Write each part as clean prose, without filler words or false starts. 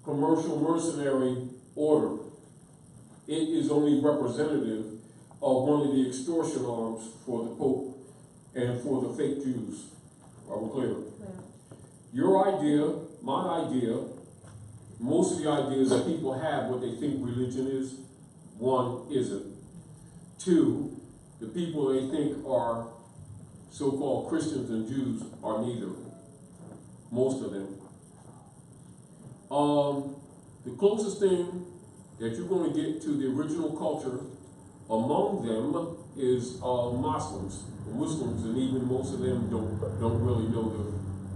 commercial mercenary order. It is only representative of one of the extortion arms for the Pope and for the fake Jews. Are we clear? Yeah. Your idea, my idea, most of the ideas that people have what they think religion is, one, isn't. Two, the people they think are so-called Christians and Jews are neither. Most of them. The closest thing that you're going to get to the original culture among them is Muslims, and even most of them don't really know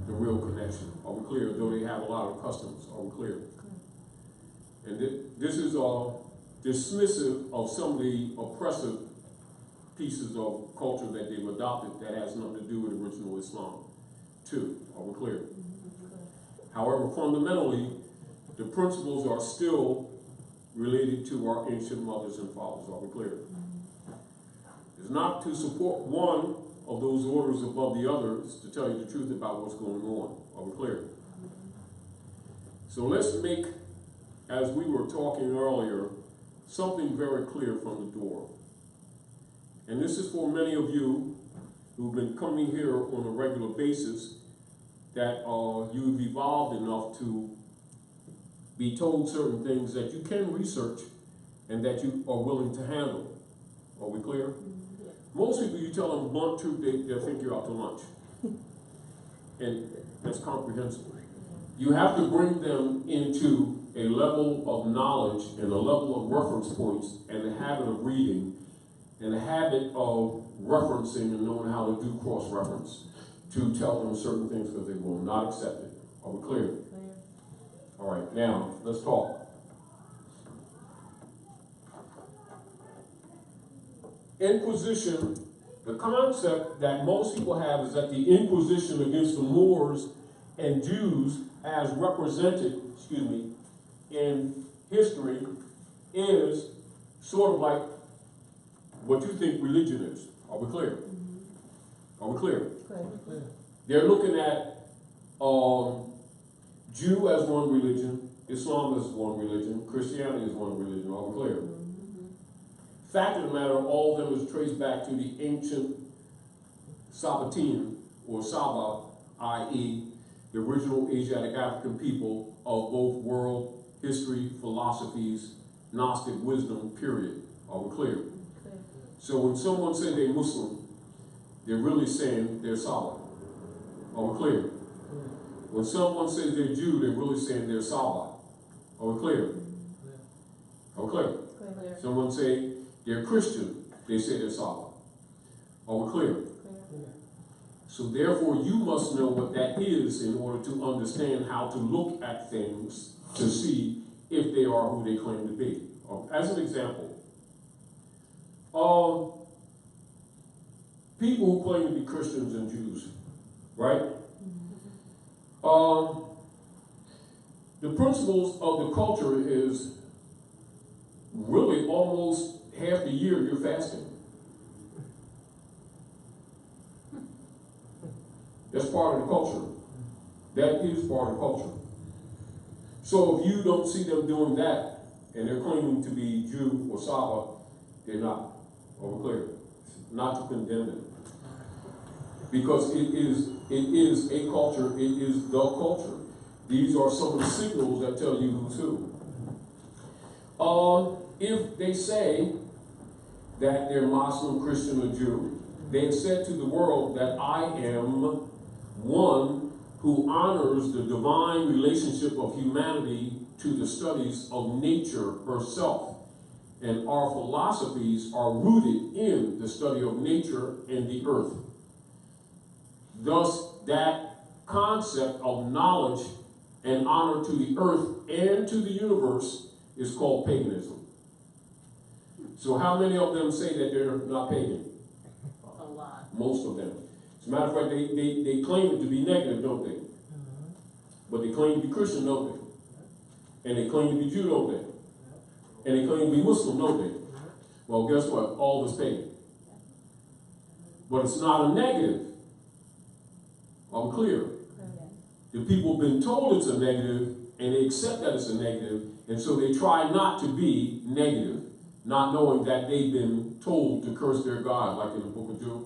the real connection. Are we clear? Though they have a lot of customs. Are we clear? And this is dismissive of some of the oppressive pieces of culture that they've adopted that has nothing to do with original Islam. Two, are we clear? However, fundamentally, the principles are still related to our ancient mothers and fathers. Are we clear? It's not to support one of those orders above the others, to tell you the truth about what's going on. Are we clear? So let's make, as we were talking earlier, something very clear from the door. And this is for many of you who've been coming here on a regular basis, that you've evolved enough to be told certain things that you can research and that you are willing to handle. Are we clear? Yeah. Most people, you tell them blunt truth, they'll think you're out to lunch. And that's comprehensible. You have to bring them into a level of knowledge and a level of reference points and a habit of reading and a habit of referencing and knowing how to do cross-reference to tell them certain things, because they will not accept it. Are we clear? Clear. All right, now let's talk. Inquisition, the concept that most people have is that the Inquisition against the Moors and Jews as represented, in history is sort of like what you think religion is. Are we clear? Are we clear? Clear. They're looking at Jew as one religion, Islam as one religion, Christianity as one religion. Are we clear? Fact of the matter, all of them is traced back to the ancient Sabbatean or Saba, i.e., the original Asiatic African people of both world history, philosophies, Gnostic wisdom, period. Are we clear? Clear. So when someone says they're Muslim, they're really saying they're Saba. Are we clear? When someone says they're Jew, they're really saying they're Saba. Are we clear? Are we clear? Clear. Someone say they're Christian, they say they're Saba. Are we clear? Clear. So therefore, you must know what that is in order to understand how to look at things to see if they are who they claim to be. As an example, people who claim to be Christians and Jews, right? The principles of the culture is really almost half the year you're fasting. That's part of the culture. That is part of the culture. So if you don't see them doing that, and they're claiming to be Jew or Saba, they're not. Are we clear? Not to condemn them. Because it is a culture, it is the culture. These are some of the signals that tell you who's who. If they say that they're Muslim, Christian, or Jew, they have said to the world that I am one who honors the divine relationship of humanity to the studies of nature herself. And our philosophies are rooted in the study of nature and the earth. Thus, that concept of knowledge and honor to the earth and to the universe is called paganism. So how many of them say that they're not pagan? A lot. Most of them. As a matter of fact, they claim it to be negative, don't they? But they claim to be Christian, don't they? And they claim to be Jew, don't they? And they claim to be Muslim, don't they? Well, guess what? All is pagan. But it's not a negative. I'm clear. The people have been told it's a negative, and they accept that it's a negative, and so they try not to be negative, not knowing that they've been told to curse their God, like in the book of Job.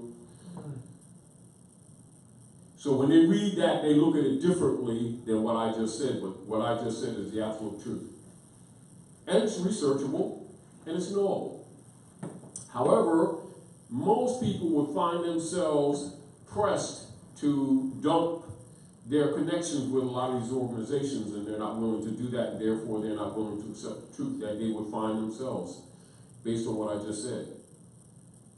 So when they read that, they look at it differently than what I just said, but what I just said is the absolute truth. And it's researchable, and it's knowable. However, most people would find themselves pressed to dump their connections with a lot of these organizations, and they're not willing to do that, and therefore they're not willing to accept the truth that they would find themselves based on what I just said.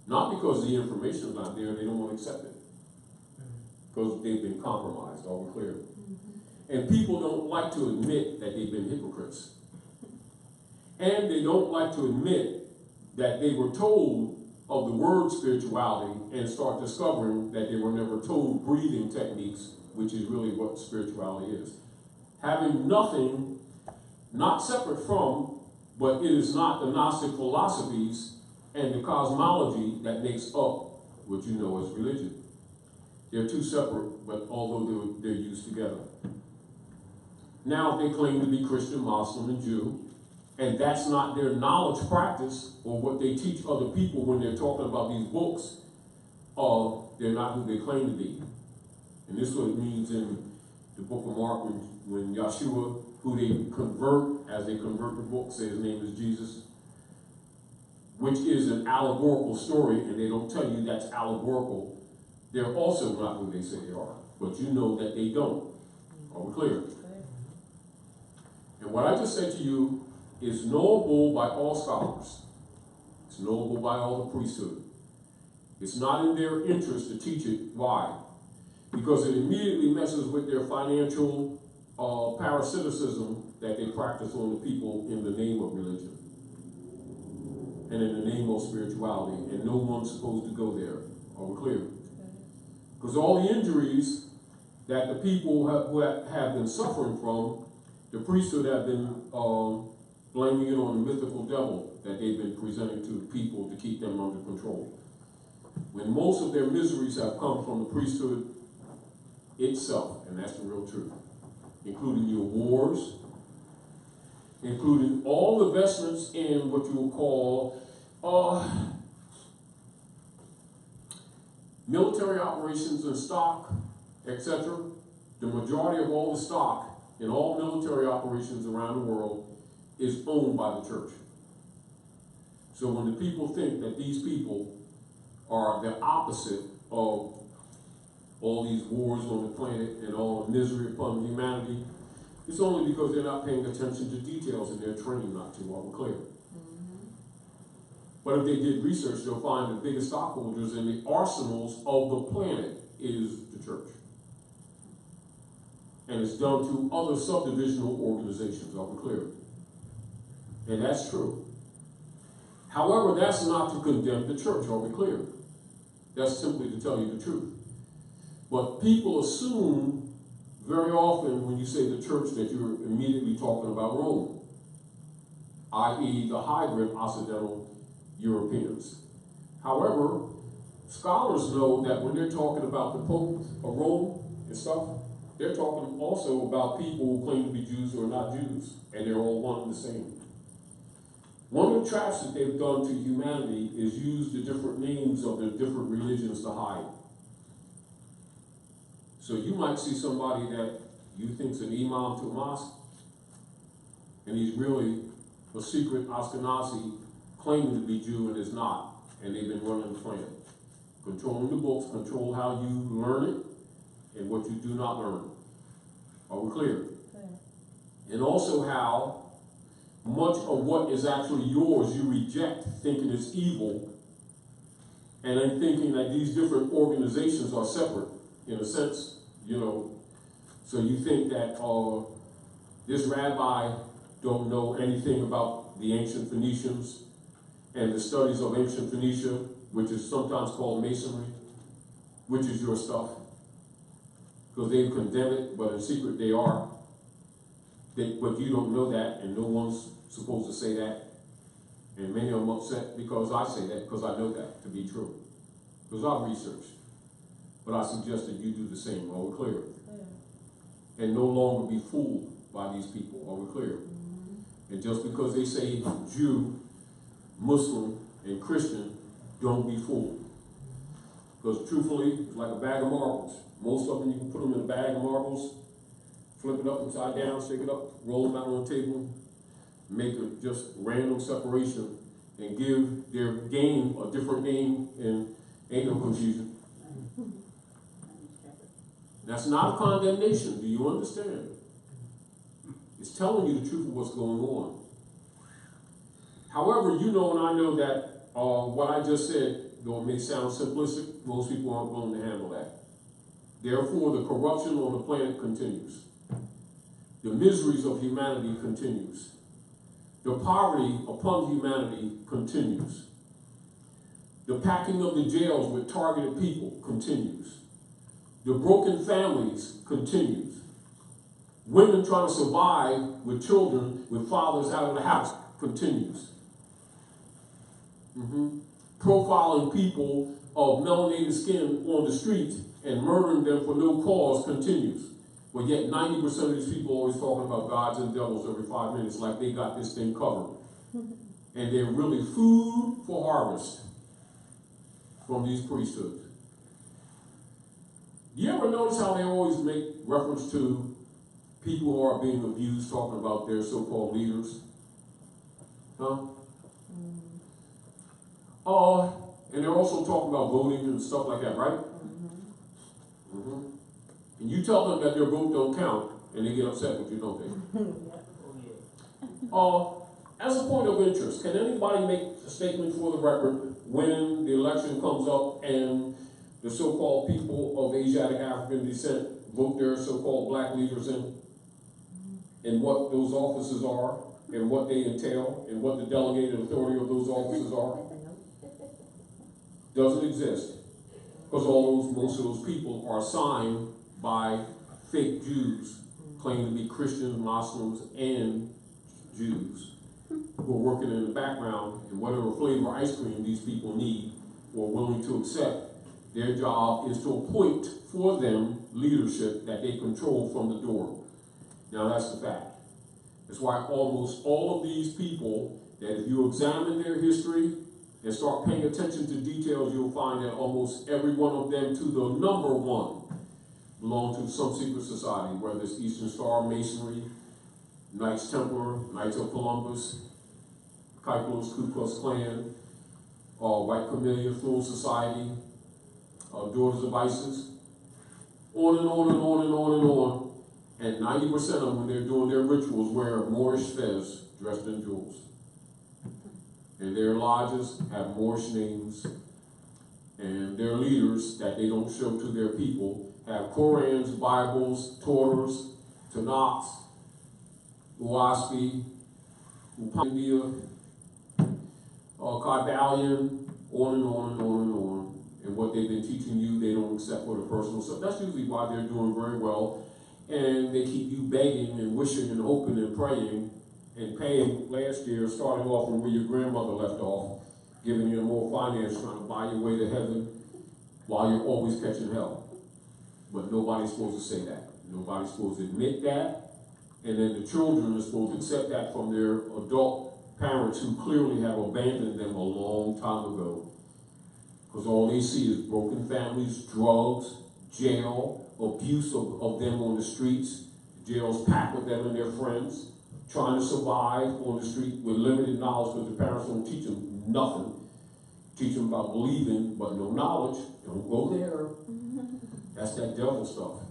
Not because the information is not there, they don't want to accept it. Because they've been compromised, are we clear? And people don't like to admit that they've been hypocrites. And they don't like to admit that they were told of the word spirituality and start discovering that they were never told breathing techniques, which is really what spirituality is. Having nothing, not separate from, but it is not the Gnostic philosophies and the cosmology that makes up what you know as religion. They're two separate, but although they're used together. Now they claim to be Christian, Muslim, and Jew, and that's not their knowledge practice or what they teach other people when they're talking about these books. They're not who they claim to be. And this is what it means in the book of Mark when Yeshua, who they convert, as they convert the book, say his name is Jesus, which is an allegorical story, and they don't tell you that's allegorical. They're also not who they say they are, but you know that they don't. Are we clear? And what I just said to you is knowable by all scholars. It's knowable by all the priesthood. It's not in their interest to teach it. Why? Because it immediately messes with their financial parasiticism that they practice on the people in the name of religion and in the name of spirituality, and no one's supposed to go there. Are we clear? Because all the injuries that the people who have been suffering from, the priesthood have been blaming it on the mythical devil that they've been presenting to the people to keep them under control. When most of their miseries have come from the priesthood itself, and that's the real truth, including your wars, including all the investments in what you will call military operations and stock, etc. The majority of all the stock in all military operations around the world is owned by the church. So when the people think that these people are the opposite of all these wars on the planet and all the misery upon humanity, it's only because they're not paying attention to details and they're trained not to. Are we clear? But if they did research, they'll find the biggest stockholders in the arsenals of the planet is the church. And it's done to other subdivisional organizations. Are we clear? And that's true. However, that's not to condemn the church. Are we clear? That's simply to tell you the truth. But people assume very often when you say the church that you're immediately talking about Rome, i.e. the hybrid Occidental Europeans. However, scholars know that when they're talking about the Pope of Rome and stuff, they're talking also about people who claim to be Jews who are not Jews, and they're all one and the same. One of the traps that they've done to humanity is use the different names of the different religions to hide. So you might see somebody that you think's an imam to a mosque, and he's really a secret Ashkenazi claiming to be Jew and is not, and they've been running the plan. Controlling the books, control how you learn it, and what you do not learn. Are we clear? And also how much of what is actually yours you reject, thinking it's evil, and then thinking that these different organizations are separate, in a sense, you know. So you think that this rabbi don't know anything about the ancient Phoenicians and the studies of ancient Phoenicia, which is sometimes called Masonry, which is your stuff. Because they condemn it, but in secret they are. But you don't know that, and no one's supposed to say that. And many of them upset because I say that, because I know that to be true. Because I've researched. But I suggest that you do the same. Are we clear? And no longer be fooled by these people. Are we clear? And just because they say Jew, Muslim, and Christian, don't be fooled. Because truthfully, it's like a bag of marbles. Most of them, you can put them in a bag of marbles, flip it up upside down, shake it up, roll them out on the table, make a just random separation, and give their game a different name, and ain't no confusion. That's not a condemnation. Do you understand? It's telling you the truth of what's going on. However, you know and I know that what I just said, though it may sound simplistic, most people aren't willing to handle that. Therefore, the corruption on the planet continues. The miseries of humanity continues. The poverty upon humanity continues. The packing of the jails with targeted people continues. The broken families continues. Women trying to survive with children with fathers out of the house continues. Profiling people of melanated skin on the street and murdering them for no cause continues. But yet 90% of these people always talking about gods and devils every 5 minutes like they got this thing covered. And they're really food for harvest from these priesthoods. Do you ever notice how they always make reference to people who are being abused, talking about their so-called leaders? Huh? And they're also talking about voting and stuff like that, right? And you tell them that their vote don't count, and they get upset with you, don't they? As a point of interest, can anybody make a statement for the record when the election comes up and the so-called people of Asiatic African descent vote their so-called black leaders in, and what those offices are, and what they entail, and what the delegated authority of those offices are? Doesn't exist. Because most of those people are assigned by fake Jews, claiming to be Christians, Muslims, and Jews, who are working in the background, and whatever flavor ice cream these people need or willing to accept, their job is to appoint for them leadership that they control from the door. Now that's the fact. That's why almost all of these people, that if you examine their history and start paying attention to details, you'll find that almost every one of them, to the number one, belong to some secret society, whether it's Eastern Star Masonry, Knights Templar, Knights of Columbus, Kairos Ku Klux Klan, White Camellia Thule Society, Daughters of Isis, on and on and on and on and on. And 90% of them, when they're doing their rituals, wear a Moorish fez dressed in jewels. And their lodges have Moorish names, and their leaders that they don't show to their people have Korans, Bibles, Torahs, Tanakhs, Uwaspi, Upandia, Kardalian, on and on and on and on. And what they've been teaching you, they don't accept for the personal stuff. That's usually why they're doing very well. And they keep you begging and wishing and hoping and praying and paying last year, starting off from where your grandmother left off, giving you more finance, trying to buy your way to heaven while you're always catching hell. But nobody's supposed to say that. Nobody's supposed to admit that. And then the children are supposed to accept that from their adult parents who clearly have abandoned them a long time ago. Because all they see is broken families, drugs, jail, abuse of them on the streets, jails packed with them and their friends, trying to survive on the street with limited knowledge because the parents don't teach them nothing. Teach them about believing, but no knowledge. Don't go there. That's that devil stuff.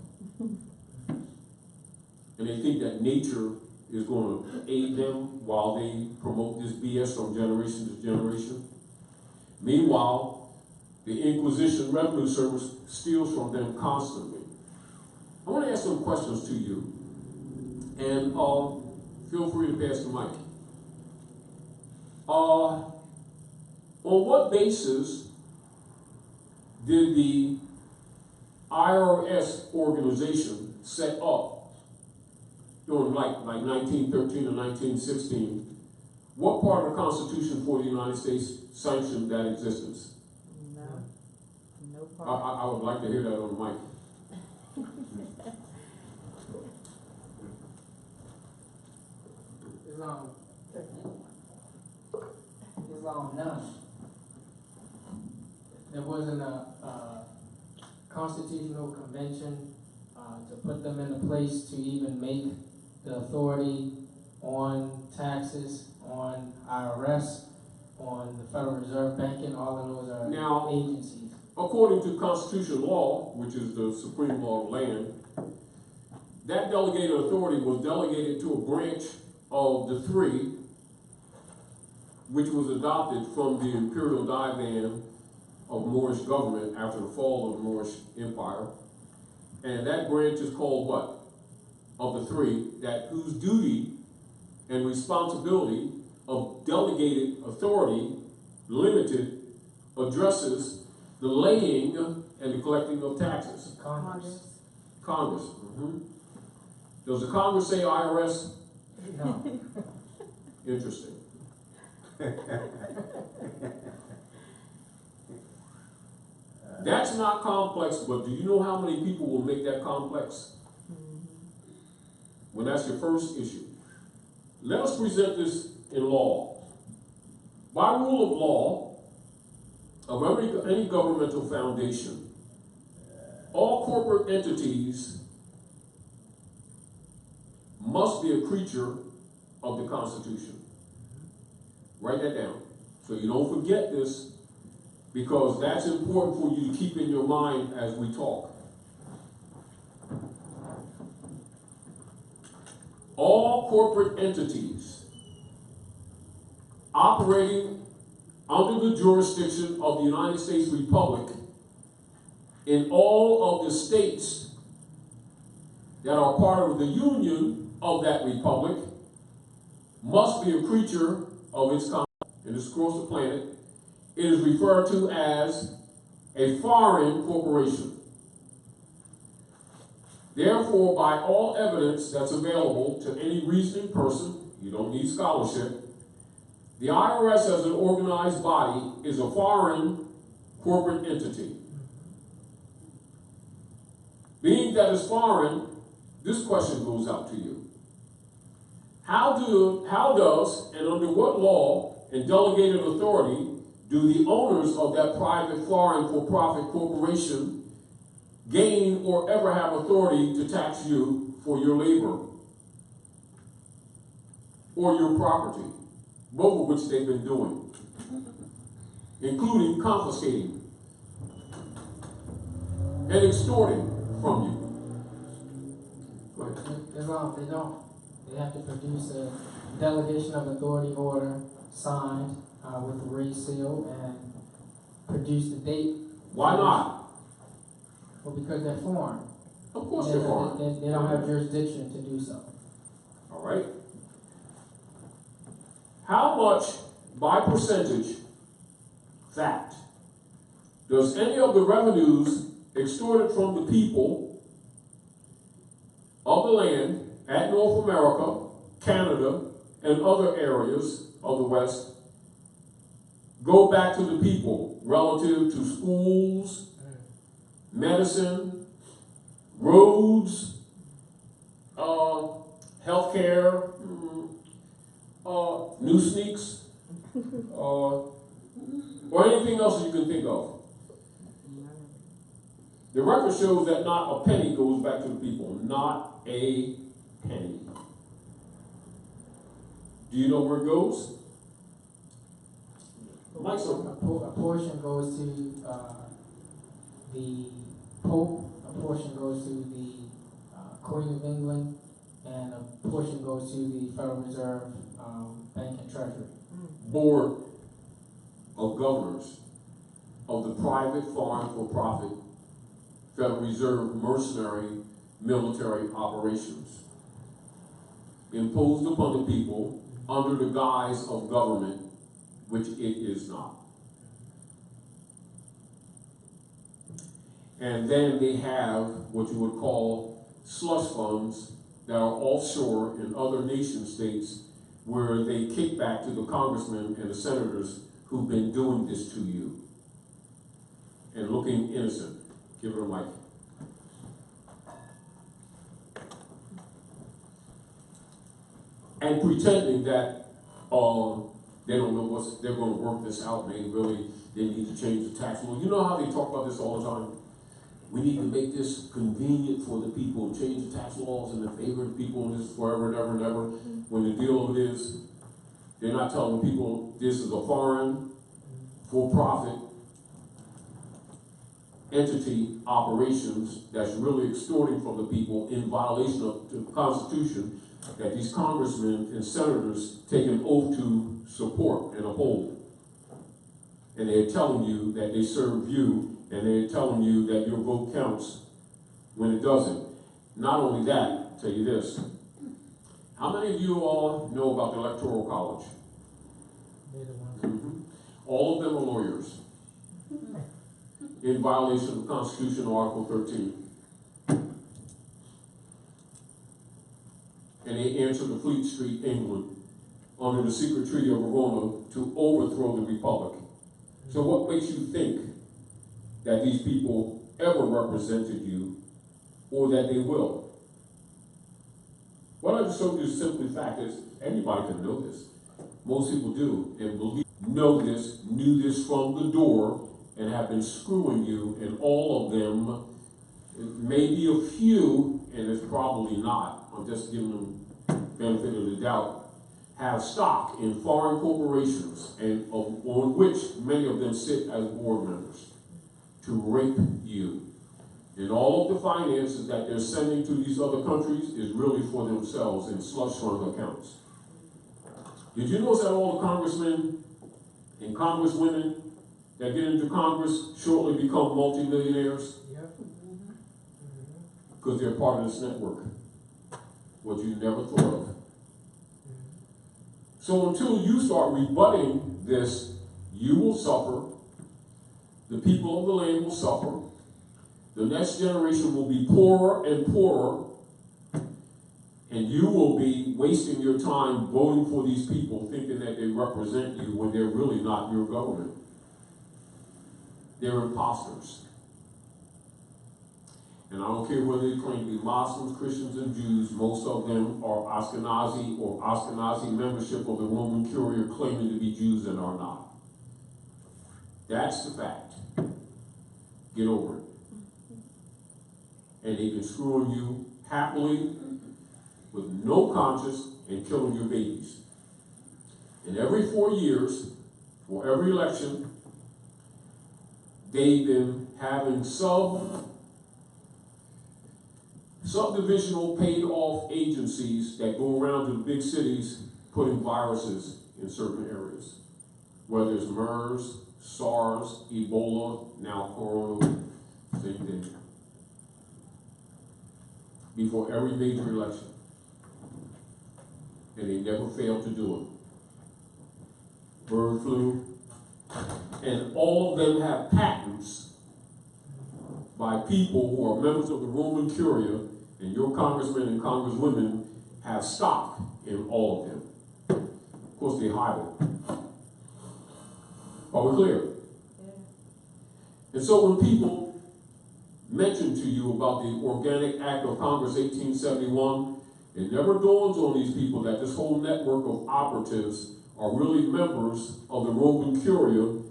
And they think that nature is going to aid them while they promote this BS from generation to generation. Meanwhile, the Inquisition Revenue Service steals from them constantly. I want to ask some questions to you, and feel free to pass the mic. On what basis did the IRS organization set up during like 1913 or 1916? What part of the Constitution for the United States sanctioned that existence? No part. I would like to hear that on the mic. none. There wasn't a constitutional convention to put them in a place to even make the authority on taxes, on IRS, on the Federal Reserve Banking. All of those are Now, agencies. according to constitutional law, which is the supreme law of the land, that delegated authority was delegated to a branch of the three, which was adopted from the imperial divan of Moorish government after the fall of the Moorish Empire. And that branch is called what? Of the three, that whose duty and responsibility of delegated authority, limited, addresses the laying and the collecting of taxes. Congress. Congress. Does the Congress say IRS? No. Interesting. That's not complex, but do you know how many people will make that complex? When that's your first issue. Let us present this in law. By rule of law, of any governmental foundation, all corporate entities must be a creature of the Constitution. Write that down so you don't forget this, because that's important for you to keep in your mind as we talk. All corporate entities operating under the jurisdiction of the United States Republic in all of the states that are part of the union of that republic must be a creature of its kind. And this across the planet, it is referred to as a foreign corporation. Therefore, by all evidence that's available to any reasoning person, you don't need scholarship, the IRS as an organized body is a foreign corporate entity. Being that it's foreign, this question goes out to you. How does and under what law and delegated authority do the owners of that private foreign for-profit corporation gain or ever have authority to tax you for your labor or your property, both of which they've been doing, including confiscating and extorting from you? Go ahead. They don't. They have to produce a delegation of authority order signed with the race seal and produce the date. Why not? Well, because they're foreign. Of course they're foreign. They don't have jurisdiction to do so. All right. How much, by percentage, fact, does any of the revenues extorted from the people of the land at North America, Canada, and other areas of the West go back to the people relative to schools, medicine, roads, healthcare, new sneaks, or anything else you can think of? The record shows that not a penny goes back to the people. Not a penny. Do you know where it goes? Mike, sir. A portion goes to the Pope, a portion goes to the Queen of England, and a portion goes to the Federal Reserve Bank and Treasury. Board of Governors of the private foreign for-profit Federal Reserve mercenary military operations imposed upon the people under the guise of government, which it is not. And then they have what you would call slush funds that are offshore in other nation states where they kick back to the congressmen and the senators who've been doing this to you and looking innocent. Give it a mic. and pretending that they don't know they're going to work this out. They need to change the tax law. You know how they talk about this all the time? We need to make this convenient for the people, change the tax laws in the favor of the people, and this is forever and ever and ever. When the deal of it is, they're not telling people this is a foreign, for-profit entity operations that's really extorting from the people in violation of the Constitution that these congressmen and senators take an oath to support and uphold. And they're telling you that they serve you, and they're telling you that your vote counts when it doesn't. Not only that, I'll tell you this. How many of you all know about the Electoral College? All of them are lawyers. In violation of the Constitution, Article 13. And they answered to Fleet Street, England, under the secret treaty of Verona to overthrow the Republic. So what makes you think that these people ever represented you, or that they will? What I just showed you is simply fact is, anybody can know this. Most people do, and know this, knew this from the door, and have been screwing you, and all of them, maybe a few, and it's probably not, I'm just giving them benefit of the doubt, have stock in foreign corporations, and on which many of them sit as board members, to rape you. And all of the finances that they're sending to these other countries is really for themselves in slush fund accounts. Did you notice that all the congressmen and congresswomen that get into Congress shortly become multimillionaires? Yep. Because they're part of this network. What you never thought of. So until you start rebutting this, you will suffer. The people of the land will suffer. The next generation will be poorer and poorer. And you will be wasting your time voting for these people thinking that they represent you when they're really not your government. They're imposters. And I don't care whether they claim to be Muslims, Christians, and Jews, most of them are Ashkenazi or Ashkenazi membership of the Roman Curia claiming to be Jews and are not. That's the fact. Get over it. And they've been screwing you happily with no conscience and killing your babies. And every 4 years, for every election, they've been having subdivisional paid off agencies that go around to the big cities putting viruses in certain areas. Whether it's MERS, SARS, Ebola, now Corona, same thing. Before every major election. And they never failed to do it. Bird flu. And all of them have patents by people who are members of the Roman Curia, and your congressmen and congresswomen have stock in all of them. Of course, they hide it. Are we clear? Yeah. And so when people mention to you about the Organic Act of Congress 1871, it never dawns on these people that this whole network of operatives are really members of the Roman Curia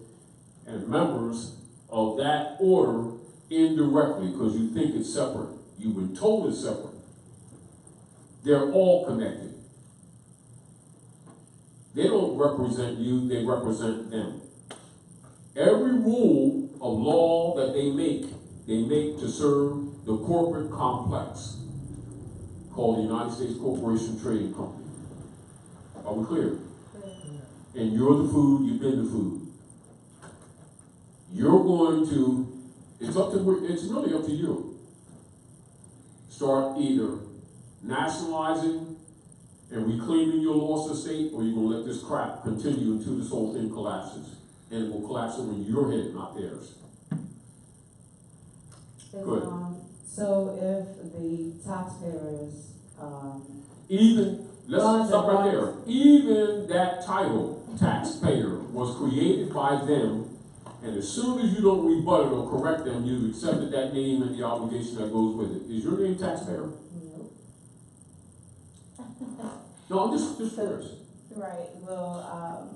and members of that order indirectly, because you think it's separate. You've been told it's separate. They're all connected. They don't represent you, they represent them. Every rule of law that they make to serve the corporate complex called the United States Corporation Trading Company. Are we clear? And you're the food, you've been the food. You're going to, it's really up to you. Start either nationalizing and reclaiming your lost estate, or you're going to let this crap continue until this whole thing collapses. And it will collapse over your head, not theirs. Good. So if the taxpayers, Let's stop right there. Even that title, taxpayer, was created by them, and as soon as you don't rebut it or correct them, you've accepted that name and the obligation that goes with it. Is your name taxpayer? no. No, I'm just curious. Right, well,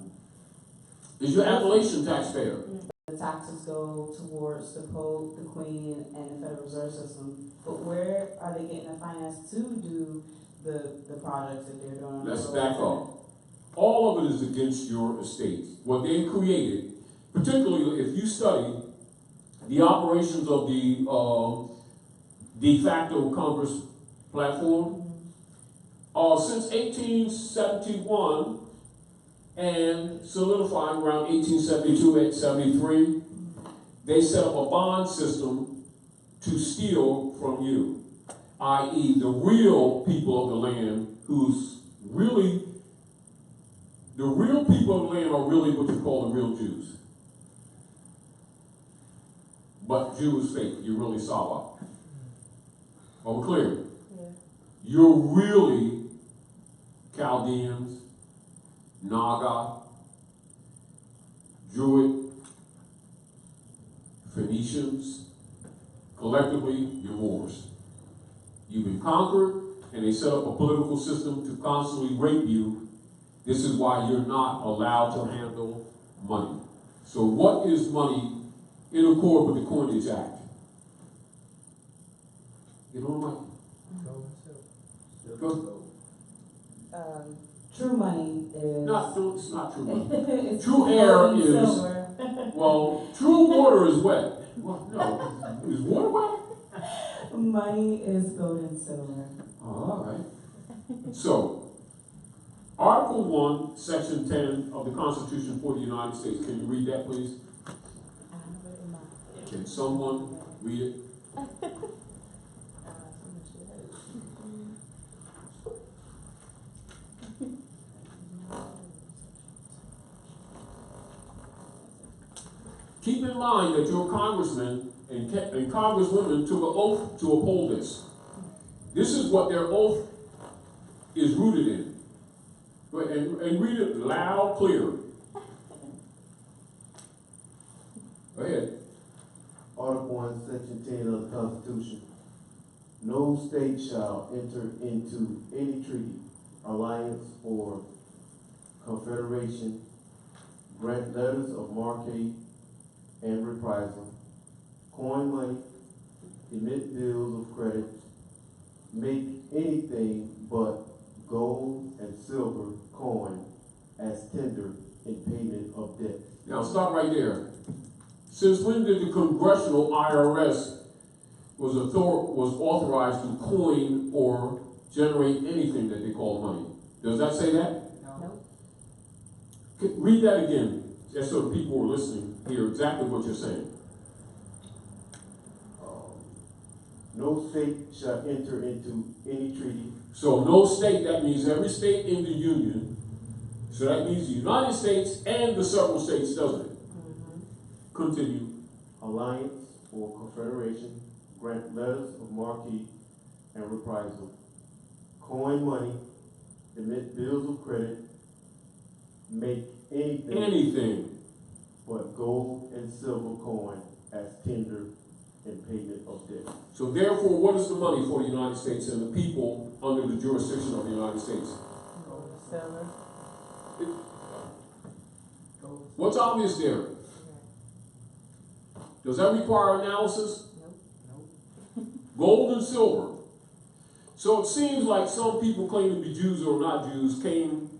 Is your Appalachian taxpayer? the taxes go towards the Pope, the Queen, and the Federal Reserve System, but where are they getting the finance to do the projects that they're doing? Let's back up. All of it is against your estate. What they created, particularly if you study the operations of the de facto Congress platform, since 1871 and solidifying around 1872 and 73, they set up a bond system to steal from you, i.e. the real people of the land who's really, the real people of the land are really what you call the real Jews. But Jew is fake, you're really Saba. Are we clear? Yeah. You're really Chaldeans, Naga, Druid, Phoenicians, collectively, you're Moors. You've been conquered, and they set up a political system to constantly rape you. This is why you're not allowed to handle money. So what is money in accord with the Coinage Act? You know what Go. True money is. It's not true money. It's True air gold and is, silver. well, true water is wet. Well, no, is water wet? Money is gold and silver. Oh, all right. So, Article 1, Section 10 of the Constitution for the United States. Can you read that, please? I have it in my. Can someone read it? Keep in mind that your congressmen and congresswomen took an oath to uphold this. This is what their oath is rooted in. Go ahead and read it loud, clear. Go ahead. Article 1, Section 10 of the Constitution. No state shall enter into any treaty, alliance, or confederation, grant letters of marque and reprisal, coin money, emit bills of credit, make anything but gold and silver coin as tender in payment of debt. Now stop right there. Since when did the congressional IRS was authorized to coin or generate anything that they call money? Does that say that? No. Read that again, just so the people who are listening hear exactly what you're saying. No state shall enter into any treaty. So no state, that means every state in the Union. So that means the United States and the several states, doesn't it? Continue. Alliance or confederation, grant letters of marque and reprisal, coin money, emit bills of credit, make anything but gold and silver coin as tender in payment of debt. So therefore, what is the money for the United States and the people under the jurisdiction of the United States? Gold and silver. What's obvious there? Does that require analysis? Nope. Gold and silver. So it seems like some people claim to be Jews or not Jews came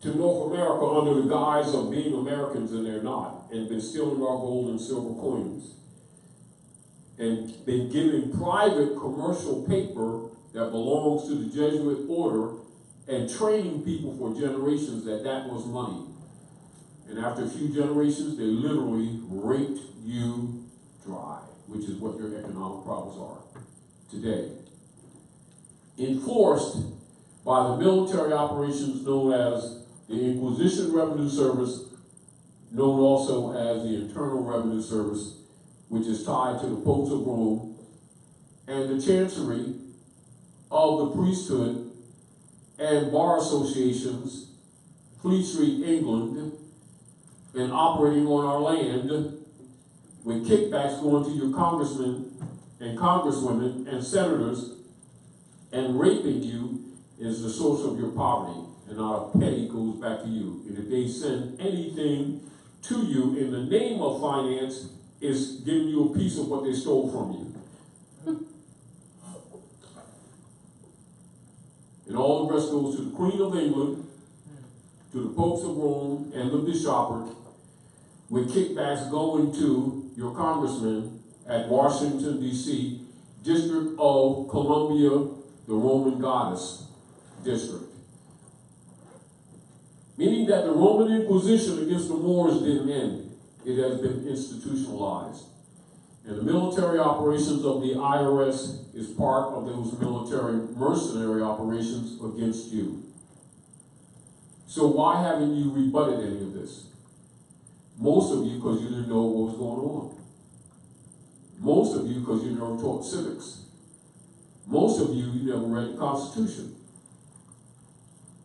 to North America under the guise of being Americans, and they're not, and been stealing our gold and silver coins, and been giving private commercial paper that belongs to the Jesuit order and training people for generations that was money. And after a few generations, they literally raped you dry, which is what your economic problems are today. Enforced by the military operations known as the Inquisition Revenue Service, known also as the Internal Revenue Service, which is tied to the Popes of Rome, and the Chancery of the priesthood and bar associations, Fleet Street, England, and operating on our land with kickbacks going to your congressmen and congresswomen and senators and raping you is the source of your poverty, and our pay goes back to you. And if they send anything to you in the name of finance, it's giving you a piece of what they stole from you. And all the rest goes to the Queen of England, to the popes of Rome, and the bishopric, with kickbacks going to your congressman at Washington, D.C., District of Columbia, the Roman Goddess District. Meaning that the Roman Inquisition against the Moors didn't end. It has been institutionalized. And the military operations of the IRS is part of those military mercenary operations against you. So why haven't you rebutted any of this? Most of you because you didn't know what was going on. Most of you because you never taught civics. Most of you never read the Constitution.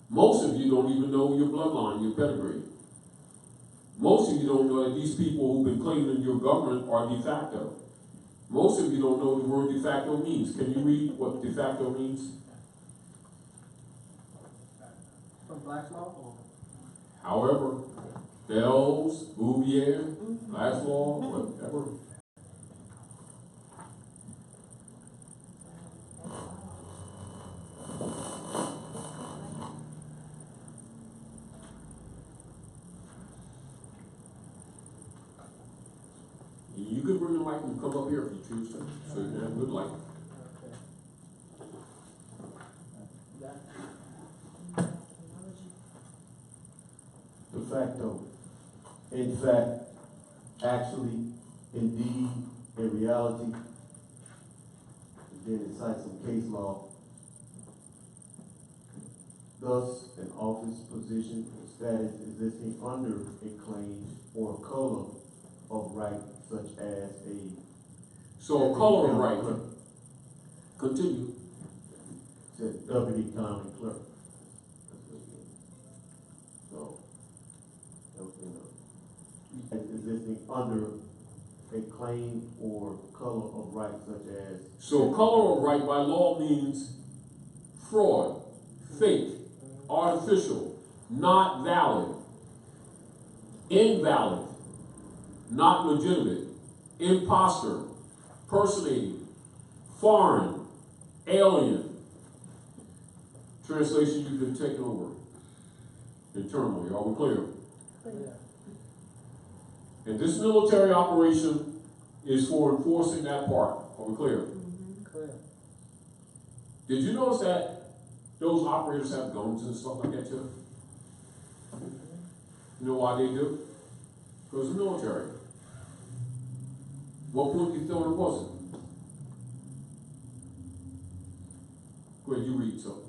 Most of you don't even know your bloodline, your pedigree. Most of you don't know that these people who've been claiming your government are de facto. Most of you don't know what the word de facto means. Can you read what de facto means? From Black's Law? However, Bells, Bouvier, Black's Law, whatever. You could bring the mic and come up here if you choose to, so you can have good light. De facto. In fact, actually, indeed, in reality, then it cites some case law. Thus, an office, position, or status existing under a claim or a color of right, such as a So a color of right. Continue. said deputy county clerk. So, existing under a claim or color of right, such as. So color of right by law means fraud, fake, artificial, not valid, invalid, not legitimate, imposter, personating, foreign, alien. Translation, you've been taken over internally. Are we clear? And this military operation is for enforcing that part. Are we clear? Clear. Did you notice that those operators have guns and stuff like that too? You know why they do? Because the military. What point do you thought it wasn't? Go ahead, you read something.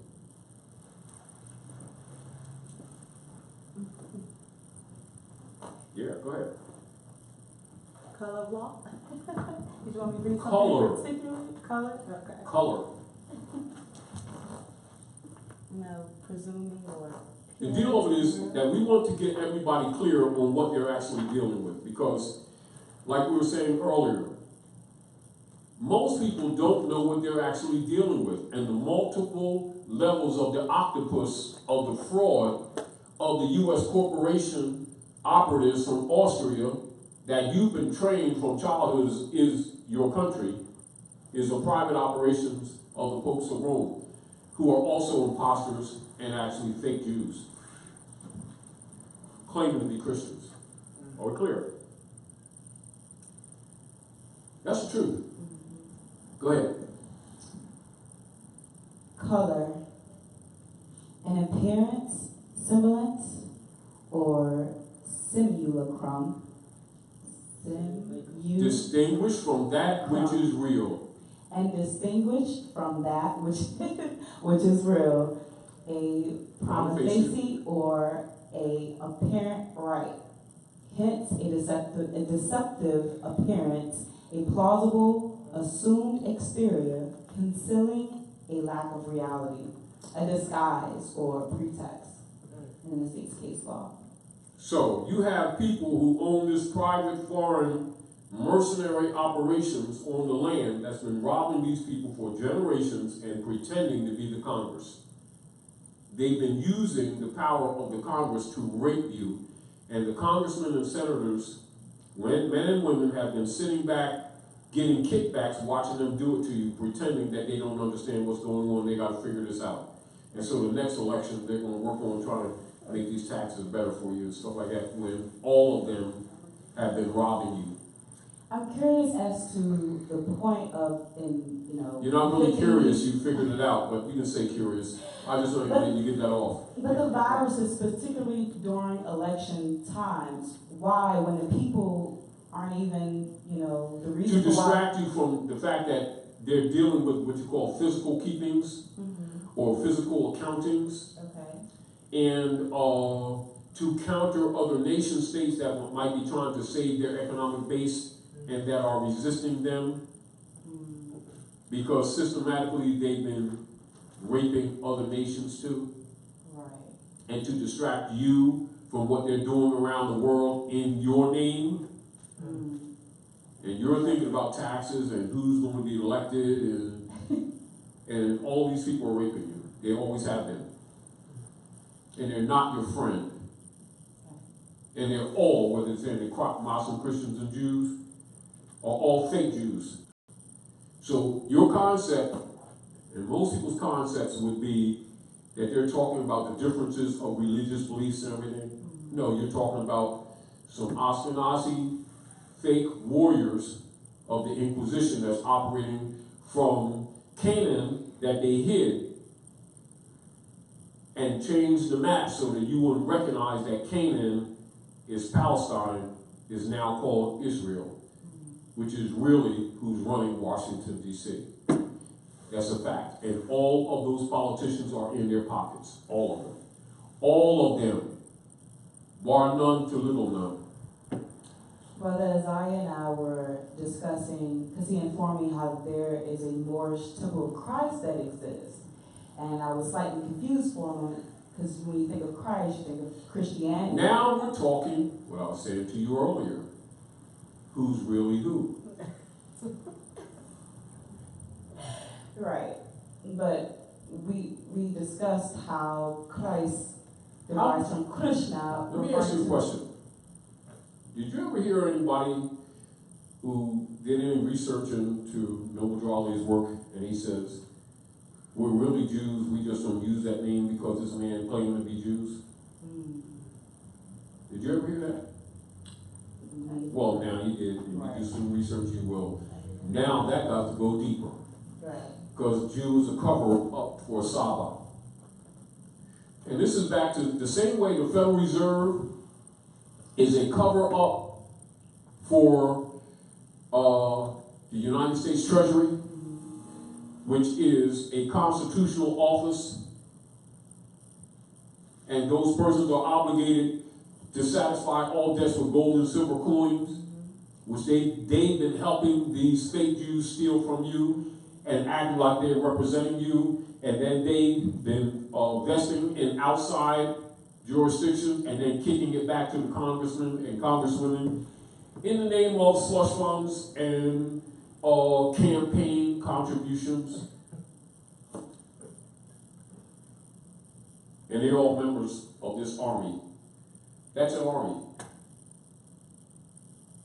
Yeah, go ahead. Color of law? Did you want me to read something Color. particularly? Color? Okay. Color. No, presuming or. The deal of it is that we want to get everybody clear on what they're actually dealing with, because, like we were saying earlier, most people don't know what they're actually dealing with, and the multiple levels of the octopus of the fraud of the U.S. corporation operatives from Austria that you've been trained from childhood is your country, is the private operations of the popes of Rome, who are also imposters and actually fake Jews, claiming to be Christians. Are we clear? That's the truth. Go ahead. Color, an appearance, semblance, or simulacrum. Distinguished from that which is real. And distinguished from that which which is real, a prima facie or a apparent right. Hence, a deceptive appearance, a plausible assumed exterior concealing a lack of reality, a disguise or pretext in the state's case law. So you have people who own this private foreign mercenary operations on the land that's been robbing these people for generations and pretending to be the Congress. they've been using the power of the Congress to rape you. And the congressmen and senators, men and women, have been sitting back, getting kickbacks, watching them do it to you, pretending that they don't understand what's going on, they gotta figure this out. And so the next election, they're gonna work on trying to make these taxes better for you and stuff like that, when all of them have been robbing you. I'm curious as to the point of, You're not really curious, you figured it out, but you can say curious. I just want you get that off. But the viruses, particularly during election times, why, when the people aren't even, the reason To why. distract you from the fact that they're dealing with what you call physical keepings or physical accountings, Okay. and to counter other nation states that might be trying to save their economic base and that are resisting them, because systematically they've been raping other nations too, Right. and to distract you from what they're doing around the world in your name. And you're thinking about taxes and who's going to be elected, and all these people are raping you. They always have been. And they're not your friend. And they're all, whether it's the Muslim Christians and Jews, are all fake Jews. So your concept, and most people's concepts, would be that they're talking about the differences of religious beliefs and everything. No, you're talking about some Ashkenazi fake warriors of the Inquisition that's operating from Canaan that they hid and changed the map so that you wouldn't recognize that Canaan is Palestine, is now called Israel, which is really who's running Washington, D.C. That's a fact. And all of those politicians are in their pockets. All of them. All of them. Bar none to little none. Brother Isaiah and I were discussing, because he informed me how there is a Moorish temple of Christ that exists. And I was slightly confused for a moment, because when you think of Christ, you think of Christianity. Now we're talking, what I was saying to you earlier, who's really who. Right. But we discussed how Christ derives from Krishna. Let me ask you a question. Did you ever hear anybody who did any research into Noble Drawley's work, and he says, we're really Jews, we just don't use that name because this man claimed to be Jews? Did you ever hear that? Well, now you did. If you do some research, you will. Now that got to go deeper. Right. Because Jew is a cover-up for Saba. And this is back to the same way the Federal Reserve is a cover-up for the United States Treasury, which is a constitutional office, and those persons are obligated to satisfy all debts with gold and silver coins, which they've been helping these fake Jews steal from you and acting like they're representing you, and then they've been vesting in outside jurisdiction and then kicking it back to the congressmen and congresswomen in the name of slush funds and campaign contributions. And they're all members of this army. That's an army.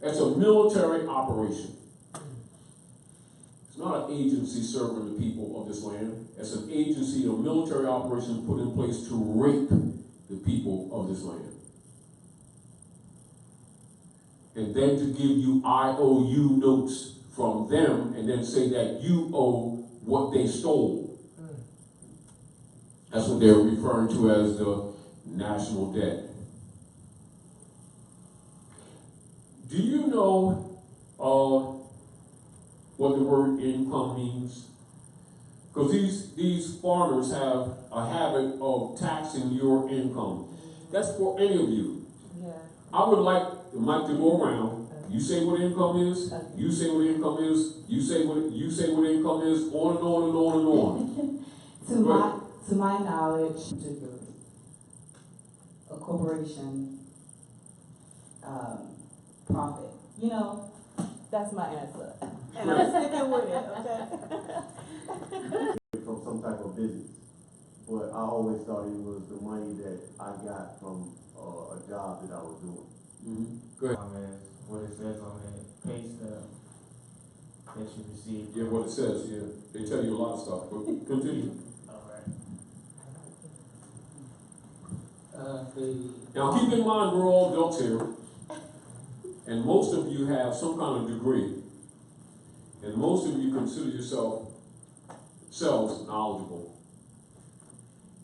That's a military operation. It's not an agency serving the people of this land. It's an agency, a military operation put in place to rape the people of this land. And then to give you IOU notes from them and then say that you owe what they stole. That's what they're referring to as the national debt. Do you know what the word income means? Because these farmers have a habit of taxing your income. That's for any of you. Yeah. I would like the mic to go around. You say what income is. You say what income is. You say what income is. On and on and on and on. To my knowledge, a corporation profit. That's my answer. And I'm sticking with it, okay? From some type of business. but I always thought it was the money that I got from, a job that I was doing. Go ahead. As what it says on the pay stub that you received. Yeah, what it says, yeah. They tell you a lot of stuff, but continue. Alright. The. Now, keep in mind, we're all adults here, and most of you have some kind of degree, and most of you consider yourselves knowledgeable.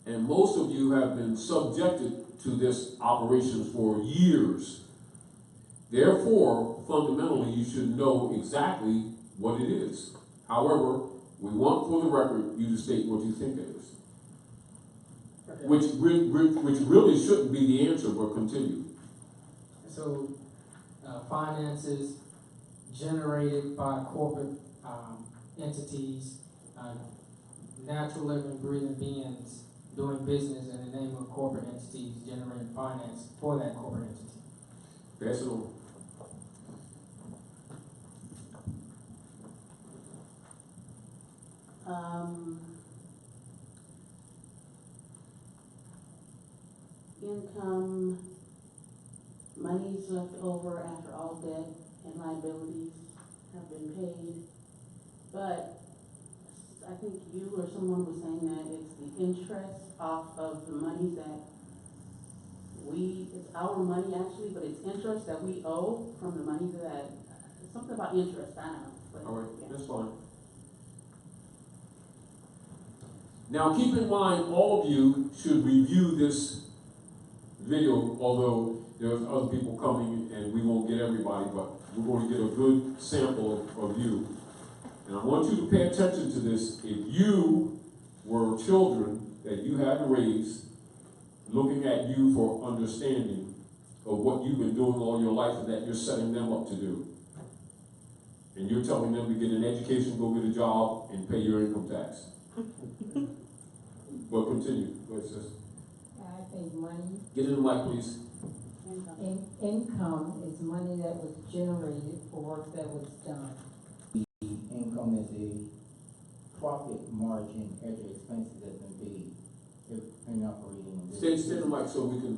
And most of you have been subjected to this operation for years. Therefore, fundamentally, you should know exactly what it is. However, we want for the record you to state what you think it is. Which really shouldn't be the answer, but continue. So, finances generated by corporate entities, natural living, breathing beings doing business in the name of corporate entities, generating finance for that corporate entity. Pass it on. Income, monies left over after all debt and liabilities have been paid. But I think you or someone was saying that it's the interest off of the money that it's our money actually, but it's interest that we owe from the money that, something about interest, I don't know. But, All right, yeah. that's fine. Now, keep in mind, all of you should review this video, although there's other people coming and we won't get everybody, but we're going to get a good sample of you. And I want you to pay attention to this. If you were children that you had to raise, looking at you for understanding of what you've been doing all your life and that you're setting them up to do. And you're telling them to get an education, go get a job, and pay your income tax. But continue. Go ahead, sis. I think money, Get in the mic, please. income is money that was generated for work that was done. Income is a profit margin after expenses have been paid in operating. Stay in the mic so we can.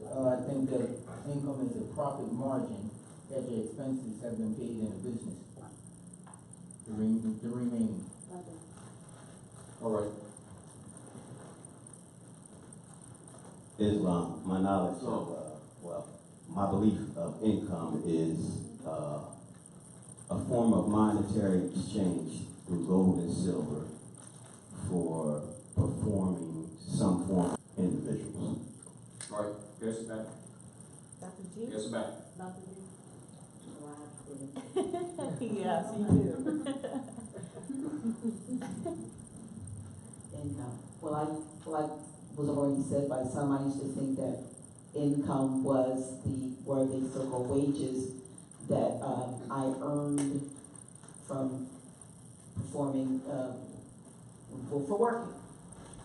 I think that income is a profit margin after expenses have been paid in a business. The remaining. All right. Islam, my knowledge of, my belief of income is a form of monetary exchange through gold and silver for performing some form of individuals. All right. Pass it back. Dr. G? Pass it back. Dr. G? Yes, you do. Income. Well, like was already said by some, I used to think that income were the so-called wages that I earned from performing, for working.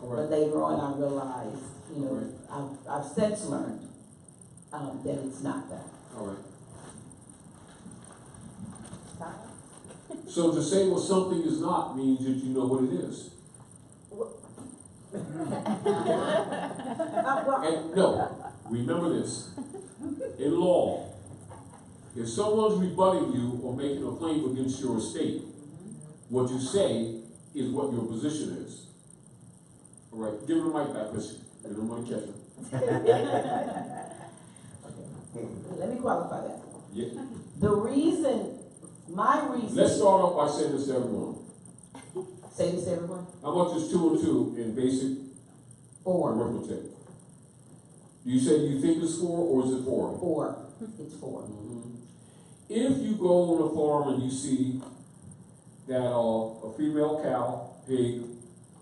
All right. But later on, I realized, I've since learned that it's not that. All right. So to say what something is not means that you know what it is. And no, remember this. In law, if someone's rebutting you or making a claim against your estate, what you say is what your position is. All right, give him the mic back, Chris. You don't want to catch him. Let me qualify that. Yeah. My reason. Let's start off by saying this to everyone. Say this to everyone. How much is 2 and 2 in basic 4. arithmetic? Do you say you think it's 4 or is it 4? 4. It's 4. Mm-hmm. If you go on a farm and you see that a female cow, pig,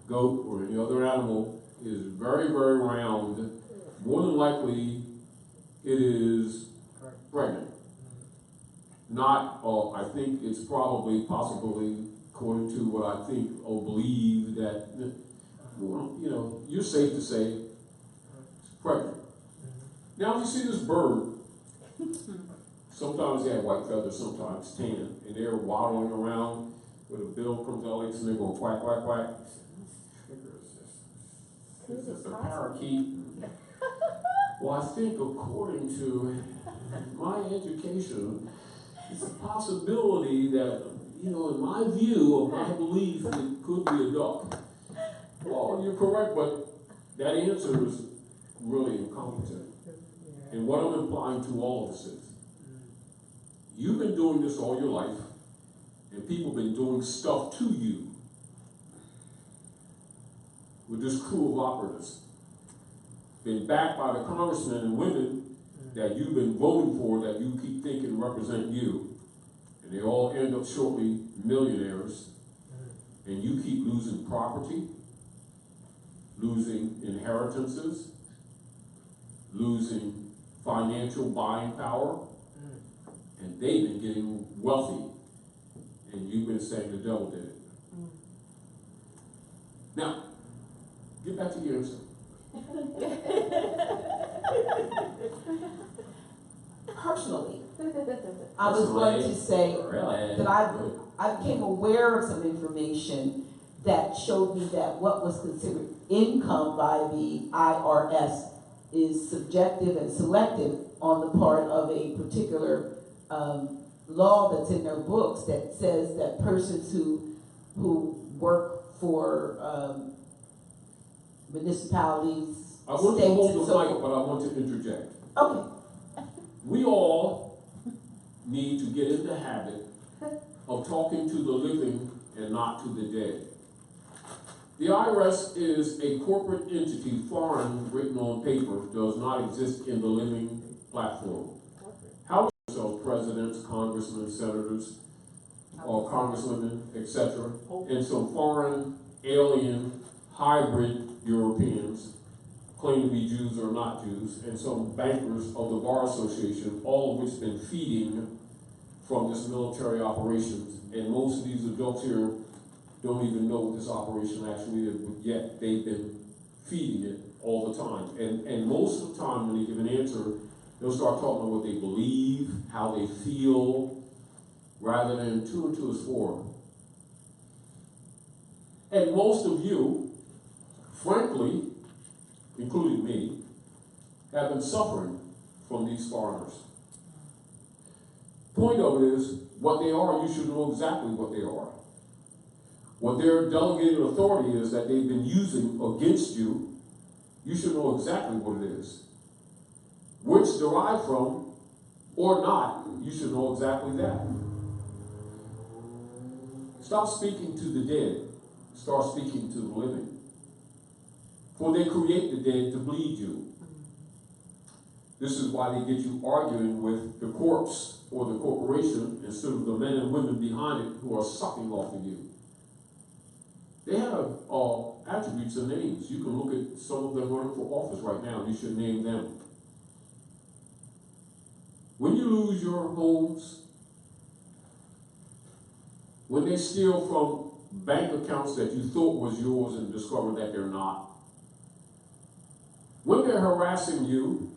goat, or any other animal is very, very round, more than likely it is pregnant. Not, I think it's probably, possibly, according to what I think or believe that, you're safe to say it's pregnant. Now, if you see this bird, sometimes they have white feathers, sometimes tan, and they're waddling around with a bill comes out like and they're going quack, quack, quack. Is this a parakeet? Well, I think according to my education, it's a possibility that, in my view of my belief, it could be a duck. Well, you're correct, but that answer is really incompetent. And what I'm implying to all of us is, you've been doing this all your life, and people have been doing stuff to you with this crew of operatives. Been backed by the congressmen and women that you've been voting for, that you keep thinking represent you. And they all end up shortly millionaires. And you keep losing property, losing inheritances, losing financial buying power. And they've been getting wealthy. And you've been saying the devil did it. Now, get back to your answer. Personally, I was going to say that I became aware of some information that showed me that what was considered income by the IRS is subjective and selective on the part of a particular law that's in their books that says that persons who work for municipalities, I want states, to hold and the so mic, forth. but I want to interject. Okay. We all need to get in the habit of talking to the living and not to the dead. The IRS is a corporate entity, foreign, written on paper, does not exist in the living platform. How so presidents, congressmen, senators, or congresswomen, etc., and some foreign, alien, hybrid Europeans, claim to be Jews or not Jews, and some bankers of the Bar Association, all of which have been feeding from this military operations. And most of these adults here don't even know what this operation actually is, but yet they've been feeding it all the time. And most of the time when they give an answer, they'll start talking about what they believe, how they feel, rather than 2 and 2 is 4. And most of you, frankly, including me, have been suffering from these foreigners. Point of it is, what they are, you should know exactly what they are. What their delegated authority is that they've been using against you, you should know exactly what it is. Which derived from, or not, you should know exactly that. Stop speaking to the dead. Start speaking to the living. For they create the dead to bleed you. This is why they get you arguing with the corpse or the corporation instead of the men and women behind it who are sucking off of you. They have attributes and names. You can look at some of them running for office right now. You should name them. When you lose your homes, when they steal from bank accounts that you thought was yours and discover that they're not, when they're harassing you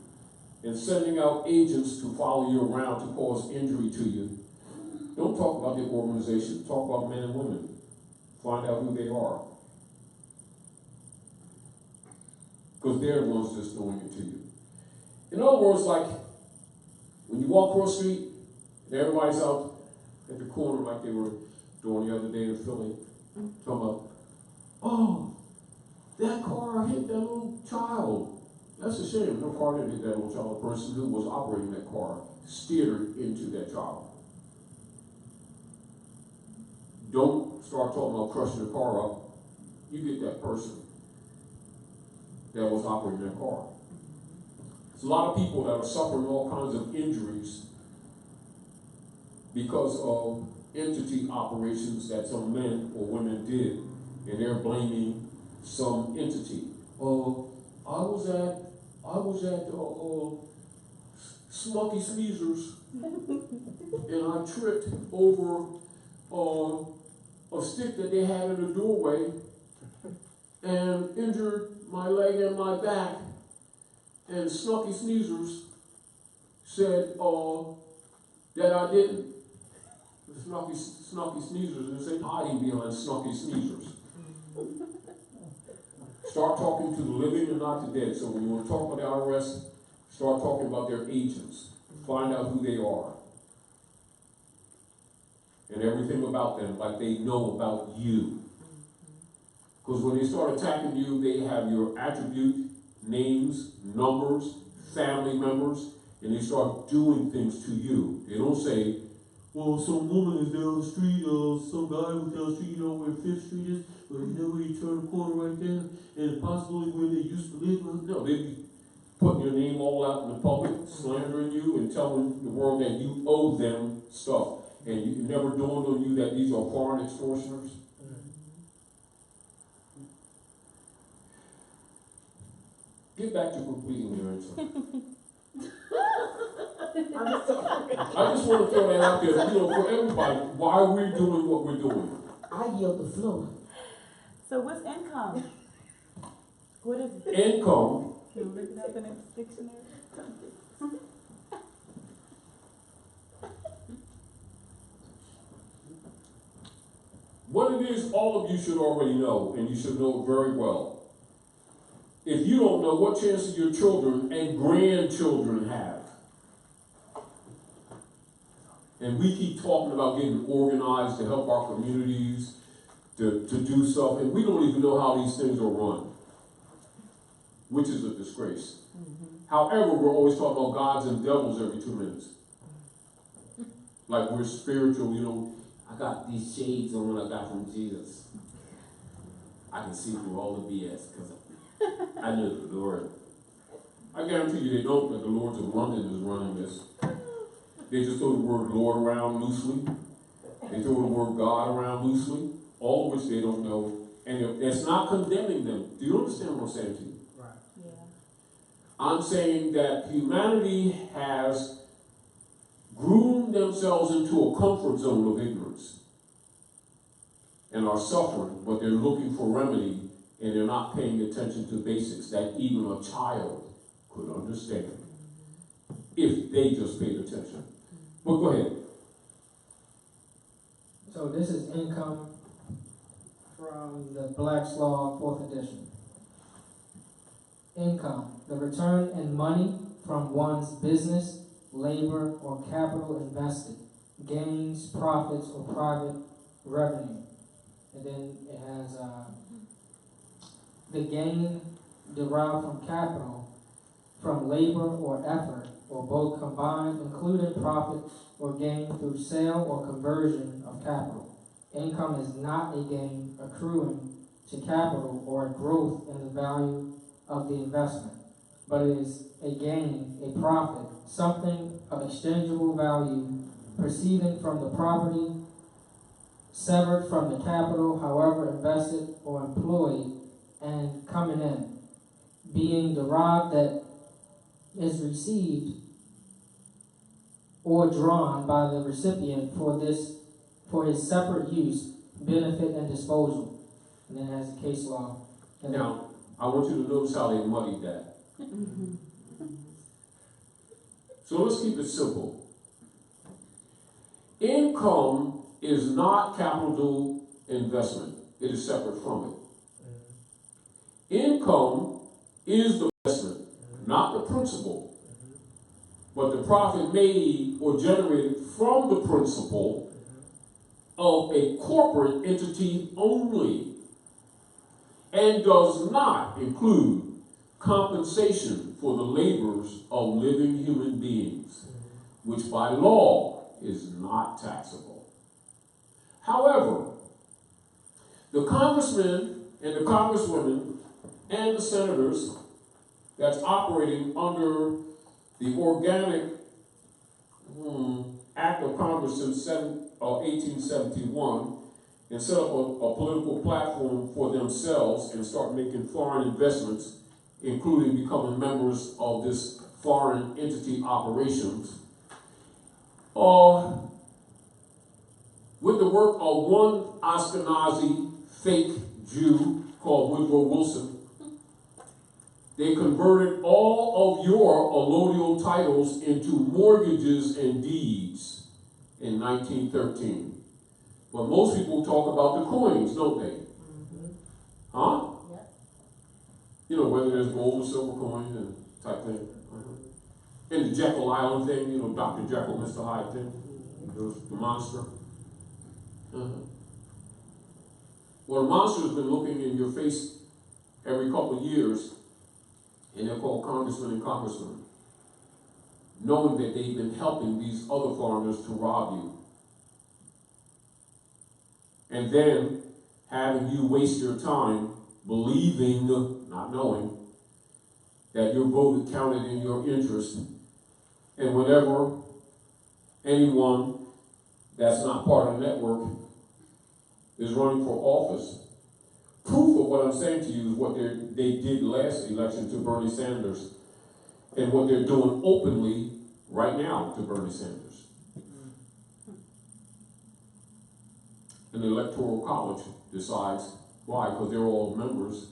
and sending out agents to follow you around to cause injury to you, don't talk about the organization, talk about men and women. Find out who they are. Because they're the ones that's doing it to you. In other words, like when you walk across the street and everybody's out at the corner like they were doing the other day in Philly, talking about, oh, that car hit that little child. That's a shame. No car didn't hit that little child. The person who was operating that car steered into that child. Don't start talking about crushing the car up. You get that person that was operating that car. There's a lot of people that are suffering all kinds of injuries because of entity operations that some men or women did, and they're blaming some entity. I was at Smucky Sneezer's, and I tripped over a stick that they had in the doorway and injured my leg and my back. And Snucky Sneezers said that I didn't. Snucky Sneezers, and they say hiding behind Snucky Sneezers. Start talking to the living and not the dead. So when you want to talk about the IRS, start talking about their agents. Find out who they are. And everything about them, like they know about you. Because when they start attacking you, they have your attribute, names, numbers, family members, and they start doing things to you. They don't say, well, some woman is down the street, some guy was down the street, you know where 5th Street is? Well, you know where you turn the corner right there, and possibly where they used to live? No, they be putting your name all out in the public, slandering you, and telling the world that you owe them stuff. And it never dawned on you that these are foreign extortioners? Get back to completing your answer. I just want to throw that out there, for everybody, why we're doing what we're doing. I yield the floor. So what's income? What is it? Income Can we look it up in a dictionary? What it is, all of you should already know, and you should know it very well. If you don't know, what chance do your children and grandchildren have? And we keep talking about getting organized to help our communities, to do stuff, and we don't even know how these things are run, which is a disgrace. However, we're always talking about gods and devils every 2 minutes. Like we're spiritual, I got these shades on I got from Jesus. I can see through all the BS because I know the Lord. I guarantee you they don't, that the Lords of London is running this. They just throw the word Lord around loosely. They throw the word God around loosely, all of which they don't know. And it's not condemning them. Do you understand what I'm saying to you? Right. Yeah. I'm saying that humanity has groomed themselves into a comfort zone of ignorance and are suffering, but they're looking for remedy and they're not paying attention to basics that even a child could understand if they just paid attention. But go ahead. So this is income from the Black's Law 4th edition. Income, the return in money from one's business, labor, or capital invested, gains, profits, or private revenue. And then it has the gain derived from capital, from labor or effort, or both combined, including profit or gain through sale or conversion of capital. Income is not a gain accruing to capital or a growth in the value of the investment, but it is a gain, a profit, something of exchangeable value proceeding from the property, severed from the capital, however invested or employed, and coming in, being derived that is received or drawn by the recipient for his separate use, benefit, and disposal. And then it has a case law. Now, I want you to notice how they muddied that. So let's keep it simple. Income is not capital investment. It is separate from it. Income is the investment, not the principal. But the profit made or generated from the principal of a corporate entity only, and does not include compensation for the labors of living human beings, which by law is not taxable. However, the congressmen and the congresswomen and the senators that's operating under the Organic Act of Congress since 1871 and set up a political platform for themselves and start making foreign investments, including becoming members of this foreign entity operations. With the work of one Ashkenazi fake Jew called Woodrow Wilson, they converted all of your allodial titles into mortgages and deeds in 1913. But most people talk about the coins, don't they? Huh? Yep. You know, whether there's gold or silver coins and type thing. And the Jekyll Island thing, you know, Dr. Jekyll, Mr. Hyde thing, the monster. Well, the monster's been looking in your face every couple of years, and they're called congressmen and congresswomen, knowing that they've been helping these other foreigners to rob you. And then having you waste your time believing, not knowing, that your vote counted in your interest. And whenever anyone that's not part of the network is running for office, proof of what I'm saying to you is what they did last election to Bernie Sanders and what they're doing openly right now to Bernie Sanders. And the Electoral College decides why, because they're all members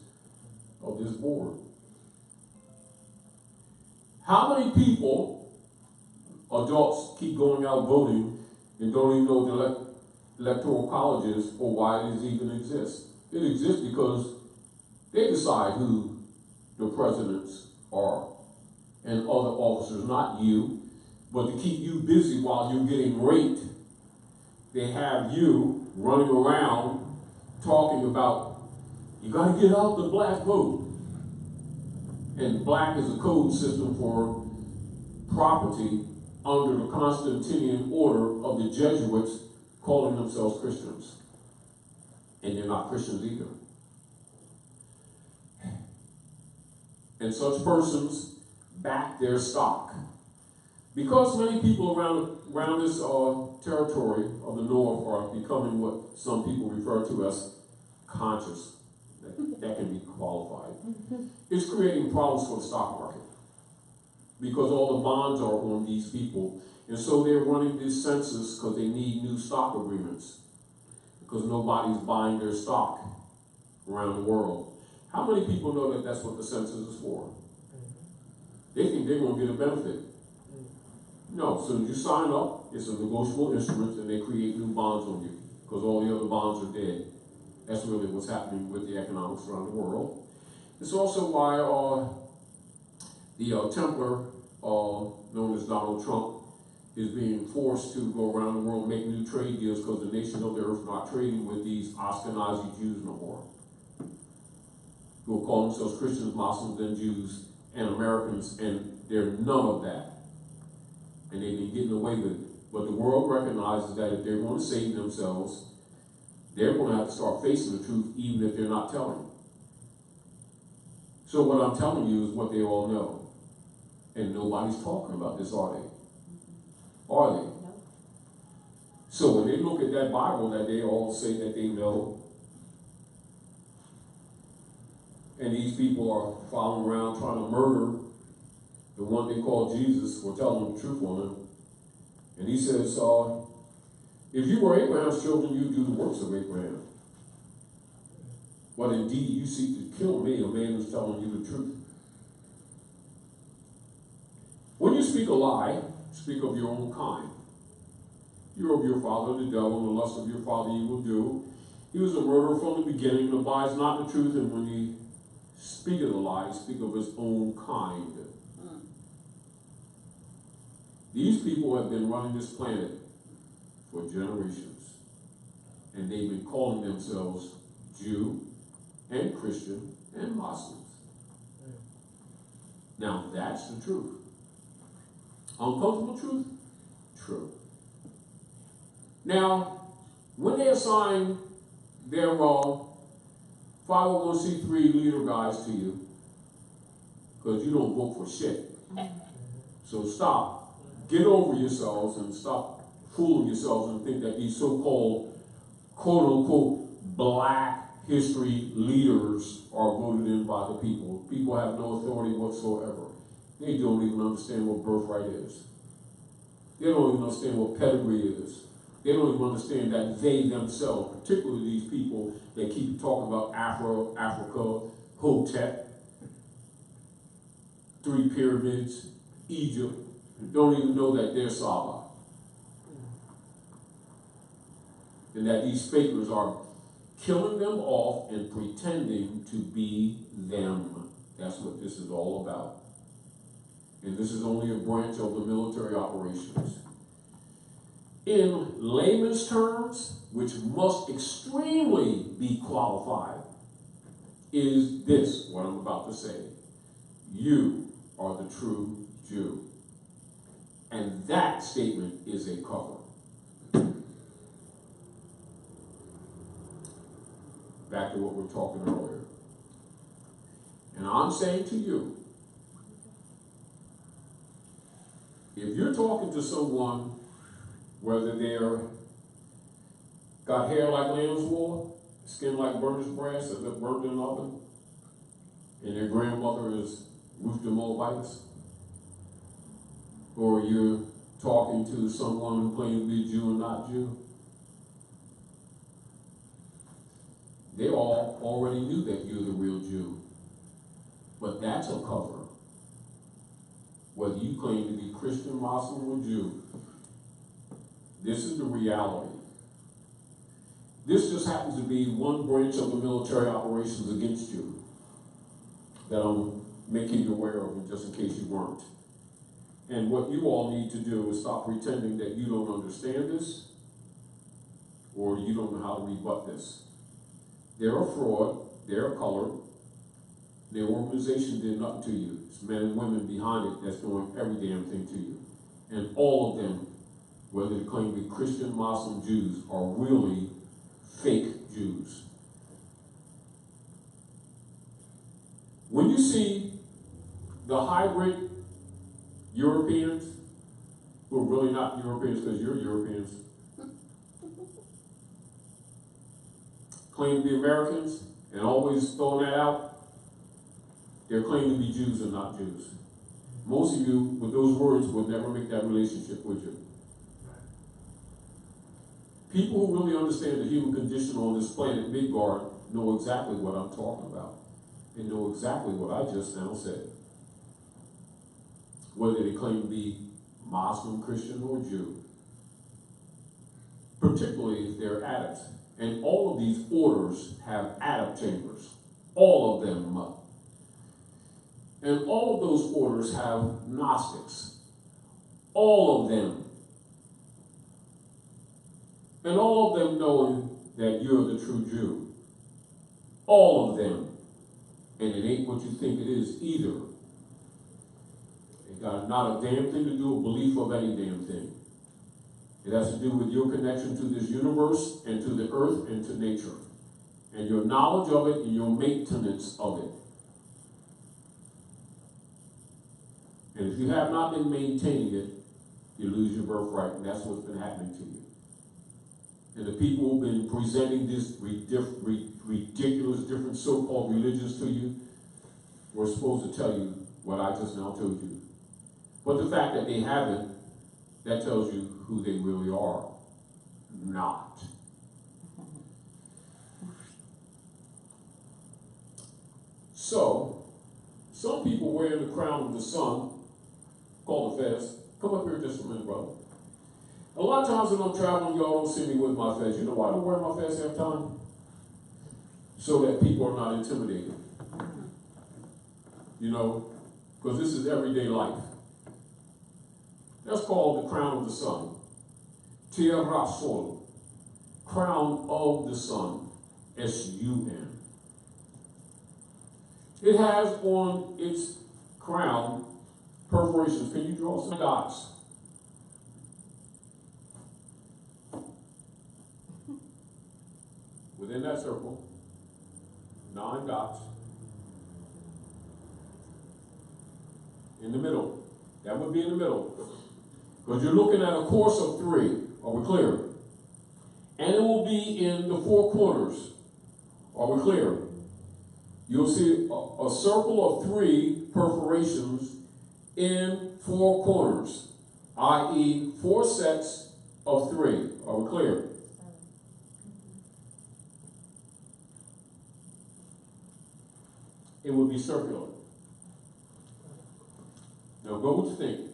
of this board. How many people, adults, keep going out voting and don't even know the Electoral College is or why it even exists? It exists because they decide who the presidents are and other officers, not you, but to keep you busy while you're getting raped. They have you running around talking about, you gotta get out the black vote. And black is a code system for property under the Constantinian order of the Jesuits calling themselves Christians. And they're not Christians either. And such persons back their stock. Because many people around this territory of the North are becoming what some people refer to as conscious, that can be qualified, it's creating problems for the stock market. Because all the bonds are on these people. And so they're running this census because they need new stock agreements. Because nobody's buying their stock around the world. How many people know that that's what the census is for? They think they're going to get a benefit. No, so you sign up, it's a negotiable instrument, and they create new bonds on you, because all the other bonds are dead. That's really what's happening with the economics around the world. It's also why the Templar, known as Donald Trump, is being forced to go around the world and make new trade deals because the nation of the earth is not trading with these Ashkenazi Jews no more, who will call themselves Christians, Muslims, and Jews, and Americans, and they're none of that. And they've been getting away with it. But the world recognizes that if they're going to save themselves, they're going to have to start facing the truth even if they're not telling. So what I'm telling you is what they all know. And nobody's talking about this, are they? Are they? No. So when they look at that Bible that they all say that they know, and these people are following around trying to murder the one they call Jesus for telling the truth on him. And he says, if you were Abraham's children, you'd do the works of Abraham. But indeed, you seek to kill me, a man who's telling you the truth. When you speak a lie, speak of your own kind. You're of your father, the devil, and the lust of your father you will do. He was a murderer from the beginning and abides not the truth, and when he speak of the lie, speak of his own kind. These people have been running this planet for generations. And they've been calling themselves Jew and Christian and Muslims. Now, that's the truth. Uncomfortable truth? True. Now, when they assign their 501c3 leader guys to you, because you don't vote for shit, so stop. Get over yourselves and stop fooling yourselves and think that these so-called, quote-unquote, black history leaders are voted in by the people. People have no authority whatsoever. They don't even understand what birthright is. They don't even understand what pedigree is. They don't even understand that they themselves, particularly these people that keep talking about Africa, Hotep, 3 pyramids, Egypt, don't even know that they're Saba. And that these fakers are killing them off and pretending to be them. That's what this is all about. And this is only a branch of the military operations. In layman's terms, which must extremely be qualified, is this, what I'm about to say. You are the true Jew. And that statement is a cover. Back to what we were talking earlier. And I'm saying to you, if you're talking to someone, whether they're got hair like lamb's wool, skin like burnished brass that look burnt in an oven, and their grandmother is Ruth de Moabites, or you're talking to someone who claims to be Jew and not Jew, they all already knew that you're the real Jew. But that's a cover. Whether you claim to be Christian, Muslim, or Jew, this is the reality. This just happens to be one branch of the military operations against you that I'm making you aware of, just in case you weren't. And what you all need to do is stop pretending that you don't understand this or you don't know how to rebut this. They're a fraud, they're a color, their organization did nothing to you. It's men and women behind it that's doing every damn thing to you. And all of them, whether they claim to be Christian, Muslim, Jews, are really fake Jews. When you see the hybrid Europeans, who are really not Europeans because you're Europeans, claim to be Americans and always throwing that out, they're claiming to be Jews and not Jews. Most of you, with those words, would never make that relationship, would you? People who really understand the human condition on this planet, Midgard, know exactly what I'm talking about. They know exactly what I just now said. Whether they claim to be Muslim, Christian, or Jew. Particularly if they're adepts. And all of these orders have adept chambers. All of them. And all of those orders have Gnostics. All of them. And all of them knowing that you're the true Jew. All of them. And it ain't what you think it is either. It got not a damn thing to do with belief of any damn thing. It has to do with your connection to this universe and to the earth and to nature. And your knowledge of it and your maintenance of it. And if you have not been maintaining it, you lose your birthright, and that's what's been happening to you. And the people who've been presenting this ridiculous, different so-called religions to you were supposed to tell you what I just now told you. But the fact that they haven't, that tells you who they really are. Not. So, some people wearing the crown of the sun, called the fez. Come up here just a minute, brother. A lot of times when I'm traveling, y'all don't see me with my fez. You know why I don't wear my fez half time? So that people are not intimidated. You know, because this is everyday life. That's called the crown of the sun. Tierra Sol. Crown of the sun. S-U-N. It has on its crown perforations. Can you draw some dots? Within that circle, 9 dots. In the middle. That would be in the middle. Because you're looking at a course of 3. Are we clear? And it will be in the 4 corners. Are we clear? You'll see a circle of 3 perforations in 4 corners, i.e. 4 sets of 3. Are we clear? It would be circular. Now go what you think.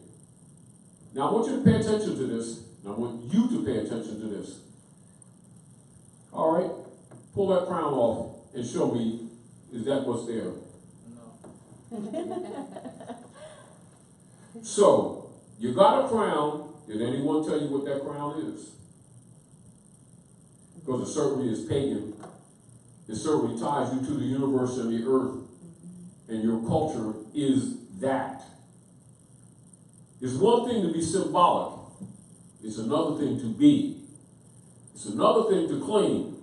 Now I want you to pay attention to this. I want you to pay attention to this. All right, pull that crown off and show me, is that what's there? No. So, you got a crown. Did anyone tell you what that crown is? Because it certainly is pagan. It certainly ties you to the universe and the earth. And your culture is that. It's one thing to be symbolic. It's another thing to be. It's another thing to claim.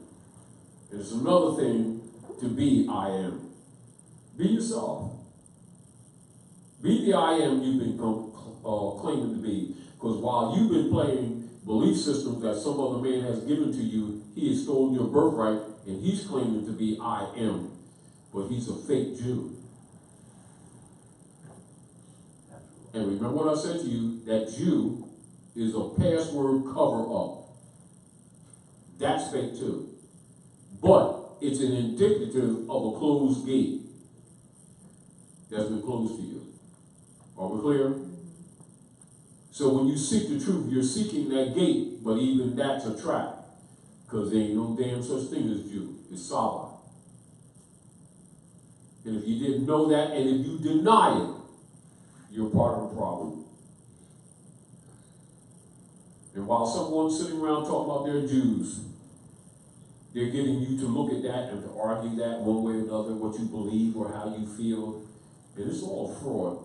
And it's another thing to be I am. Be yourself. Be the I am you've been claiming to be. Because while you've been playing belief systems that some other man has given to you, he has stolen your birthright and he's claiming to be I am. But he's a fake Jew. And remember what I said to you, that Jew is a password cover-up. That's fake too. But it's an indicative of a closed gate that's been closed to you. Are we clear? So when you seek the truth, you're seeking that gate, but even that's a trap. Because there ain't no damn such thing as Jew. It's Saba. And if you didn't know that, and if you deny it, you're part of the problem. And while someone's sitting around talking about their Jews, they're getting you to look at that and to argue that one way or another, what you believe or how you feel. And it's all fraud.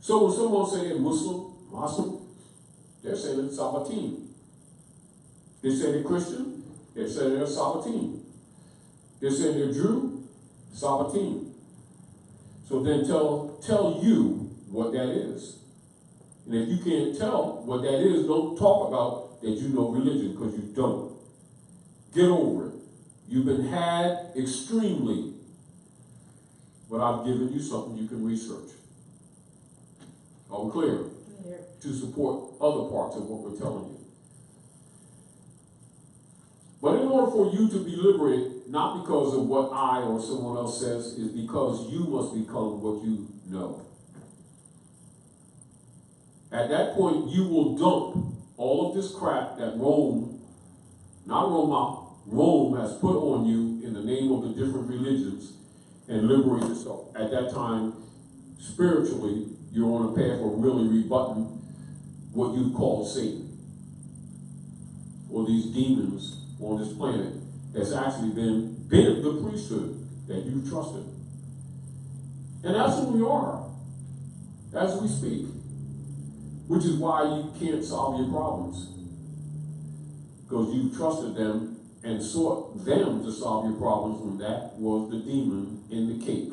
So when someone say they're Muslim, they're saying it's Sabbatean. They say they're Christian, they're saying they're Sabbatean. They're saying they're Jew, Sabbatean. So then tell you what that is. And if you can't tell what that is, don't talk about that you know religion, because you don't. Get over it. You've been had extremely, but I've given you something you can research. Are we clear? Yeah. To support other parts of what we're telling you. But in order for you to be liberated, not because of what I or someone else says, is because you must become what you know. At that point, you will dump all of this crap that Rome, not Roma, Rome has put on you in the name of the different religions and liberate yourself. At that time, spiritually, you're on a path of really rebutting what you call Satan, or these demons on this planet that's actually been the priesthood that you trusted. And that's who we are as we speak, which is why you can't solve your problems, because you trusted them and sought them to solve your problems when that was the demon in the cape.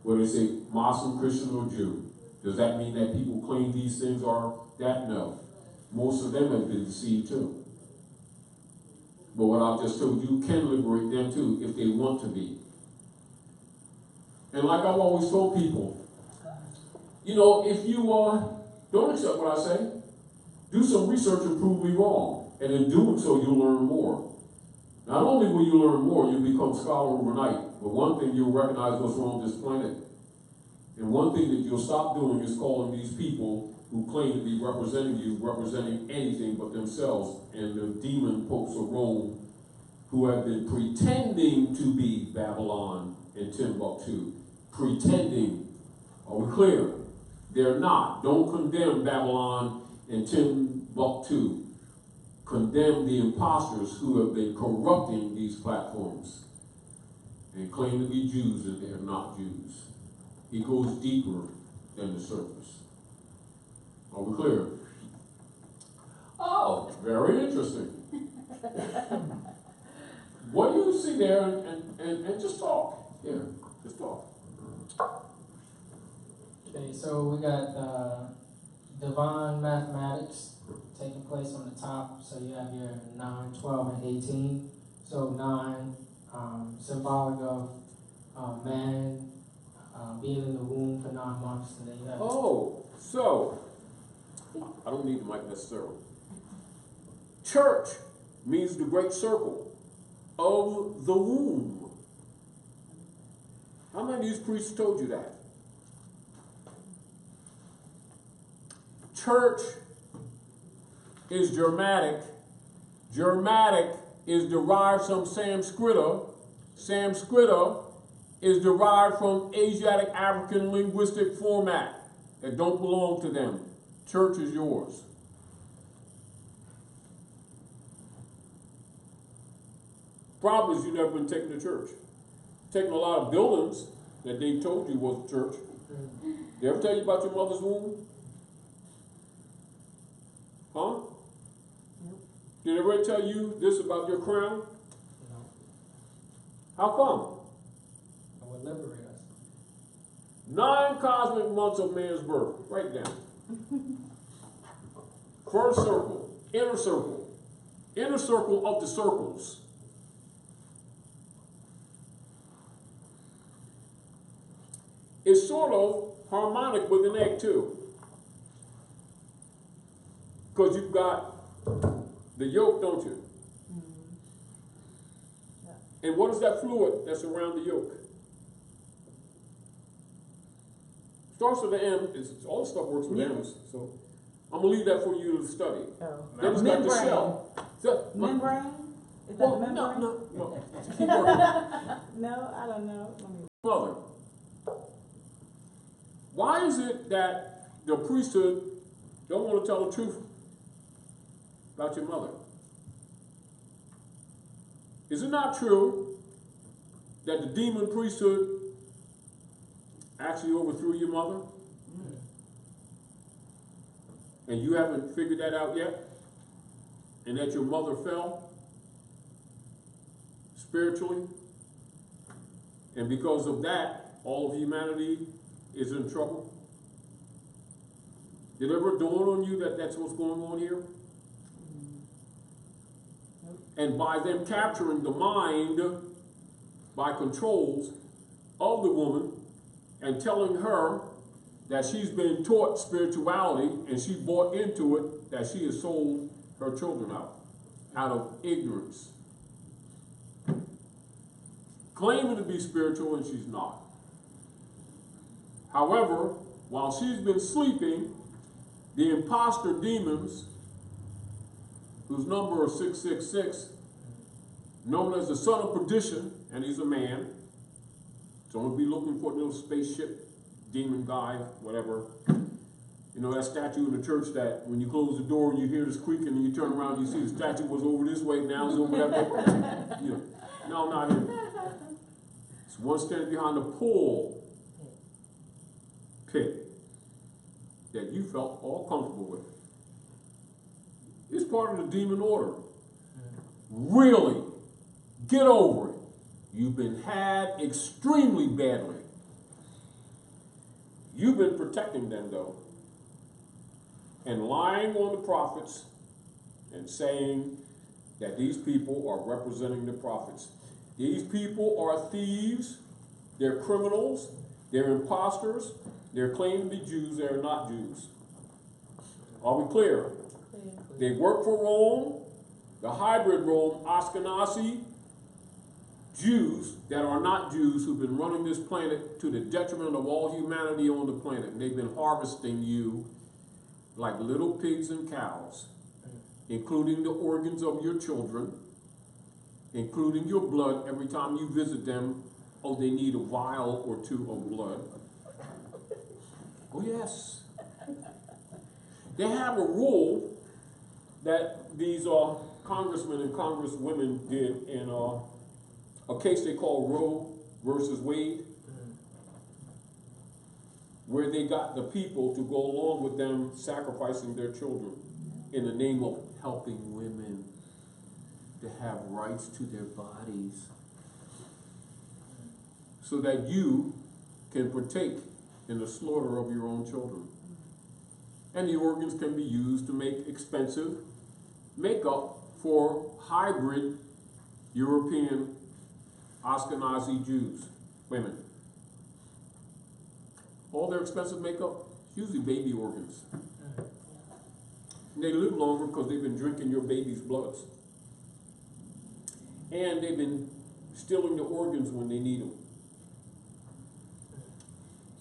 Where they say Muslim, Christian, or Jew. Does that mean that people claim these things are that? No. Most of them have been deceived too. But what I've just told you can liberate them too if they want to be. And like I've always told people, you know, if you don't accept what I say, do some research and prove me wrong. And in doing so, you'll learn more. Not only will you learn more, you'll become a scholar overnight. But one thing, you'll recognize what's wrong with this planet. And one thing that you'll stop doing is calling these people who claim to be representing you, representing anything but themselves and the demon popes of Rome, who have been pretending to be Babylon and Timbuktu. Pretending. Are we clear? They're not. Don't condemn Babylon and Timbuktu. Condemn the imposters who have been corrupting these platforms and claim to be Jews and they're not Jews. He goes deeper than the surface. Are we clear? Oh, very interesting. What do you see there? And just talk. Yeah, just talk. Okay, so we got divine mathematics taking place on the top. So you have your 9, 12, and 18. So 9, symbolic of man being in the womb for 9 months. And then you have So I don't need the mic necessarily. Church means the great circle of the womb. How many of these priests told you that? Church is Germanic is derived from Sanskrit. Sanskrit is derived from Asiatic African linguistic format that don't belong to them. Church is yours. Problem is you never been taken to church. Taking a lot of buildings that they told you was a church. They ever tell you about your mother's womb? Huh? Did they ever tell you this about your crown? No, How come? it would liberate us. 9 cosmic months of man's birth. Write it down. First circle, inner circle of the circles. It's sort of harmonic with an egg too. Because you've got the yolk, don't you? And what is that fluid that's around the yolk? Starts with the M. All the stuff works with M's. So I'm going to leave that for you to study. Oh. Then it's got the shell. Membrane? Is that Well, the membrane? no. Keep working. No, I don't know. Let me- Mother, why is it that the priesthood don't want to tell the truth about your mother? Is it not true that the demon priesthood actually overthrew your mother? And you haven't figured that out yet? And that your mother fell spiritually? And because of that, all of humanity is in trouble? Did it ever dawn on you that that's what's going on here? And by them capturing the mind by controls of the woman and telling her that she's been taught spirituality and she bought into it, that she has sold her children out of ignorance. Claiming to be spiritual and she's not. However, while she's been sleeping, the imposter demons, whose number is 666, known as the son of perdition, and he's a man. So I'm going to be looking for a little spaceship, demon guy, whatever. You know that statue in the church that when you close the door and you hear this creaking and you turn around, you see the statue was over this way, now it's over that way. You know, no, not him. It's one standing behind the pole pit that you felt all comfortable with. It's part of the demon order. Really, get over it. You've been had extremely badly. You've been protecting them though, and lying on the prophets and saying that these people are representing the prophets. These people are thieves, they're criminals, they're imposters, they're claiming to be Jews, they're not Jews. Are we clear? They work for Rome, the hybrid Rome, Ashkenazi Jews that are not Jews who've been running this planet to the detriment of all humanity on the planet. And they've been harvesting you like little pigs and cows, including the organs of your children, including your blood. Every time you visit them, oh, they need a vial or 2 of blood. Oh, yes. They have a rule that these congressmen and congresswomen did in a case they call Roe versus Wade, where they got the people to go along with them sacrificing their children in the name of helping women to have rights to their bodies so that you can partake in the slaughter of your own children. And the organs can be used to make expensive makeup for hybrid European Ashkenazi Jews, women. All their expensive makeup, usually baby organs. And they live longer because they've been drinking your baby's bloods. And they've been stealing the organs when they need them.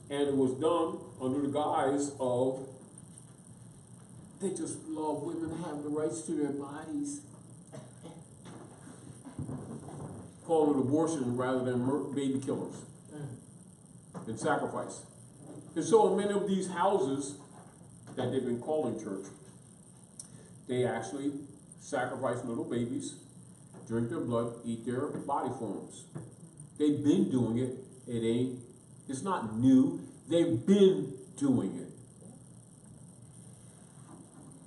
And it was done under the guise of they just love women have the rights to their bodies. call it abortion rather than baby killers and sacrifice. And so in many of these houses that they've been calling church, they actually sacrifice little babies, drink their blood, eat their body forms. They've been doing it. It's not new. They've been doing it.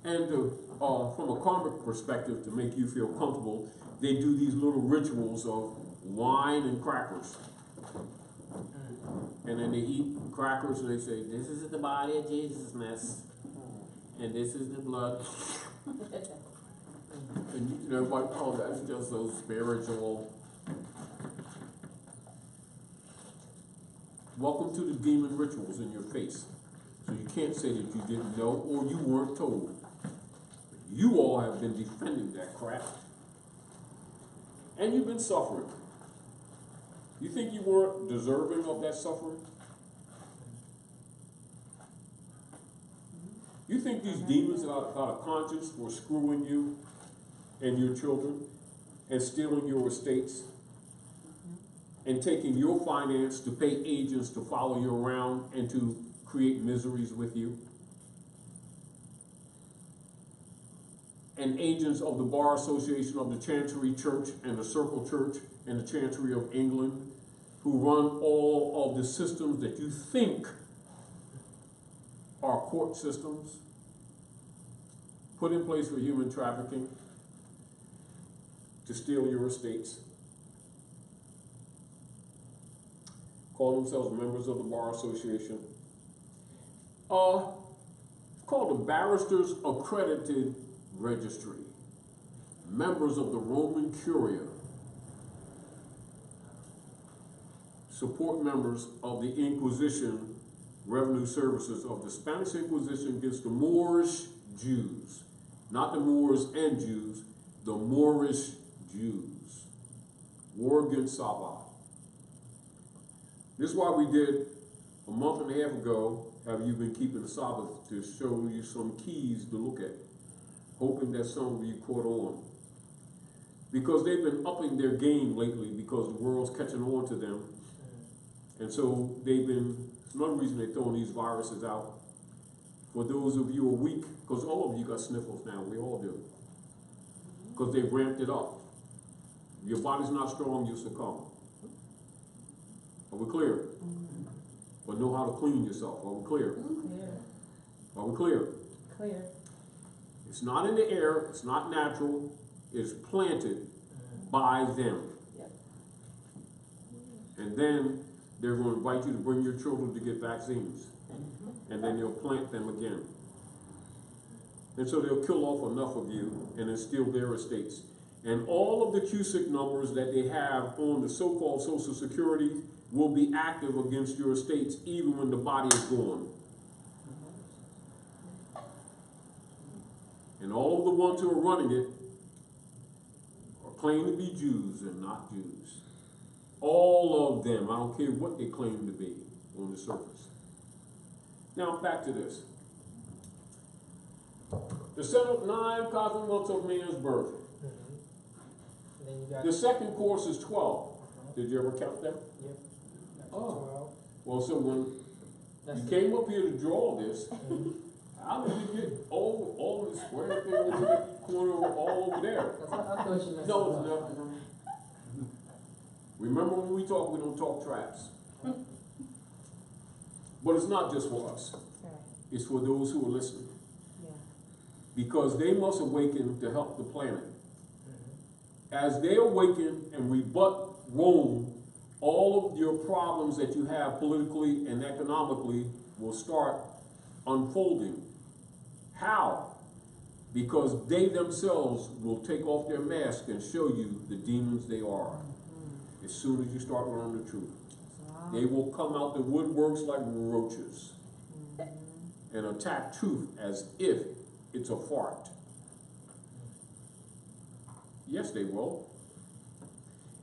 And from a karmic perspective, to make you feel comfortable, they do these little rituals of wine and crackers. And then they eat crackers and they say, this is the body of Jesus, and this is the blood. And you know, everybody, oh, that's just so spiritual. Welcome to the demon rituals in your face. So you can't say that you didn't know or you weren't told. You all have been defending that crap. And you've been suffering. You think you weren't deserving of that suffering? You think these demons out of conscience were screwing you and your children and stealing your estates and taking your finance to pay agents to follow you around and to create miseries with you? And agents of the Bar Association of the Chancery Church and the Circle Church and the Chancery of England, who run all of the systems that you think are court systems put in place for human trafficking to steal your estates, call themselves members of the Bar Association. It's called the Barristers Accredited Registry, members of the Roman Curia, support members of the Inquisition Revenue Services of the Spanish Inquisition against the Moorish Jews, not the Moors and Jews, the Moorish Jews. War against Sabbath. This is why we did a month and a half ago, have you been keeping the Sabbath, to show you some keys to look at, hoping that some of you caught on. Because they've been upping their game lately because the world's catching on to them. And so it's another reason they're throwing these viruses out. For those of you who are weak, because all of you got sniffles now, we all do. Because they've ramped it up. If your body's not strong, you succumb. Are we clear? But know how to clean yourself. Are we clear? Are we clear? Clear. It's not in the air, it's not natural, it's planted by them. Yep. And then they're going to invite you to bring your children to get vaccines. And then they'll plant them again. And so they'll kill off enough of you and then steal their estates. And all of the CUSIC numbers that they have on the so-called Social Security will be active against your estates even when the body is gone. And all of the ones who are running it are claiming to be Jews and not Jews. All of them, I don't care what they claim to be on the surface. Now back to this. The 9 cosmic months of man's birth. Then you got The second course is 12. Did you ever count them? Yep. Oh. Well, so when That's you came up here to draw this, how did you get all the square thing over the corner all over there? I thought you meant No, something it's else. not. Remember when we talk, we don't talk traps. But it's not just for us. Right. It's for those who are listening. Yeah. Because they must awaken to help the planet. As they awaken and rebut Rome, all of your problems that you have politically and economically will start unfolding. How? Because they themselves will take off their mask and show you the demons they are. As soon as you start learning the truth. They will come out the woodworks like roaches and attack truth as if it's a fart. Yes, they will.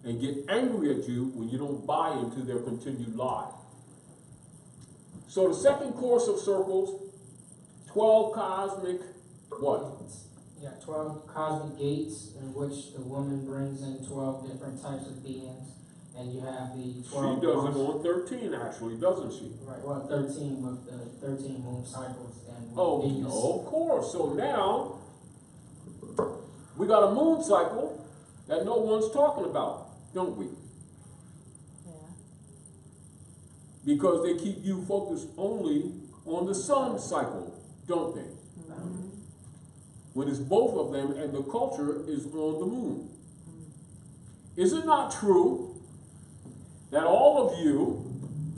And get angry at you when you don't buy into their continued lie. So the second course of circles, 12 cosmic what? You got 12 cosmic gates in which the woman brings in 12 different types of beings, and you have the 12. She does it on 13, actually, doesn't she? Right, well, 13 with the 13 moon cycles and with Oh, Venus. no, of course. So now, we got a moon cycle that no one's talking about, don't we? Yeah. Because they keep you focused only on the sun cycle, don't they? When it's both of them and the culture is on the moon. Is it not true that all of you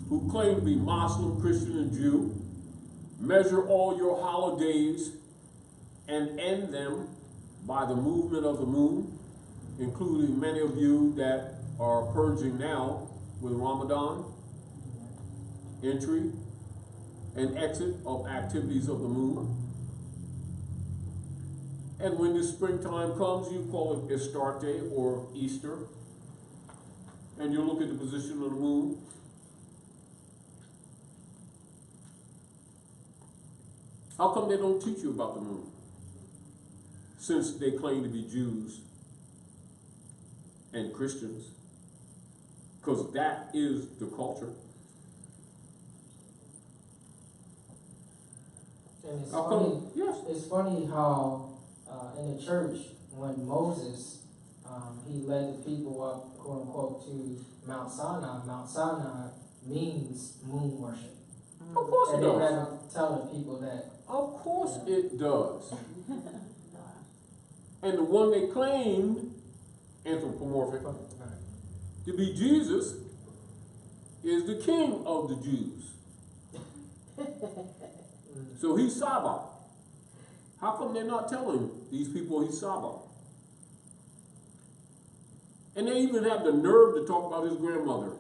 who claim to be Muslim, Christian, and Jew measure all your holidays and end them by the movement of the moon, including many of you that are purging now with Ramadan, entry and exit of activities of the moon? And when the springtime comes, you call it Astarte or Easter. And you look at the position of the moon. How come they don't teach you about the moon? Since they claim to be Jews and Christians. Because that is the culture. And it's How funny, come? Yes. it's funny how in the church, when Moses, he led the people up, quote unquote, to Mount Sinai means moon worship. Of course it And they does. never tell the people that. Of course it does. And the one they claimed anthropomorphic to be Jesus is the king of the Jews. So he's Saba. How come they're not telling these people he's Saba? And they even have the nerve to talk about his grandmother.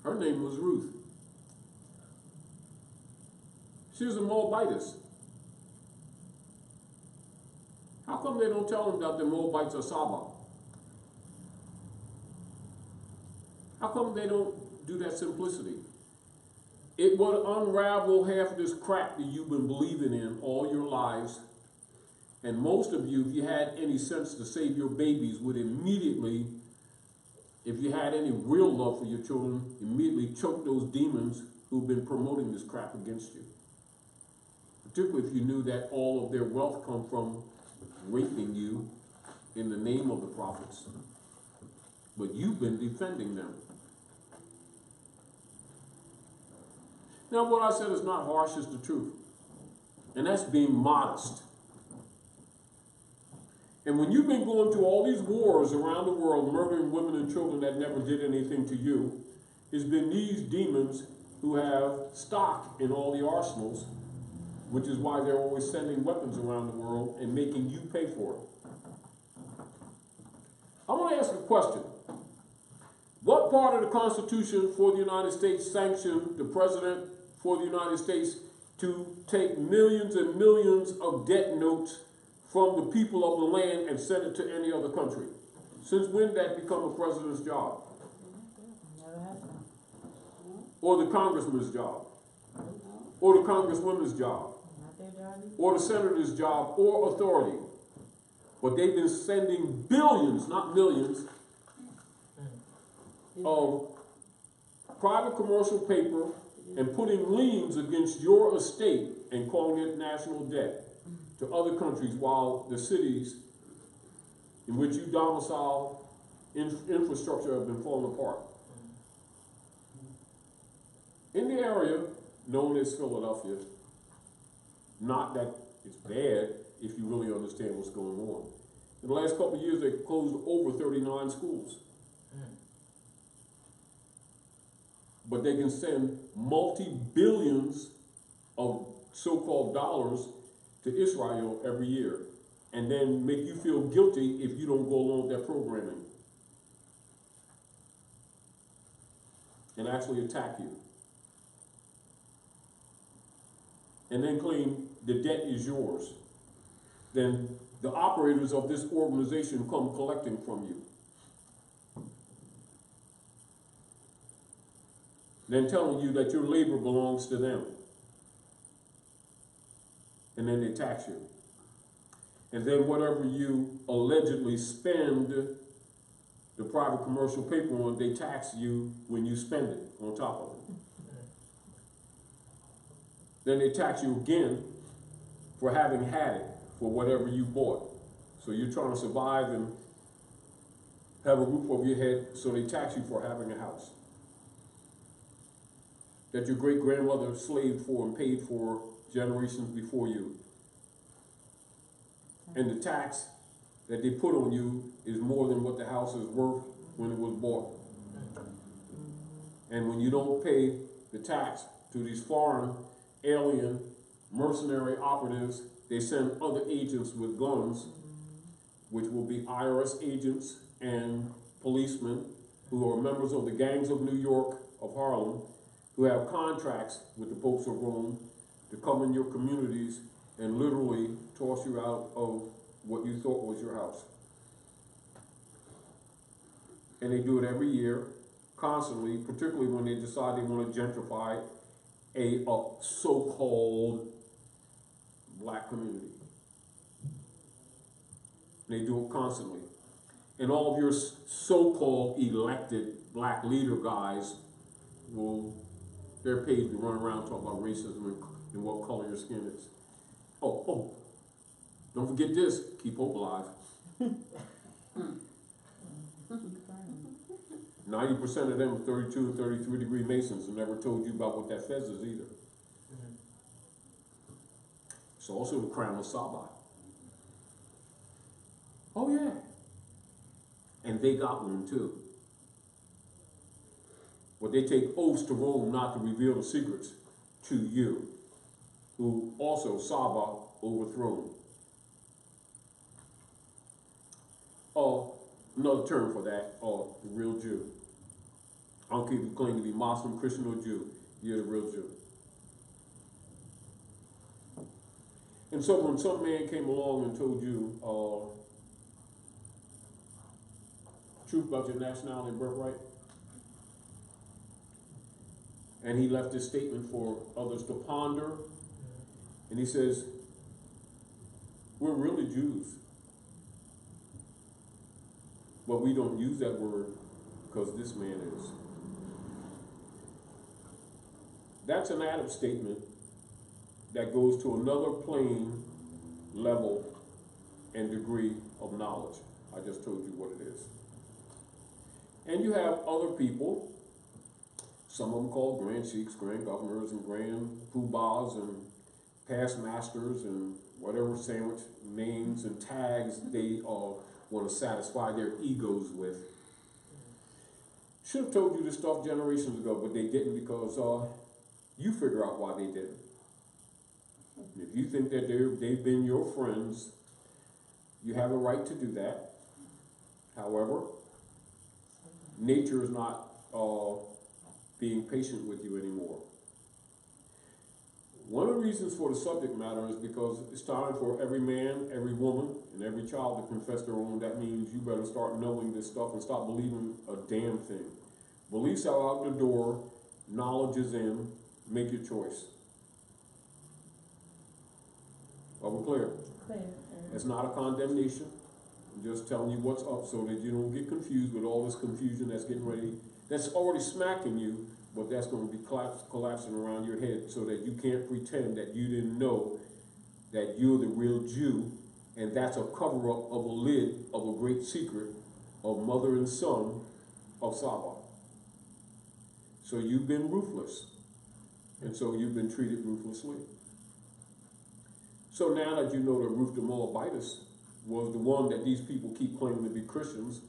Her name was Ruth. She was a Moabitess. How come they don't tell them that the Moabites are Saba? How come they don't do that simplicity? It would unravel half of this crap that you've been believing in all your lives. And most of you, if you had any sense to save your babies, would immediately, if you had any real love for your children, immediately choke those demons who've been promoting this crap against you. Particularly if you knew that all of their wealth come from raping you in the name of the prophets. But you've been defending them. Now, what I said is not harsh, it's the truth. And that's being modest. And when you've been going through all these wars around the world, murdering women and children that never did anything to you, it's been these demons who have stock in all the arsenals, which is why they're always sending weapons around the world and making you pay for it. I want to ask a question. What part of the Constitution for the United States sanctioned the President for the United States to take millions and millions of debt notes from the people of the land and send it to any other country? Since when did that become a president's job? Never has been. Or the congressman's job? Or the congresswoman's job? Not their job either. Or the senator's job or authority? But they've been sending billions, not millions, of private commercial paper and putting liens against your estate and calling it national debt to other countries, while the cities in which you domicile infrastructure have been falling apart. In the area known as Philadelphia, not that it's bad if you really understand what's going on. In the last couple of years, they closed over 39 schools. But they can send multi-billions of so-called dollars to Israel every year and then make you feel guilty if you don't go along with their programming and actually attack you. And then claim the debt is yours. Then the operators of this organization come collecting from you. Then telling you that your labor belongs to them. And then they tax you. And then whatever you allegedly spend the private commercial paper on, they tax you when you spend it on top of it. Then they tax you again for having had it, for whatever you bought. So you're trying to survive and have a roof over your head, so they tax you for having a house that your great-grandmother slaved for and paid for generations before you. And the tax that they put on you is more than what the house is worth when it was bought. And when you don't pay the tax to these foreign, alien, mercenary operatives, they send other agents with guns, which will be IRS agents and policemen who are members of the gangs of New York, of Harlem, who have contracts with the Popes of Rome to come in your communities and literally toss you out of what you thought was your house. And they do it every year, constantly, particularly when they decide they want to gentrify a so-called black community. They do it constantly. And all of your so-called elected black leader guys they're paid to run around talking about racism and what color your skin is. Oh, don't forget this, keep hope alive. 90% of them are 32 and 33 degree Masons and never told you about what that fez is either. It's also the crown of Saba. Oh yeah. And they got one too. But they take oaths to Rome not to reveal the secrets to you, who also Saba overthrown. Another term for that, the real Jew. I don't care if you claim to be Muslim, Christian, or Jew, you're the real Jew. And so when some man came along and told you truth about your nationality and birthright, and he left this statement for others to ponder, and he says, we're really Jews. But we don't use that word because this man is. That's an Adam statement that goes to another plane, level, and degree of knowledge. I just told you what it is. And you have other people, some of them called grand sheiks, grand governors, and grand poobahs, and past masters, and whatever sandwich names and tags they want to satisfy their egos with. Should have told you this stuff generations ago, but they didn't because you figure out why they didn't. If you think that they've been your friends, you have a right to do that. However, nature is not being patient with you anymore. One of the reasons for the subject matter is because it's time for every man, every woman, and every child to confess their own. That means you better start knowing this stuff and stop believing a damn thing. Beliefs are out the door, knowledge is in, make your choice. Are we clear? Clear. It's not a condemnation. I'm just telling you what's up so that you don't get confused with all this confusion that's getting ready, that's already smacking you, but that's going to be collapsing around your head so that you can't pretend that you didn't know that you're the real Jew, and that's a cover-up of a lid of a great secret of mother and son of Saba. So you've been ruthless, and so you've been treated ruthlessly. So now that you know that Ruth the Moabitess was the one that these people keep claiming to be Christians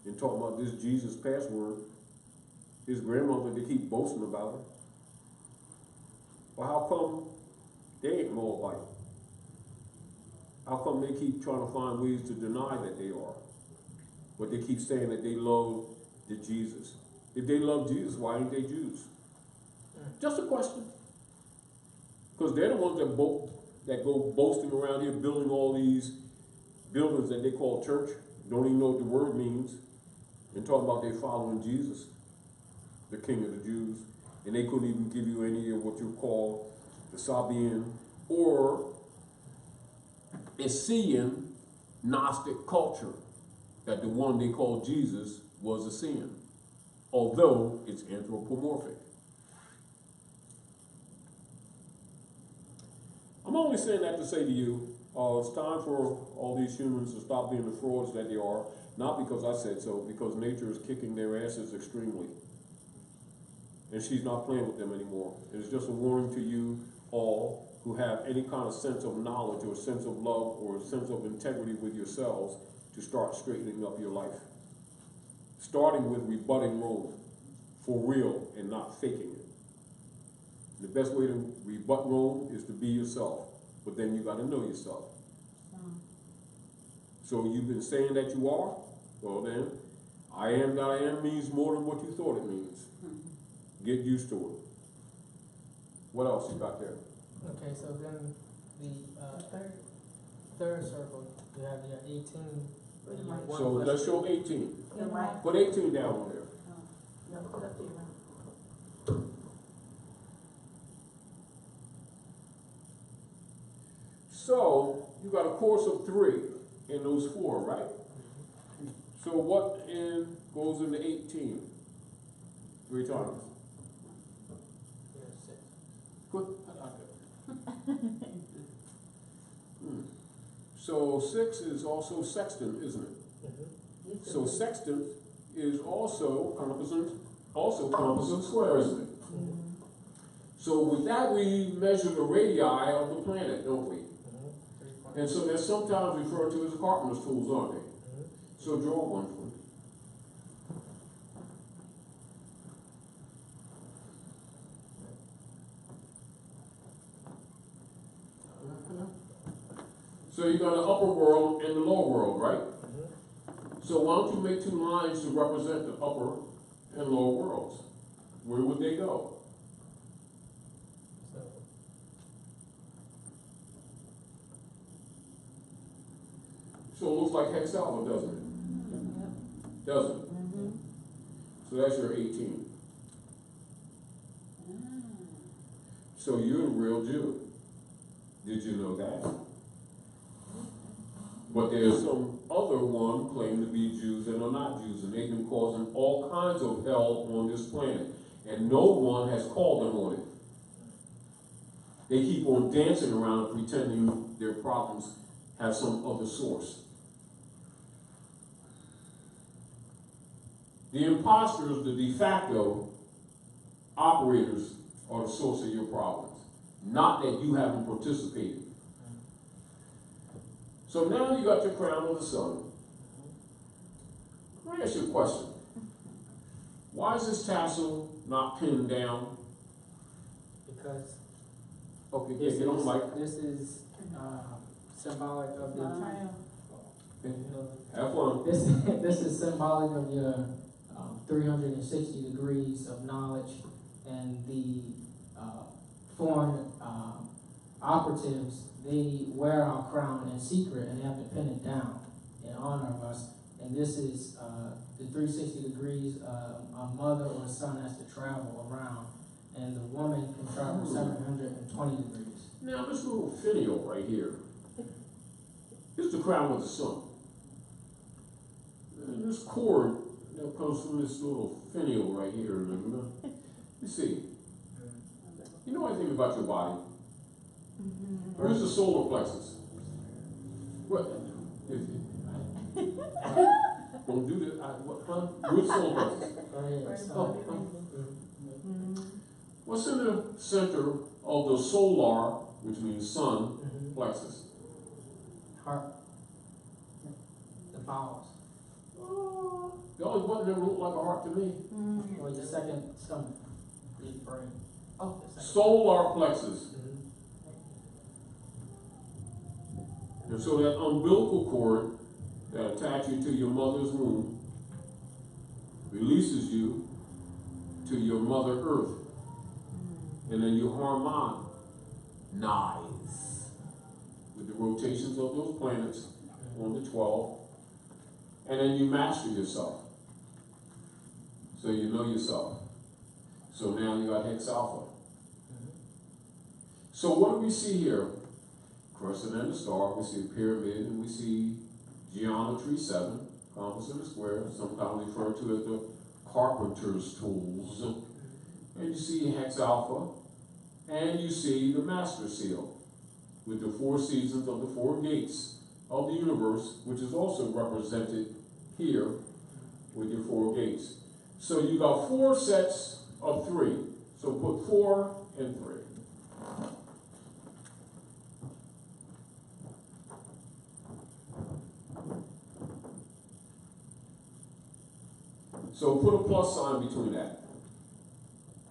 and talking about this Jesus password, his grandmother, they keep boasting about her. Well, how come they ain't Moabite? How come they keep trying to find ways to deny that they are? But they keep saying that they love the Jesus. If they love Jesus, why ain't they Jews? Just a question. Because they're the ones that go boasting around here, building all these buildings that they call church, don't even know what the word means, and talking about they following Jesus, the King of the Jews, and they couldn't even give you any of what you call the Sabian or Essene Gnostic culture, that the one they called Jesus was Essene, although it's anthropomorphic. I'm only saying that to say to you, it's time for all these humans to stop being the frauds that they are, not because I said so, because nature is kicking their asses extremely. And she's not playing with them anymore. It's just a warning to you all who have any kind of sense of knowledge or sense of love or a sense of integrity with yourselves to start straightening up your life. Starting with rebutting Rome for real and not faking it. The best way to rebut Rome is to be yourself, but then you got to know yourself. So you've been saying that you are? Well then, I am that I am means more than what you thought it means. Get used to it. What else you got there? Okay, so then the third circle, you have your 18. and your 1 So plus let's 2. show 18. You're right. Put 18 down on there. No, put up to your right. So you got a course of 3 in those 4, right? So what goes into 18? 3 times. Here's 6. Good. So 6 is also sextant, isn't it? So sextant is also composite square, isn't it? So with that we measure the radii of the planet, don't we? And so they're sometimes referred to as carpenter's tools, aren't they? So draw one for me. So you got the upper world and the lower world, right? So why don't you make 2 lines to represent the upper and lower worlds? Where would they go? So it looks like hexalva, doesn't it? Doesn't it? So that's your 18. So you're a real Jew. Did you know that? But there's some other one claiming to be Jews and are not Jews, and they've been causing all kinds of hell on this planet, and no one has called them on it. They keep on dancing around and pretending their problems have some other source. The imposters, the de facto operators, are the source of your problems, not that you haven't participated. So now you got your crown of the sun. Let me ask you a question. Why is this tassel not pinned down? Because Okay, this get on the mic. is symbolic of the. Have fun. This is symbolic of your 360 degrees of knowledge, and the foreign operatives, they wear our crown in secret and they have to pin it down in honor of us. And this is the 360 degrees. A mother or a son has to travel around, and the woman can travel 720 degrees. Now this little finial right here, here's the crown of the sun. And this cord that comes from this little finial right here, remember? You see, you know anything about your body? Where's the solar plexus? What? Don't do this. Where's the solar plexus? What's in the center of the solar, which means sun, plexus? Heart. The bowels. The only button that looked like a heart to me. Or your second stomach. Your brain. Oh, the second. Solar plexus. And so that umbilical cord that attaches you to your mother's womb releases you to your mother earth. And then you harmonize with the rotations of those planets on the 12. And then you master yourself. So you know yourself. So now you got Hex Alpha. So what do we see here? crescent and a star, we see a pyramid, and we see geometry 7, compass and a square, sometimes referred to as the carpenter's tools. And you see hex alpha, and you see the master seal with the 4 seasons of the 4 gates of the universe, which is also represented here with your 4 gates. So you got 4 sets of 3. So put 4 and 3. So put a plus sign between that.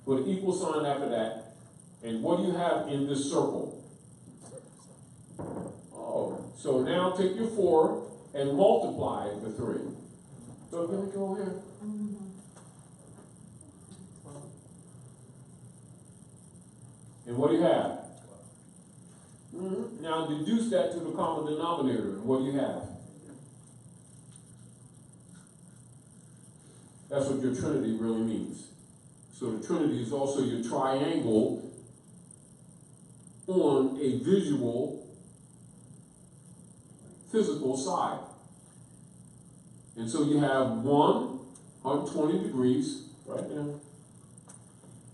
Put an equal sign after that. And what do you have in this circle? Oh, so now take your 4 and multiply the 3. So can we go here? And what do you have? Now deduce that to the common denominator. And what do you have? That's what your trinity really means. So the trinity is also your triangle on a visual, physical side. And so you have 120 degrees right there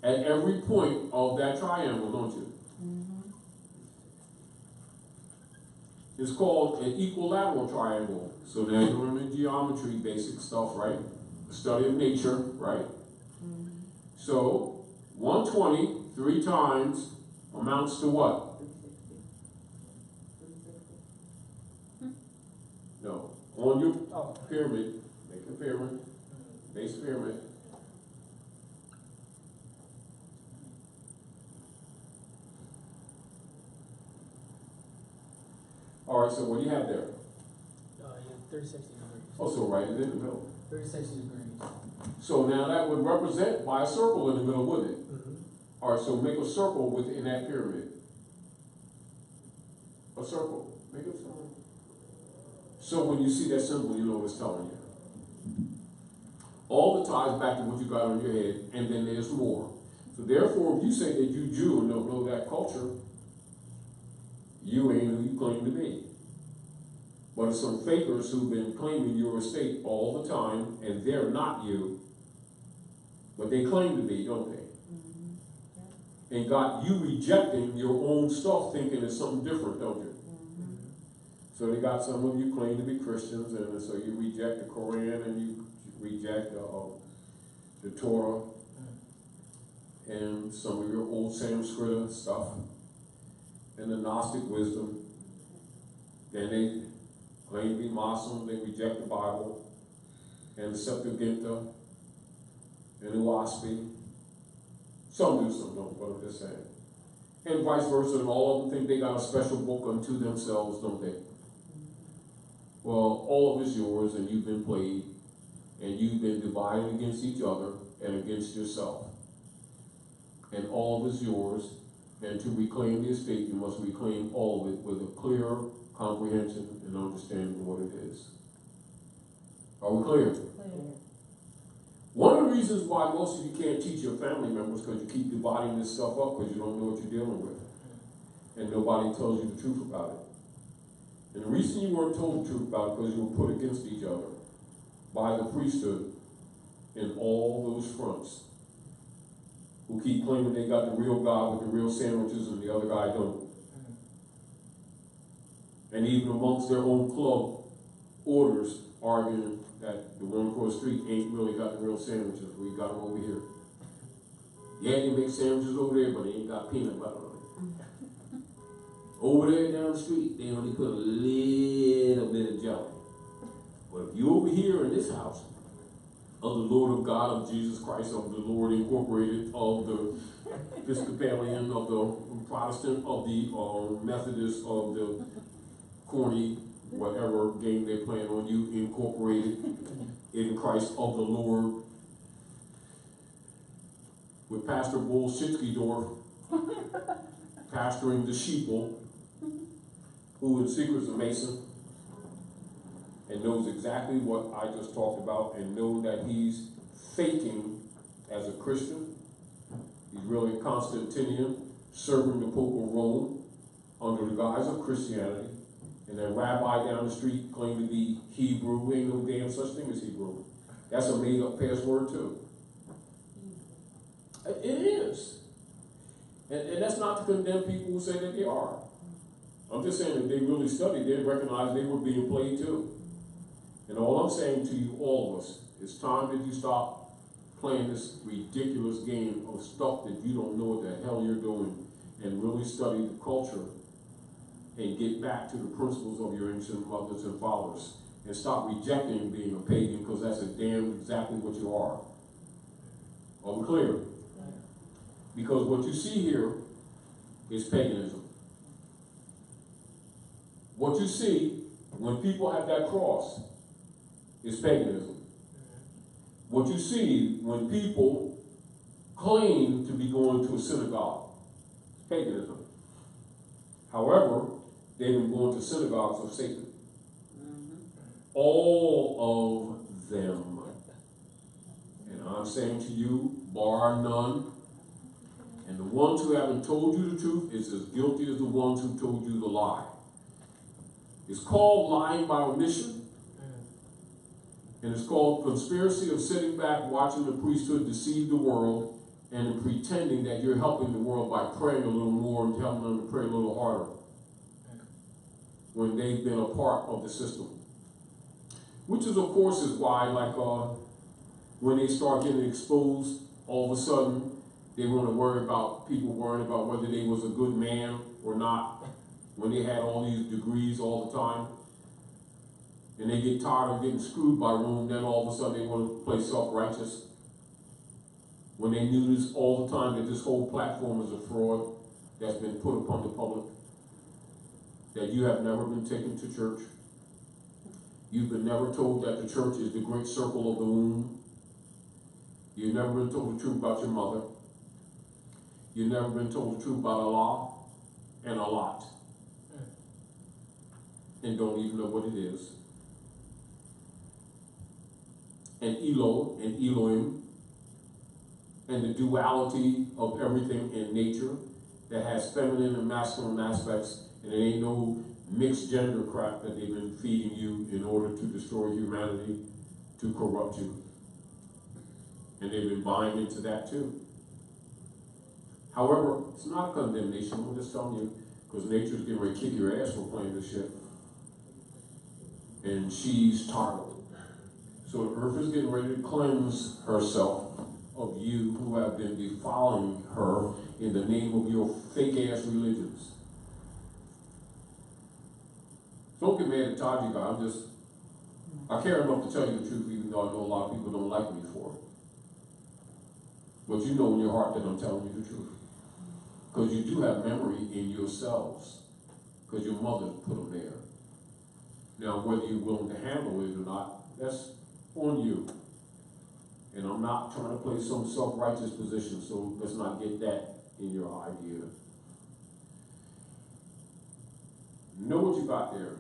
at every point of that triangle, don't you? It's called an equilateral triangle. So now you're learning geometry, basic stuff, right? The study of nature, right? So 120 3 times amounts to what? No. On your pyramid, make a pyramid, base pyramid. All right, so what do you have there? Yeah, 360 degrees. Also, right in the middle. 360 degrees. So now that would represent by a circle in the middle, wouldn't it? All right, so make a circle within that pyramid. A circle. Make a circle. So when you see that symbol, you know what it's telling you. All the ties back to what you got on your head, and then there's more. So therefore, if you say that you Jew and don't know that culture, you ain't who you claim to be. But it's some fakers who've been claiming your estate all the time, and they're not you. But they claim to be, don't they? And got you rejecting your own stuff, thinking it's something different, don't you? So they got some of you claim to be Christians, and so you reject the Quran, and you reject the Torah, and some of your old Sanskrit stuff, and the Gnostic wisdom. Then they claim to be Muslim, they reject the Bible, and the Septuaginta, and the WASPI. Some do, some don't, but I'm just saying. And vice versa, and all of them think they got a special book unto themselves, don't they? Well, all of it's yours, and you've been played, and you've been divided against each other and against yourself. And all of it's yours, and to reclaim the estate, you must reclaim all of it with a clear comprehension and understanding of what it is. Are we clear? One of the reasons why most of you can't teach your family members because you keep dividing this stuff up because you don't know what you're dealing with. And nobody tells you the truth about it. And the reason you weren't told the truth about it because you were put against each other by the priesthood in all those fronts, who keep claiming they got the real God with the real sandwiches and the other guy don't. And even amongst their own club orders arguing that the one across the street ain't really got the real sandwiches. We got them over here. Yeah, they make sandwiches over there, but they ain't got peanut butter on it. Over there down the street, they only put a little bit of jelly. But if you over here in this house, of the Lord of God, of Jesus Christ, of the Lord Incorporated, of the Episcopalian, of the Protestant, of the Methodist, of the corny, whatever game they're playing on you, Incorporated in Christ of the Lord, with Pastor Bull Shitsky-Dorf pastoring the sheeple, who in secret is a Mason, and knows exactly what I just talked about, and know that he's faking as a Christian. He's really a Constantinian, serving the Pope of Rome, under the guise of Christianity, and that rabbi down the street claimed to be Hebrew. Ain't no damn such thing as Hebrew. That's a made-up password too. It is. And that's not to condemn people who say that they are. I'm just saying that they really studied, they recognized they were being played too. And all I'm saying to you, all of us, it's time that you stop playing this ridiculous game of stuff that you don't know what the hell you're doing, and really study the culture and get back to the principles of your ancient mothers and fathers. And stop rejecting being a pagan, because that's a damn exactly what you are. Are we clear? Because what you see here is paganism. What you see when people have that cross is paganism. What you see when people claim to be going to a synagogue is paganism. However, they've been going to synagogues of Satan. All of them. And I'm saying to you, bar none, and the ones who haven't told you the truth is as guilty as the ones who told you the lie. It's called lying by omission, and it's called conspiracy of sitting back watching the priesthood deceive the world and pretending that you're helping the world by praying a little more and telling them to pray a little harder when they've been a part of the system. Which is, of course, is why, like, when they start getting exposed, all of a sudden, they want to worry about people worrying about whether they was a good man or not, when they had all these degrees all the time. And they get tired of getting screwed by Rome, then all of a sudden they want to play self-righteous. When they knew this all the time, that this whole platform is a fraud that's been put upon the public, that you have never been taken to church. You've been never told that the church is the great circle of the womb. You've never been told the truth about your mother. You've never been told the truth about Allah and a lot. And don't even know what it is. And Elo and Elohim and the duality of everything in nature that has feminine and masculine aspects, and it ain't no mixed gender crap that they've been feeding you in order to destroy humanity, to corrupt you. And they've been buying into that too. However, it's not a condemnation, I'm just telling you, because nature's getting ready to kick your ass for playing this shit. And she's tired of it. So the earth is getting ready to cleanse herself of you who have been defiling her in the name of your fake-ass religions. Don't get mad at Tajika, I care enough to tell you the truth, even though I know a lot of people don't like me for it. But you know in your heart that I'm telling you the truth. Because you do have memory in yourselves. Because your mother put them there. Now, whether you're willing to handle it or not, that's on you. And I'm not trying to play some self-righteous position, so let's not get that in your idea. Know what you got there.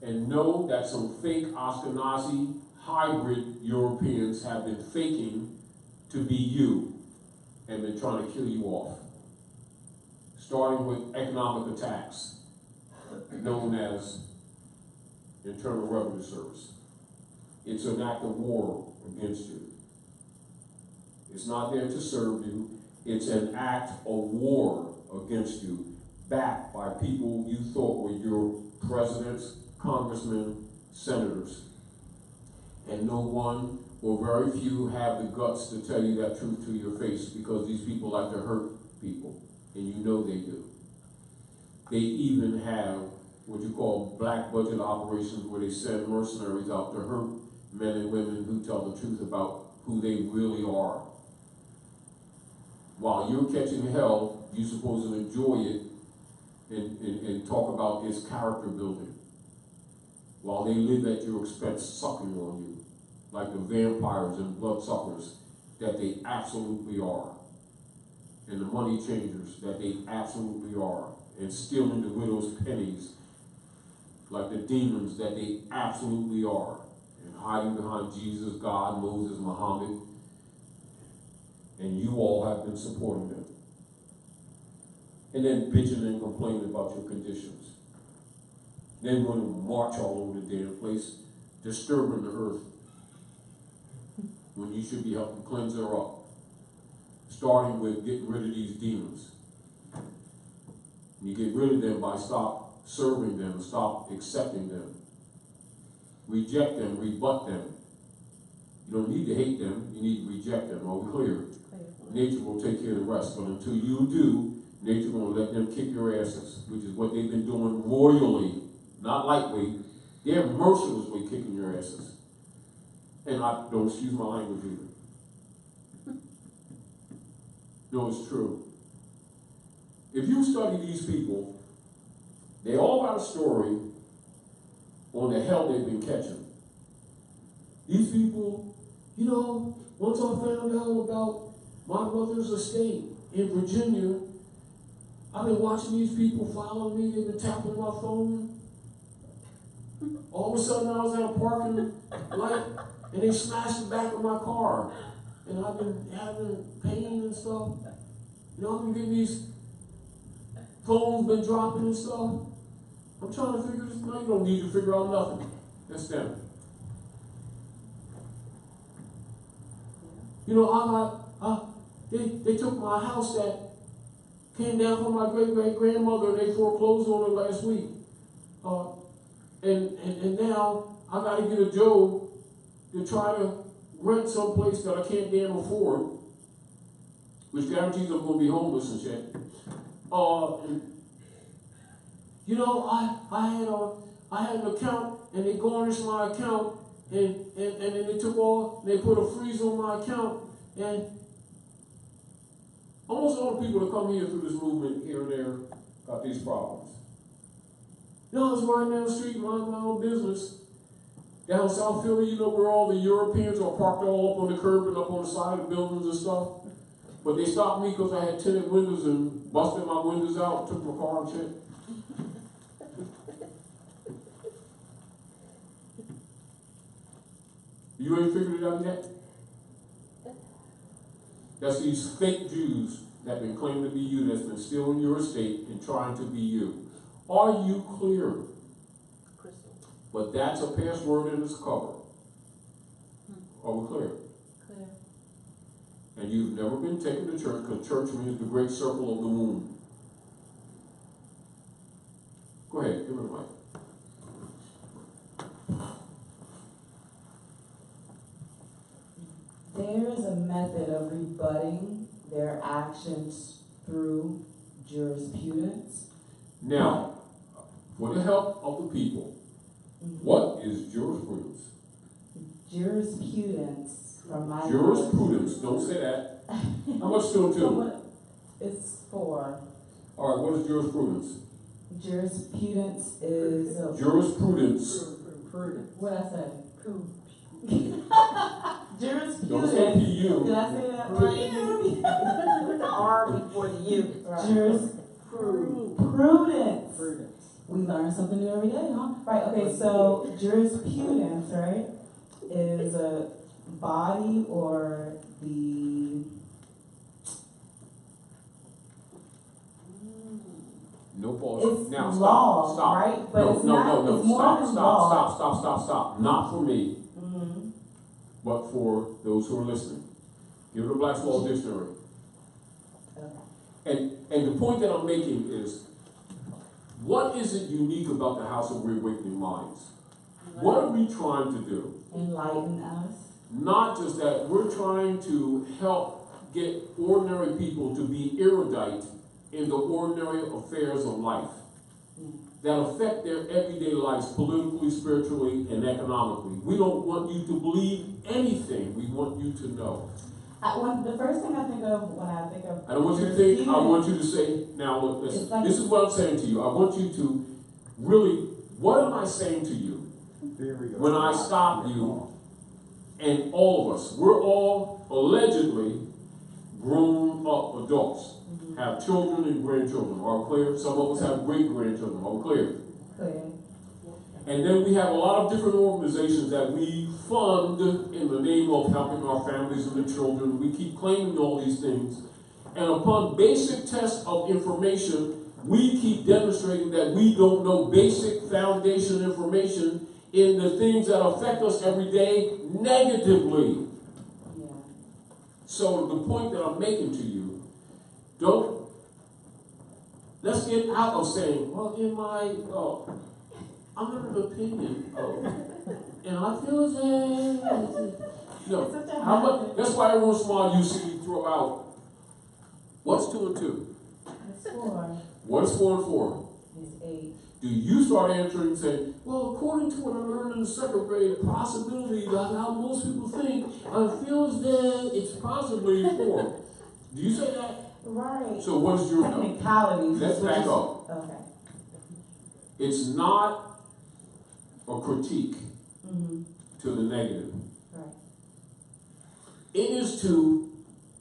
And know that some fake Ashkenazi hybrid Europeans have been faking to be you and been trying to kill you off. Starting with economic attacks, known as Internal Revenue Service. It's an act of war against you. It's not there to serve you. It's an act of war against you, backed by people you thought were your presidents, congressmen, senators. And no one or very few have the guts to tell you that truth to your face, because these people like to hurt people, and you know they do. They even have what you call black budget operations, where they send mercenaries out to hurt men and women who tell the truth about who they really are. While you're catching hell, you're supposed to enjoy it and talk about its character building, while they live at your expense, sucking on you, like the vampires and bloodsuckers that they absolutely are, and the money changers that they absolutely are, and stealing the widow's pennies like the demons that they absolutely are, and hiding behind Jesus, God, Moses, Muhammad, and you all have been supporting them. and then bitching and complaining about your conditions. Then want to march all over the damn place, disturbing the earth, when you should be helping cleanse her up. Starting with getting rid of these demons. You get rid of them by stop serving them, stop accepting them. Reject them, rebut them. You don't need to hate them, you need to reject them. Are we clear? Nature will take care of the rest, but until you do, nature will let them kick your asses, which is what they've been doing royally, not lightweight. They're mercilessly kicking your asses. And I don't excuse my language either. No, it's true. If you study these people, they all got a story on the hell they've been catching. These people, you know, once I found out about my mother's estate in Virginia, I've been watching these people follow me, they've been tapping my phone. All of a sudden I was at a parking light and they smashed the back of my car. And I've been having pain and stuff. You know, I've been getting these phones been dropping and stuff. I'm trying to figure this out. You don't need to figure out nothing. That's them. You know, they took my house that came down from my great-great-grandmother and they foreclosed on it last week. And now I got to get a job to try to rent someplace that I can't damn afford, which guarantees I'm going to be homeless and shit. You know, I had an account and they garnished my account and then they they put a freeze on my account, and almost all the people that come here through this movement here and there got these problems. You know, I was riding down the street, minding my own business. Down South Philly, you know, where all the Europeans are parked all up on the curb and up on the side of the buildings and stuff. But they stopped me because I had tinted windows and busted my windows out, took my car and shit. You ain't figured it out yet? That's these fake Jews that have been claiming to be you, that's been stealing your estate and trying to be you. Are you clear? But that's a password in this cover. Are we clear? Clear. And you've never been taken to church, because church means the great circle of the womb. Go ahead, give me the mic. There is a method of rebutting their actions through jurisprudence. Now, for the help of the people, what is jurisprudence? Jurisprudence, from my Jurisprudence, don't say that. How much still So to? what it's for? All right, what is jurisprudence? Jurisprudence is Jurisprudence. what I say? Jurisprudence. Don't say PU. Did I say that right? Put the R before the U. Jurisprudence. We learn something new every day, huh? Right, okay, so jurisprudence, right, is a body or the... No pause. It's Now law, stop. right? But No, it's no, not, no, no. it's more than law. Stop. Not for me, Mhm. but for those who are listening. Give it a Black's Law Dictionary. Okay. And the point that I'm making is, what is it unique about the House of Reawakening Minds? What are we trying to do? Enlighten us. Not just that, we're trying to help get ordinary people to be erudite in the ordinary affairs of life that affect their everyday lives politically, spiritually, and economically. We don't want you to believe anything. We want you to know. The first thing I think of when I think of... I don't want you to think, I want you to say, now look, listen, It's like- this is what I'm saying to you. I want you to really, what am I saying to you when I stop you and all of us? We're all allegedly grown up adults, have children and grandchildren. Are we clear? Some of us have great grandchildren. Are we clear? Clear. And then we have a lot of different organizations that we fund in the name of helping our families and the children. We keep claiming all these things. And upon basic test of information, we keep demonstrating that we don't know basic foundation information in the things that affect us every day negatively. Yeah. So the point that I'm making to you, let's get out of saying, well, in my, I'm of an opinion, and I feel as no. It's such a How much? habit. That's why every once in a while you see me throw out, what's 2 and 2? It's 4. What's 4 and 4? It's 8. Do you start answering and say, well, according to what I learned in the 2nd grade, possibility, like how most people think, I feel as though it's possibly 4. Do you say that? Right. So what is your no? Technicalities. Let's is what back you- up. Okay. It's not a critique Mm-hmm. to the negative. Right. It is to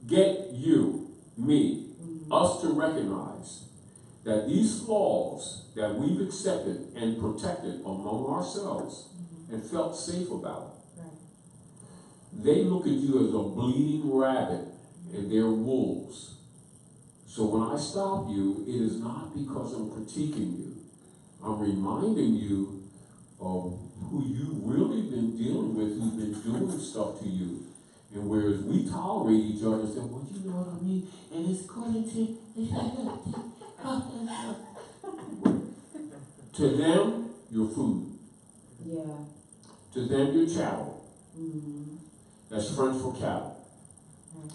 get you, me, Mm-hmm. us to recognize that these flaws that we've accepted and protected among ourselves and felt safe about, Right. they look at you as a bleeding rabbit and they're wolves. So when I stop you, it is not because I'm critiquing you. I'm reminding you of who you really been dealing with, who's been doing stuff to you. And whereas we tolerate each other and say, well, you know what I mean? And it's according to them, you're food. Yeah. To them, you're chattel. Mm-hmm. That's French for cattle. Right.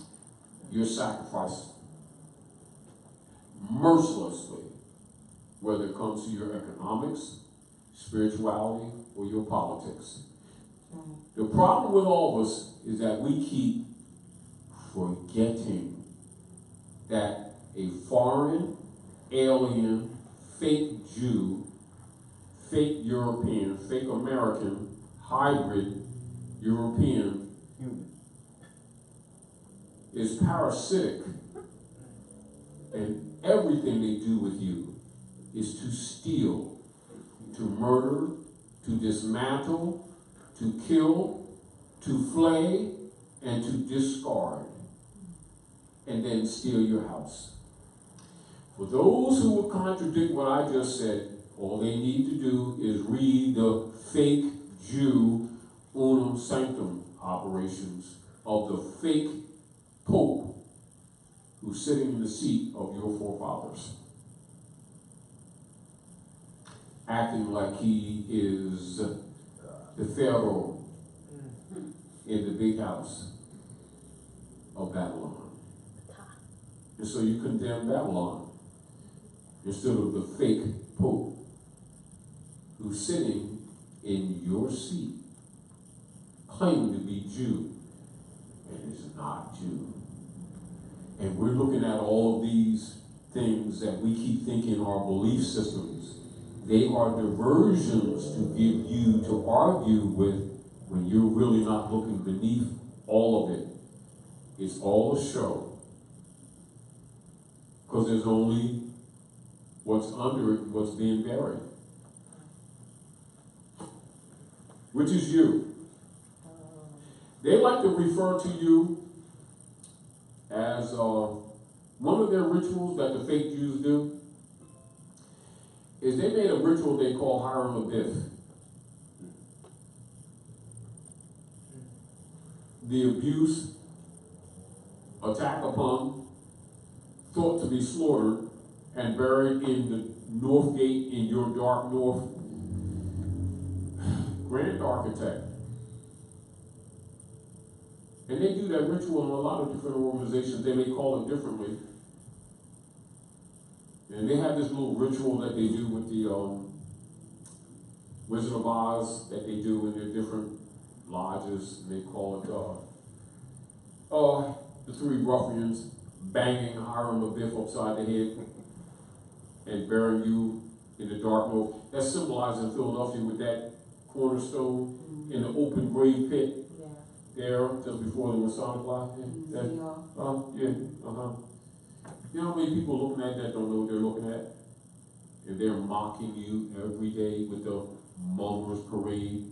You're sacrificed mercilessly, whether it comes to your economics, spirituality, or your politics. Right. The problem with all of us is that we keep forgetting that a foreign, alien, fake Jew, fake European, fake American, hybrid European is parasitic, and everything they do with you is to steal, to murder, to dismantle, to kill, to flay, and to discard, and then steal your house. For those who will contradict what I just said, all they need to do is read the fake Jew unum sanctum operations of the fake Pope who's sitting in the seat of your forefathers, acting like he is the Pharaoh in the big house of Babylon. And so you condemn Babylon instead of the fake Pope who's sitting in your seat, claiming to be Jew, and is not Jew. And we're looking at all of these things that we keep thinking are belief systems. They are diversions to give you to argue with when you're really not looking beneath all of it. It's all a show. Because there's only what's under it, what's being buried. Which is you. They like to refer to you as one of their rituals that the fake Jews do is they made a ritual they call Hiram Abiff. The abuse, attack upon, thought to be slaughtered, and buried in the north gate in your dark north. Grand architect. And they do that ritual in a lot of different organizations. They may call it differently. And they have this little ritual that they do with the Wizard of Oz that they do in their different lodges. And they call it the three ruffians banging Hiram Abiff upside the head and burying you in the dark north. That's symbolized in Philadelphia with that cornerstone in the open grave pit. Yeah. There, just before the Masonic Lodge. Yeah. City Hall. You know how many people looking at that don't know what they're looking at? And they're mocking you every day with the Mummers Parade.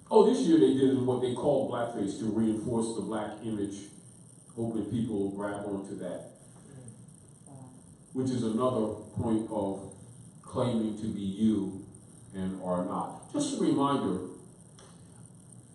Oh, this year they did what they call blackface to reinforce the black image, hoping people will grab onto that. which is another point of claiming to be you and are not. Just a reminder,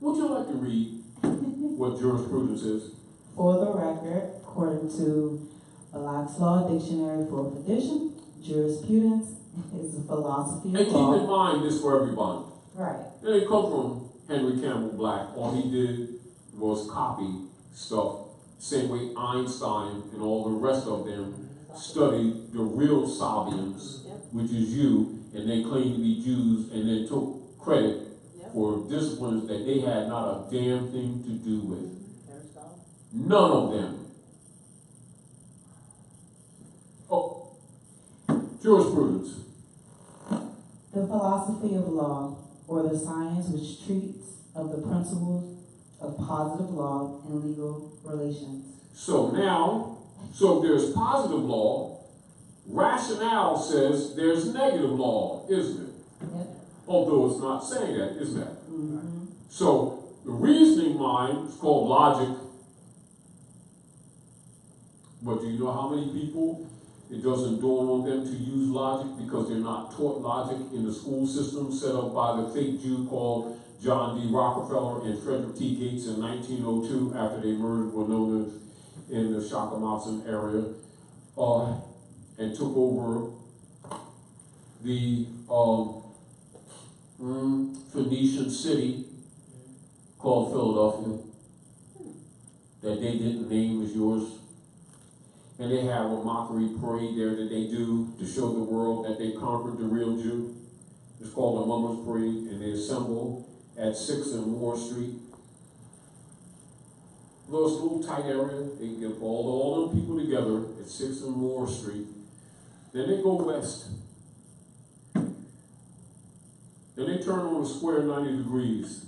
would you like to read what jurisprudence is? For the record, according to Black's Law Dictionary for Tradition, jurisprudence is a philosophy And of keep law. in mind this for everybody. Right. It didn't come from Henry Campbell Black. All he did was copy stuff, same way Einstein and all the rest of them studied the real Sabians, which is you, and they claimed to be Jews, and then took credit for disciplines that they had not a damn thing to do with. None of them. Oh, jurisprudence. The philosophy of law, or the science which treats of the principles of positive law and legal relations. So now, so if there's positive law, rationale says there's negative law, isn't it? Yep. Although it's not saying that, isn't that? Mm-hmm. So the reasoning mind is called logic. But do you know how many people it doesn't dawn on them to use logic because they're not taught logic in the school system set up by the fake Jew called John D. Rockefeller and Frederick T. Gates in 1902 after they murdered Winona in the Shakamatsu area and took over the Phoenician city called Philadelphia that they didn't name as yours. And they have a mockery parade there that they do to show the world that they conquered the real Jew. It's called the Mummers Parade, and they assemble at 6th and Moore Street. Well, it's a little tight area. They get all them people together at 6th and Moore Street. Then they go west. Then they turn on a square 90 degrees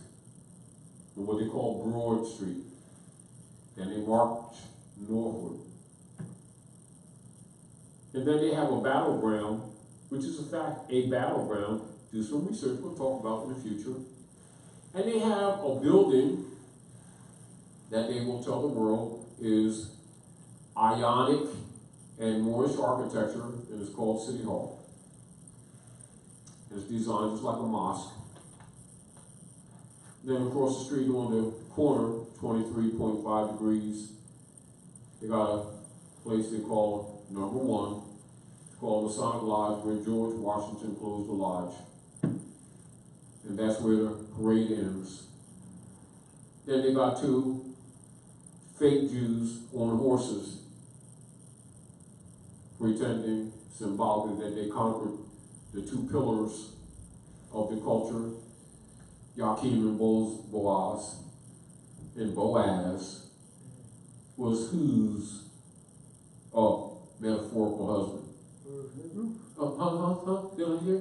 on what they call Broad Street. Then they march northward. And then they have a battleground, which is in fact a battleground. Do some research we'll talk about in the future. And they have a building that they will tell the world is Ionic and Moorish architecture, and it's called City Hall. It's designed just like a mosque. Then across the street on the corner, 23.5 degrees, they got a place they call Number 1. It's called Masonic Lodge, where George Washington closed the lodge. And that's where the parade ends. Then they got 2 fake Jews on horses, pretending symbolically that they conquered the 2 pillars of the culture, Joachim and Boaz. And Boaz was whose metaphorical husband? Did I hear?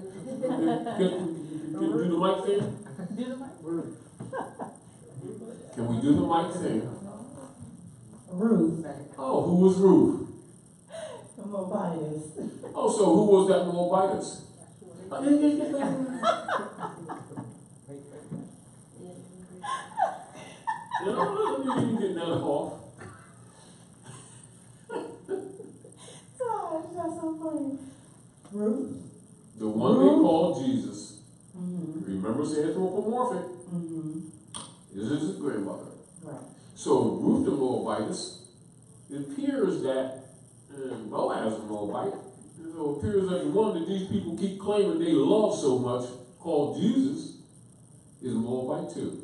Do the mic thing? Do the mic. Can we do the mic thing? Ruth, Oh, who was Ruth? the Moabites. Oh, so who was that Moabites? You know, you get that off. Gosh, that's so funny. Ruth. The one they called Jesus. Mm-hmm. Remember, it's anthropomorphic. Mm-hmm. This is his grandmother. Right. So Ruth the Moabitess, it appears that Boaz is a Moabite. So it appears that the one that these people keep claiming they love so much, called Jesus, is a Moabite too.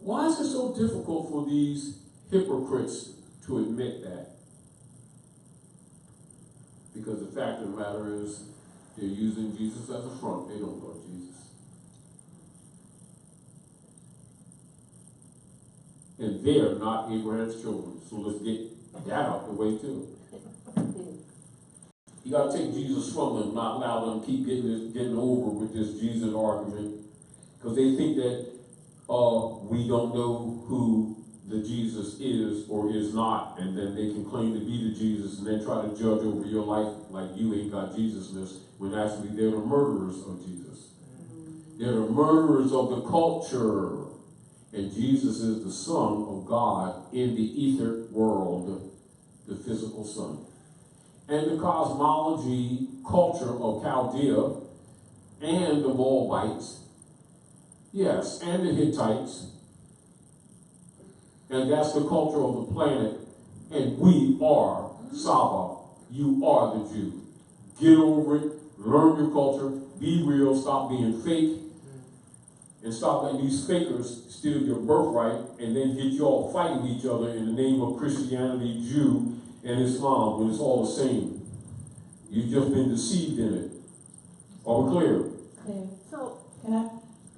Why is it so difficult for these hypocrites to admit that? Because the fact of the matter is, they're using Jesus as a front. They don't love Jesus. And they're not Abraham's children. So let's get that out the way too. You got to take Jesus from them, not allow them to keep getting over with this Jesus argument, because they think that we don't know who the Jesus is or is not, and then they can claim to be the Jesus and then try to judge over your life like you ain't got Jesusness, when actually they're the murderers of Jesus. They're the murderers of the culture. And Jesus is the Son of God in the ether world, the physical Son. and the cosmology culture of Chaldea and the Moabites, yes, and the Hittites, and that's the culture of the planet, and we are Saba. You are the Jew. Get over it, learn your culture, be real, stop being fake, and stop letting these fakers steal your birthright and then get you all fighting each other in the name of Christianity, Jew, and Islam, when it's all the same. You've just been deceived in it. Are we clear? Okay, So, can I?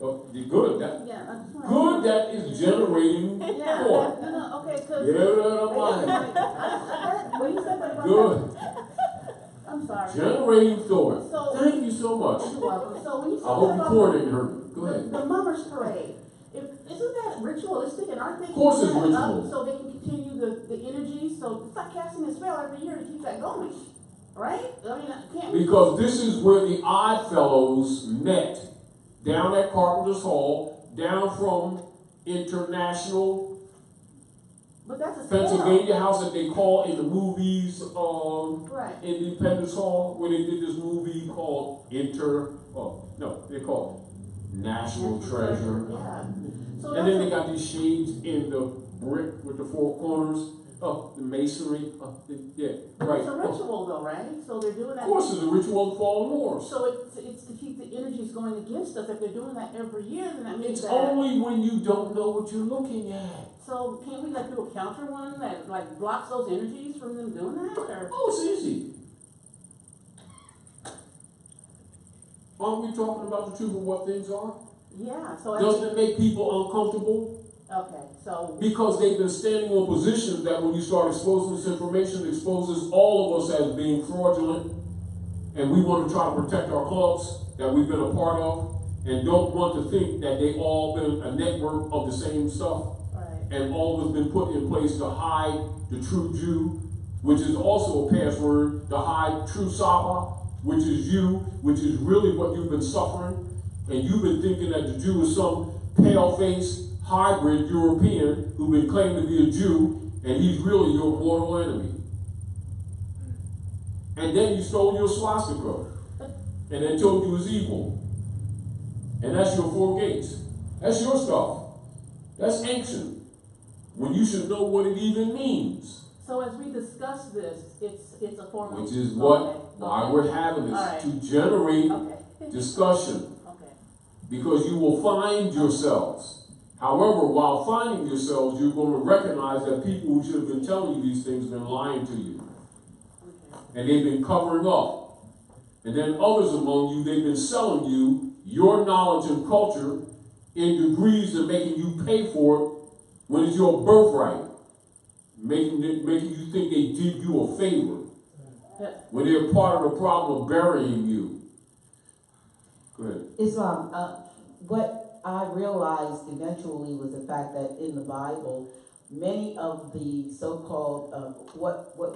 Oh, good. That, yeah, I just wanna. good. That is generating Yeah, thought. no, okay, cause. Yeah, that mind. When you said that about Good. that, I'm sorry. Generating thought. So- Thank you so much. You're welcome. So when you said I hope that you about coordinated her. Go ahead. the mummers parade, isn't that ritualistic, and aren't they? Of course it's keeping that up ritual. so they can continue the energy, so it's like casting a spell every year to keep that going, right? I mean, can't we? Because this is where the Odd Fellows met, down at Carpenter's Hall, down from International But that's a spell. Pennsylvania House that they call in the movies, Right. Independence Hall, where they did this movie called they call it National Treasure. Yeah. So And then they that's got these shades in the brick with the four corners, the masonry, yeah, right. it's a ritual though, right? So they're doing that. Of course, it's a ritual of fallen wars. So it's to keep the energies going against us. If they're doing that every year, then that means It's that. only when you don't know what you're looking at. So can't we like do a counter one that like blocks those energies from them doing that, or? Oh, it's easy. Aren't we talking about the truth of what things are? Yeah, so. Doesn't it make people uncomfortable? Okay, so. Because they've been standing on positions that when you start exposing this information, it exposes all of us as being fraudulent. And we want to try to protect our clubs that we've been a part of and don't want to think that they all been a network of the same stuff. Right. And all has been put in place to hide the true Jew, which is also a password, to hide true Saba, which is you, which is really what you've been suffering. And you've been thinking that the Jew is some pale-faced, hybrid European who's been claiming to be a Jew, and he's really your mortal enemy. And then you stole your swastika, and then told you it was evil. And that's your four gates. That's your stuff. That's ancient. When you should know what it even means. So as we discuss this, it's a form of. Which is Okay. why we're having this, All right. to generate Okay. discussion. Okay. Because you will find yourselves. However, while finding yourselves, you're going to recognize that people who should have been telling you these things have been lying to you. Okay. And they've been covering up. And then others among you, they've been selling you your knowledge and culture in degrees and making you pay for it when it's your birthright. Making you think they did you a favor. When they're part of the problem of burying you. Go ahead. Islam, what I realized eventually was the fact that in the Bible, many of the so-called, what were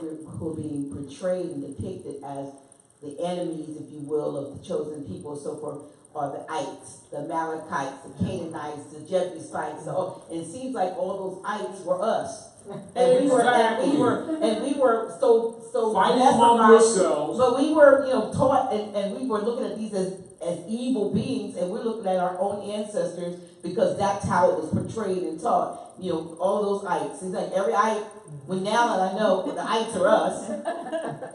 being portrayed and depicted as the enemies, if you will, of the chosen people and so forth, are the Ites, the Amalekites, the Canaanites, the Jebusites. So it seems like all those Ites were us. And we were so fighting among yourselves. But we were, taught and we were looking at these as evil beings, and we're looking at our own ancestors because that's how it was portrayed and taught. All those Ites. It's like every Ite, now that I know the Ites are us,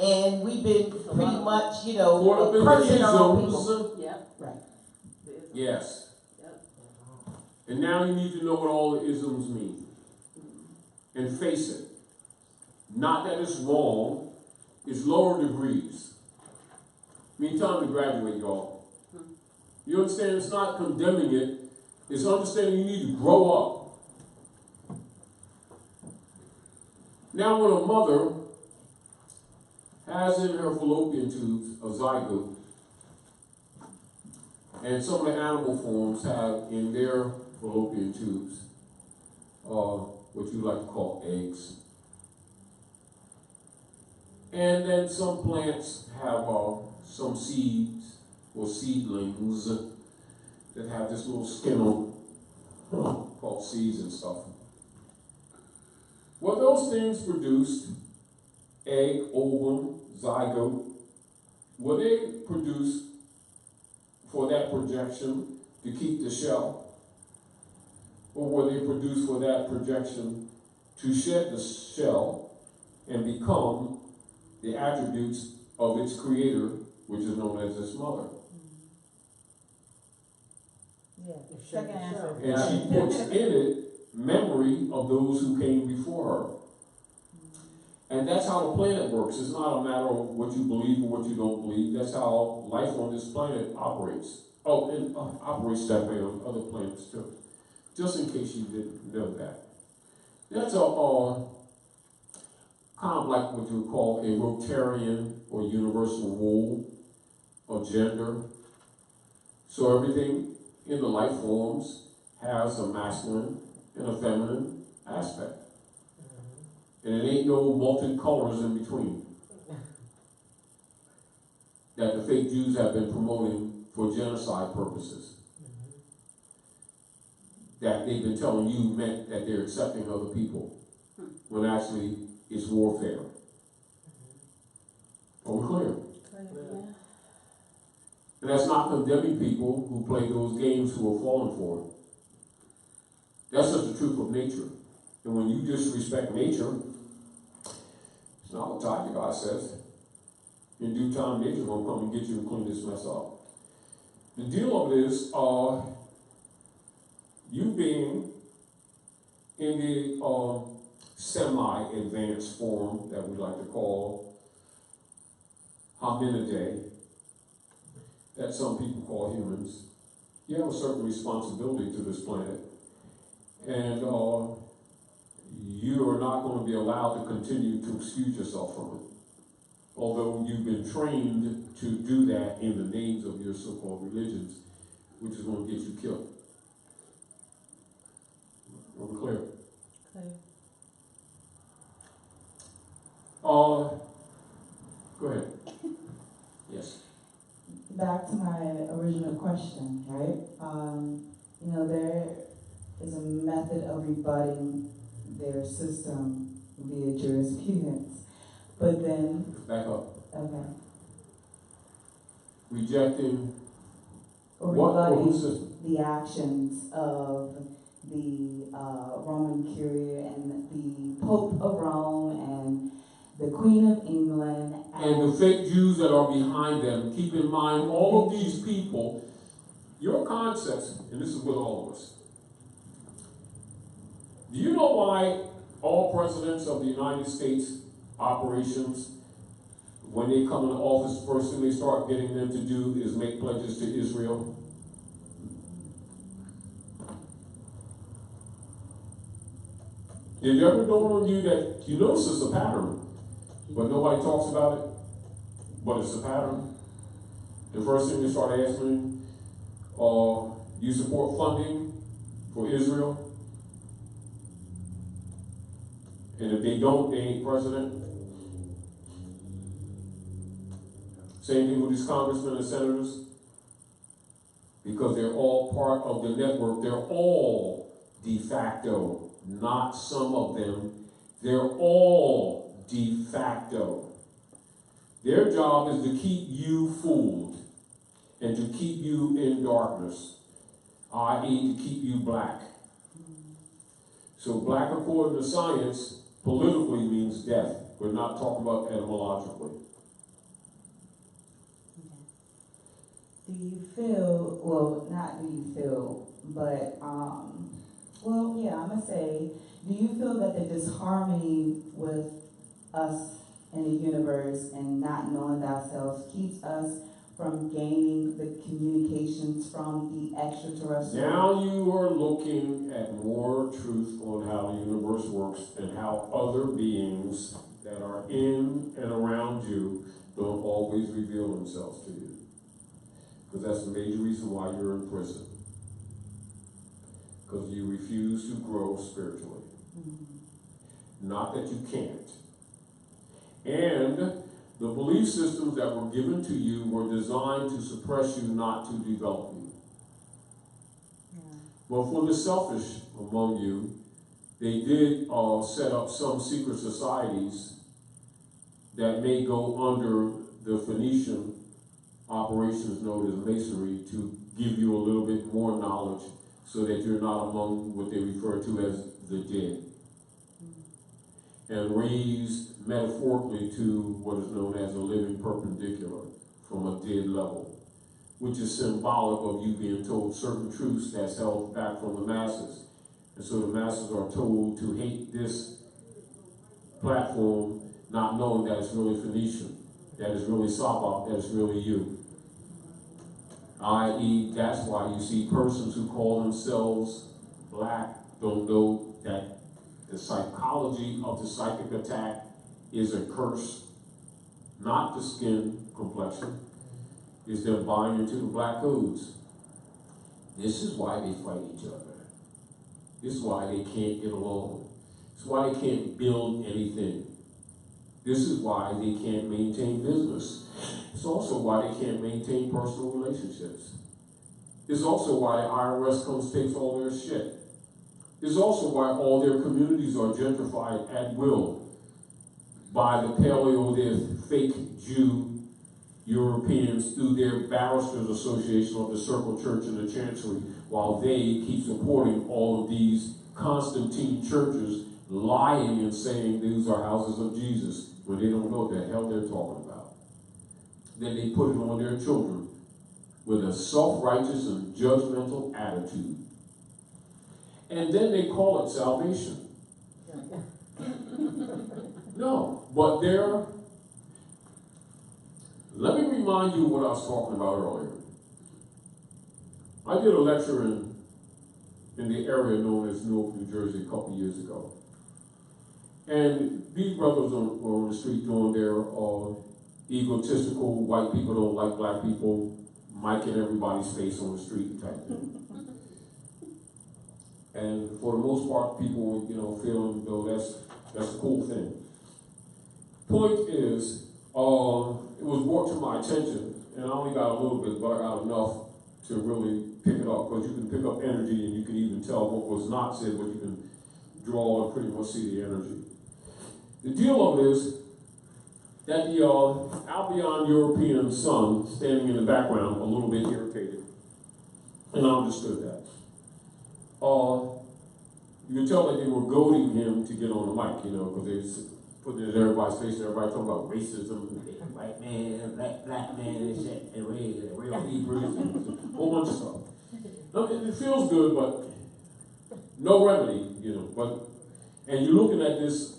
and we've been pretty much, Caught up in cursing our own the people. isms. Yep. Right. Yes. Yep. And now you need to know what all the isms mean. And face it. Not that it's wrong, it's lower degrees. Time to graduate, y'all. You understand? It's not condemning it, it's understanding you need to grow up. Now, when a mother has in her fallopian tubes a zygote, and some of the animal forms have in their fallopian tubes what you like to call eggs. And then some plants have some seeds or seedlings that have this little skin on called seeds and stuff. Well, those things produced egg, ovum, zygote, were they produced for that projection to keep the shell? Or were they produced for that projection to shed the shell and become the attributes of its creator, which is known as its mother? Yeah, second answer. And she puts in it memory of those who came before her. And that's how the planet works. It's not a matter of what you believe or what you don't believe. That's how life on this planet operates. Oh, and operates that way on other planets too. Just in case you didn't know that. That's a kind of like what you would call a Rotarian or universal rule of gender. So everything in the life forms has a masculine and a feminine aspect. And it ain't no multi-colors in between that the fake Jews have been promoting for genocide purposes. That they've been telling you meant that they're accepting other people, when actually it's warfare. Are we clear? Yeah. And that's not condemning people who play those games who are falling for it. That's just the truth of nature. And when you disrespect nature, it's not what time God says. In due time, nature's gonna come and get you and clean this mess up. The deal of it is, you being in the semi-advanced form that we like to call hominidae, that some people call humans, you have a certain responsibility to this planet. And you are not going to be allowed to continue to excuse yourself from it. Although you've been trained to do that in the names of your so-called religions, which is going to get you killed. Are we clear? Clear. Go ahead. Yes. Back to my original question, right? There is a method of rebutting their system via jurisprudence, but then, Back up. okay, Rejecting or what? Or whose rebutting system? the actions of the Roman Curia and the Pope of Rome and the Queen of England And the fake Jews that are behind them. Keep in mind, all of these people, your concepts, and this is with all of us. Do you know why all presidents of the United States operations, when they come into office, the first thing they start getting them to do is make pledges to Israel? Did it ever dawn on you that you notice it's a pattern, but nobody talks about it? But it's a pattern. The first thing they start asking, you support funding for Israel? And if they don't, they ain't president. Same thing with these congressmen and senators. Because they're all part of the network. They're all de facto, not some of them. They're all de facto. Their job is to keep you fooled and to keep you in darkness, i.e. to keep you black. So black, according to science, politically means death. We're not talking about etymologically. Do you feel, well, not do you feel, but, I'm gonna say, do you feel that the disharmony with us in the universe and not knowing ourselves keeps us from gaining the communications from the extraterrestrial? Now you are looking at more truth on how the universe works and how other beings that are in and around you don't always reveal themselves to you. Because that's the major reason why you're in prison. Because you refuse to grow spiritually. Mm-hmm. Not that you can't. And the belief systems that were given to you were designed to suppress you, not to develop you. Yeah. But for the selfish among you, they did set up some secret societies that may go under the Phoenician operations known as masonry to give you a little bit more knowledge so that you're not among what they refer to as the dead. And raised metaphorically to what is known as a living perpendicular from a dead level, which is symbolic of you being told certain truths that's held back from the masses. And so the masses are told to hate this platform, not knowing that it's really Phoenician, that it's really Sabbath, that it's really you. I.e., that's why you see persons who call themselves black don't know that the psychology of the psychic attack is a curse, not the skin complexion, is them buying into the black codes. This is why they fight each other. This is why they can't get along. This is why they can't build anything. This is why they can't maintain business. It's also why they can't maintain personal relationships. It's also why the IRS comes takes all their shit. It's also why all their communities are gentrified at will by the paleo, their fake Jew Europeans through their barristers association of the Circle Church and the Chancery, while they keep supporting all of these Constantine churches lying and saying these are houses of Jesus when they don't know what the hell they're talking about. Then they put it on their children with a self-righteous and judgmental attitude. And then they call it salvation. No, but they're... Let me remind you what I was talking about earlier. I did a lecture in the area known as Newark, New Jersey a couple years ago. And these brothers were on the street doing their egotistical, white people don't like black people, mic in everybody's face on the street type thing. And for the most part, people were, feeling though that's a cool thing. Point is, it was brought to my attention, and I only got a little bit, but I got enough to really pick it up, because you can pick up energy and you can even tell what was not said, but you can draw and pretty much see the energy. The deal of it is that the Albion European son standing in the background, a little bit irritated, and I understood that. You could tell that they were goading him to get on the mic, because they was putting it in everybody's face, and everybody talking about racism, white man, black man, and shit, and real Hebrews, and a whole bunch of stuff. It feels good, but no remedy, and you're looking at this,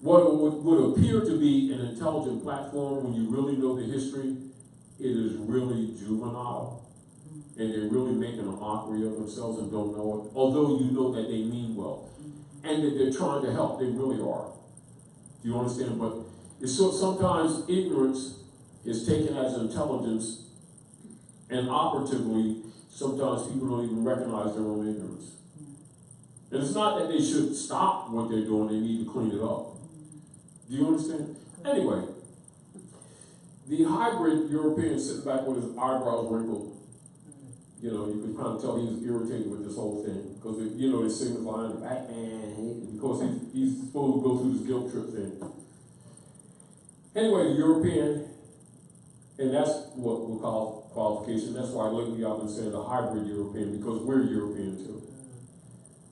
what would appear to be an intelligent platform when you really know the history, it is really juvenile. And they're really making a mockery of themselves and don't know it, although you know that they mean well. And that they're trying to help, they really are. Do you understand? But it's so sometimes ignorance is taken as intelligence, and operatively, sometimes people don't even recognize their own ignorance. And it's not that they should stop what they're doing, they need to clean it up. Do you understand? Anyway, the hybrid European sitting back with his eyebrows wrinkled, you could kind of tell he was irritated with this whole thing, because, they're signifying the black man, because he's supposed to go through this guilt trip thing. Anyway, the European, and that's what we'll call qualification. That's why lately I've been saying the hybrid European, because we're European too.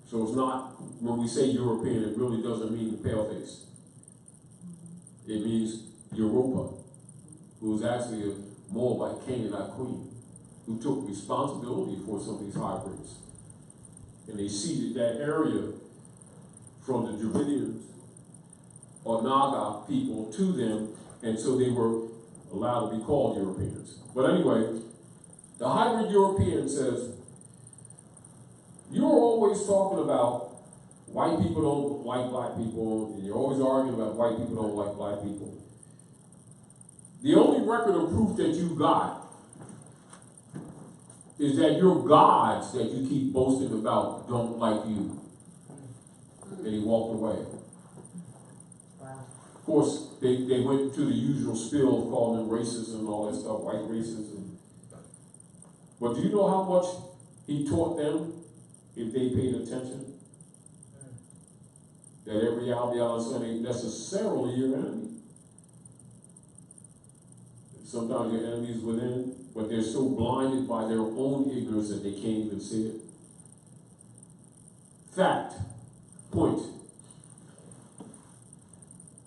So it's not, when we say European, it really doesn't mean the pale face. It means Europa, who was actually a Moabite Canaanite queen, who took responsibility for some of these hybrids. And they ceded that area from the Dravidians or Naga people to them, and so they were allowed to be called Europeans. But anyway, the hybrid European says, you're always talking about white people don't like black people, and you're always arguing about white people don't like black people. The only record of proof that you got is that your gods that you keep boasting about don't like you. And he walked away. Wow. Of course, they went to the usual spiel of calling them racist and all that stuff, white racism. But do you know how much he taught them if they paid attention? that every Albion son ain't necessarily your enemy. Sometimes your enemy's within, but they're so blinded by their own ignorance that they can't even see it. Fact. Point.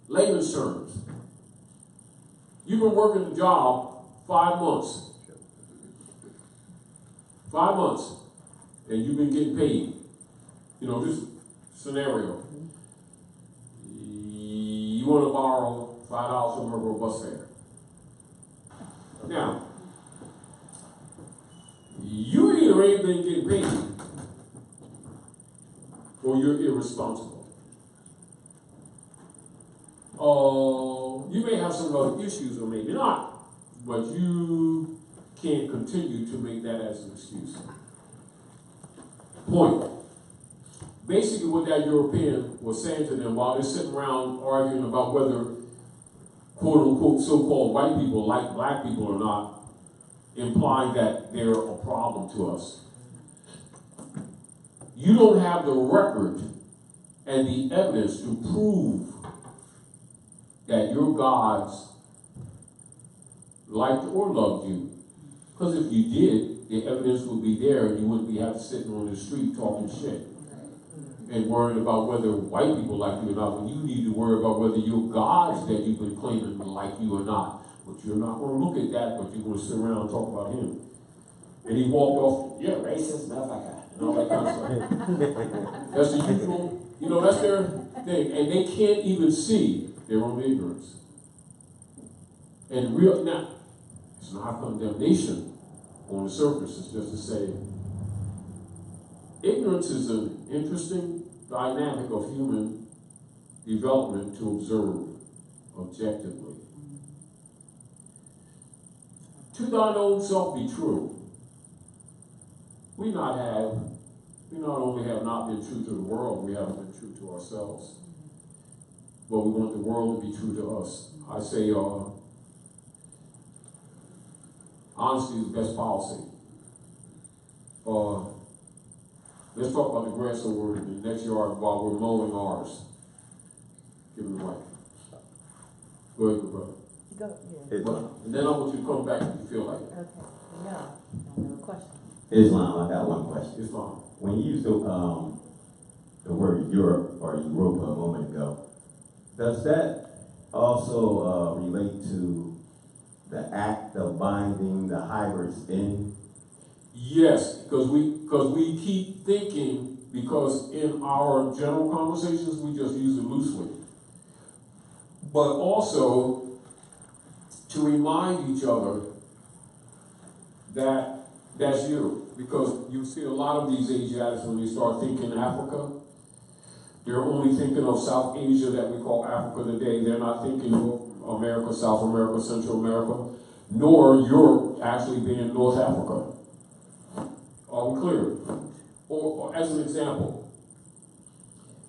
Layman's terms. You've been working the job 5 months. 5 months. And you've been getting paid. You know, this scenario. You want to borrow $5 from her for a bus fare. Now, you either ain't been getting paid or you're irresponsible. You may have some other issues or maybe not, but you can't continue to make that as an excuse. Point. Basically what that European was saying to them while they're sitting around arguing about whether quote unquote so-called white people like black people or not, implying that they're a problem to us. You don't have the record and the evidence to prove that your gods liked or loved you. Because if you did, the evidence would be there and you wouldn't be having sitting on the street talking shit and worrying about whether white people like you or not, when you need to worry about whether your gods that you've been claiming like you or not. But you're not going to look at that, but you're going to sit around and talk about him. And he walked off, yeah, racist, motherfucker, and all that kind of stuff. That's the usual, you know, that's their thing. And they can't even see their own ignorance. And real, now, it's not condemnation on the surface, it's just to say, ignorance is an interesting dynamic of human development to observe objectively. To thine own self be true. We not only have not been true to the world, we haven't been true to ourselves. But we want the world to be true to us. I say, honesty is the best policy. Let's talk about the grass over in the next yard while we're mowing ours. Give me the mic. Go ahead, good brother. Go, yeah. Well, and then I want you to come back if you feel like it. Okay, no, I have a question. Islam, I got one question. It's fine. When you used the word Europe or Europa a moment ago, does that also relate to the act of binding the hybrids in? Yes, because we keep thinking, because in our general conversations we just use it loosely. But also to remind each other that that's you. Because you see a lot of these Asiatics, when they start thinking Africa, they're only thinking of South Asia that we call Africa today. They're not thinking of America, South America, Central America, nor Europe actually being North Africa. Are we clear? Or as an example,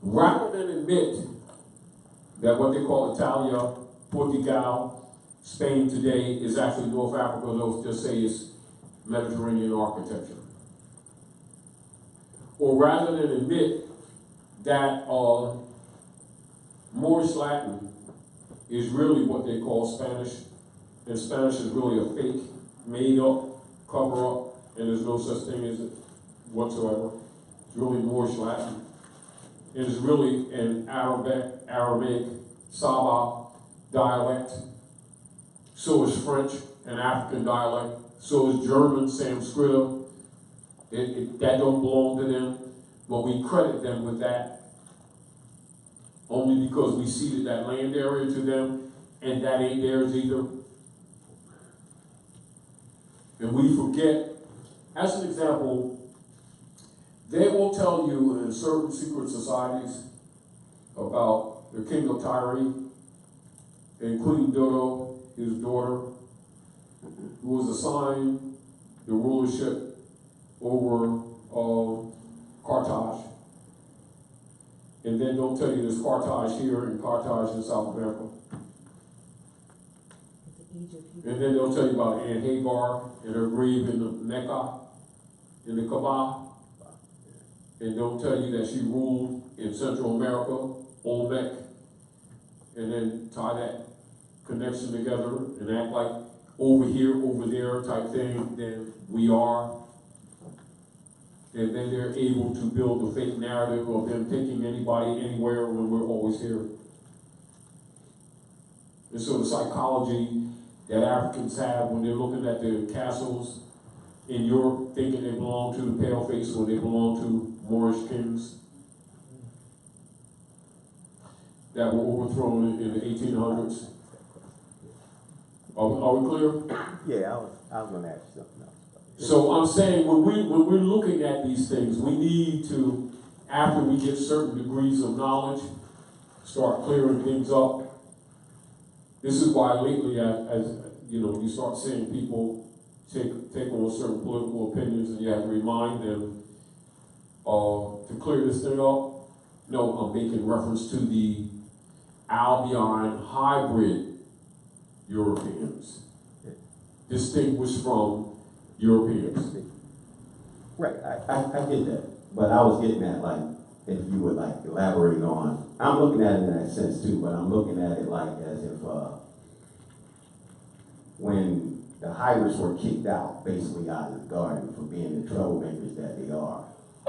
rather than admit that what they call Italia, Portugal, Spain today is actually North Africa, they'll just say it's Mediterranean architecture. Or rather than admit that Moorish Latin is really what they call Spanish, and Spanish is really a fake, made up, cover up, and there's no such thing as it whatsoever. It's really Moorish Latin. It is really an Aramaic, Saba dialect. So is French, an African dialect. So is German, Sanskrit. That don't belong to them, but we credit them with that only because we ceded that land area to them, and that ain't theirs either. And we forget, as an example, they will tell you in certain secret societies about the king of Tyre and Queen Dodo, his daughter, who was assigned the rulership over Carthage. And then they'll tell you there's Carthage here and Carthage in South America. And then they'll tell you about Aunt Hagar and her grave in the Mecca, in the Kaaba. And they'll tell you that she ruled in Central America Olmec, and then tie that connection together and act like over here, over there type thing, then we are. And then they're able to build a fake narrative of them taking anybody anywhere when we're always here. And so the psychology that Africans have when they're looking at the castles in Europe, thinking they belong to the paleface or they belong to Moorish kings that were overthrown in the 1800s. Are we clear? Yeah, I was gonna ask you something else. So I'm saying when we're looking at these things, we need to, after we get certain degrees of knowledge, start clearing things up. This is why lately, as you know, you start seeing people take on certain political opinions, and you have to remind them to clear this thing up. No, I'm making reference to the Albion hybrid Europeans, distinguished from Europeans. Right, I get that, but I was getting at, like, if you would like elaborate on, I'm looking at it in that sense too, but I'm looking at it like as if, when the Irish were kicked out, basically out of the garden for being the troublemakers that they are,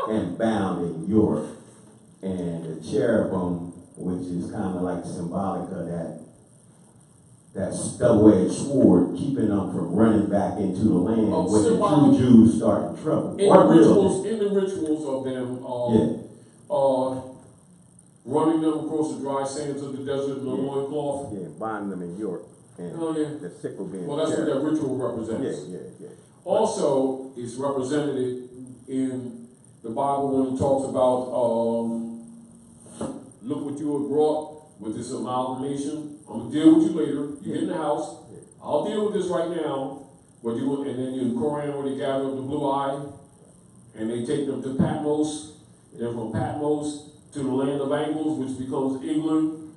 and bound in Europe, and the cherubim, which is kind of like symbolic of that double-edged sword, keeping them from running back into the land when the true Jews start in trouble. In the rituals of them, running them across the dry sands of the desert in the loincloth. Yeah, binding them in Europe. And the sickle being well, that's what that ritual represents. Yeah. Also, it's represented in the Bible when it talks about, look what you have brought with this amalgamation. I'm gonna deal with you later. You get in the house. I'll deal with this right now. And then in Koran, where they gather the blue eye, and they take them to Patmos. And then from Patmos to the land of Angles, which becomes England.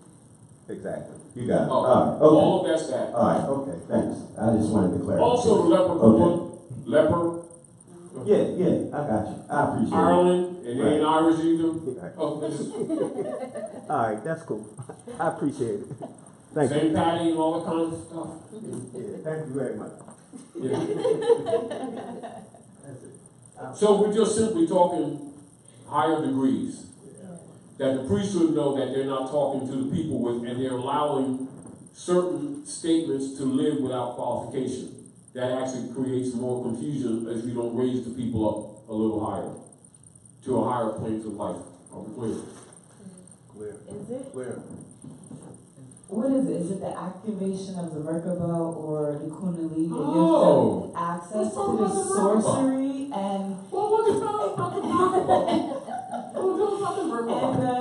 Exactly. You got it. All right. Okay. All of that's that. All right. Okay. Thanks. I just wanted to clarify. Also, the leper. Yeah. I got you. I appreciate Ireland, and they ain't Irish either. Right. Oh, all right. That's cool. I appreciate it. Thank you. St. Patty and all that kind of stuff. Yeah, thank you very much. Yeah. So we're just simply talking higher degrees. That the priesthood know that they're not talking to the people with, and they're allowing certain statements to live without qualification. That actually creates more confusion as you don't raise the people up a little higher, to a higher plane of life. Are we clear? Clear. Is it? Clear. What is it? Is it the activation of the Merkaba or the Kundalini that Oh. gives them access Let's to talk the about the Merkaba. sorcery and Well, what is that about the Merkaba? and the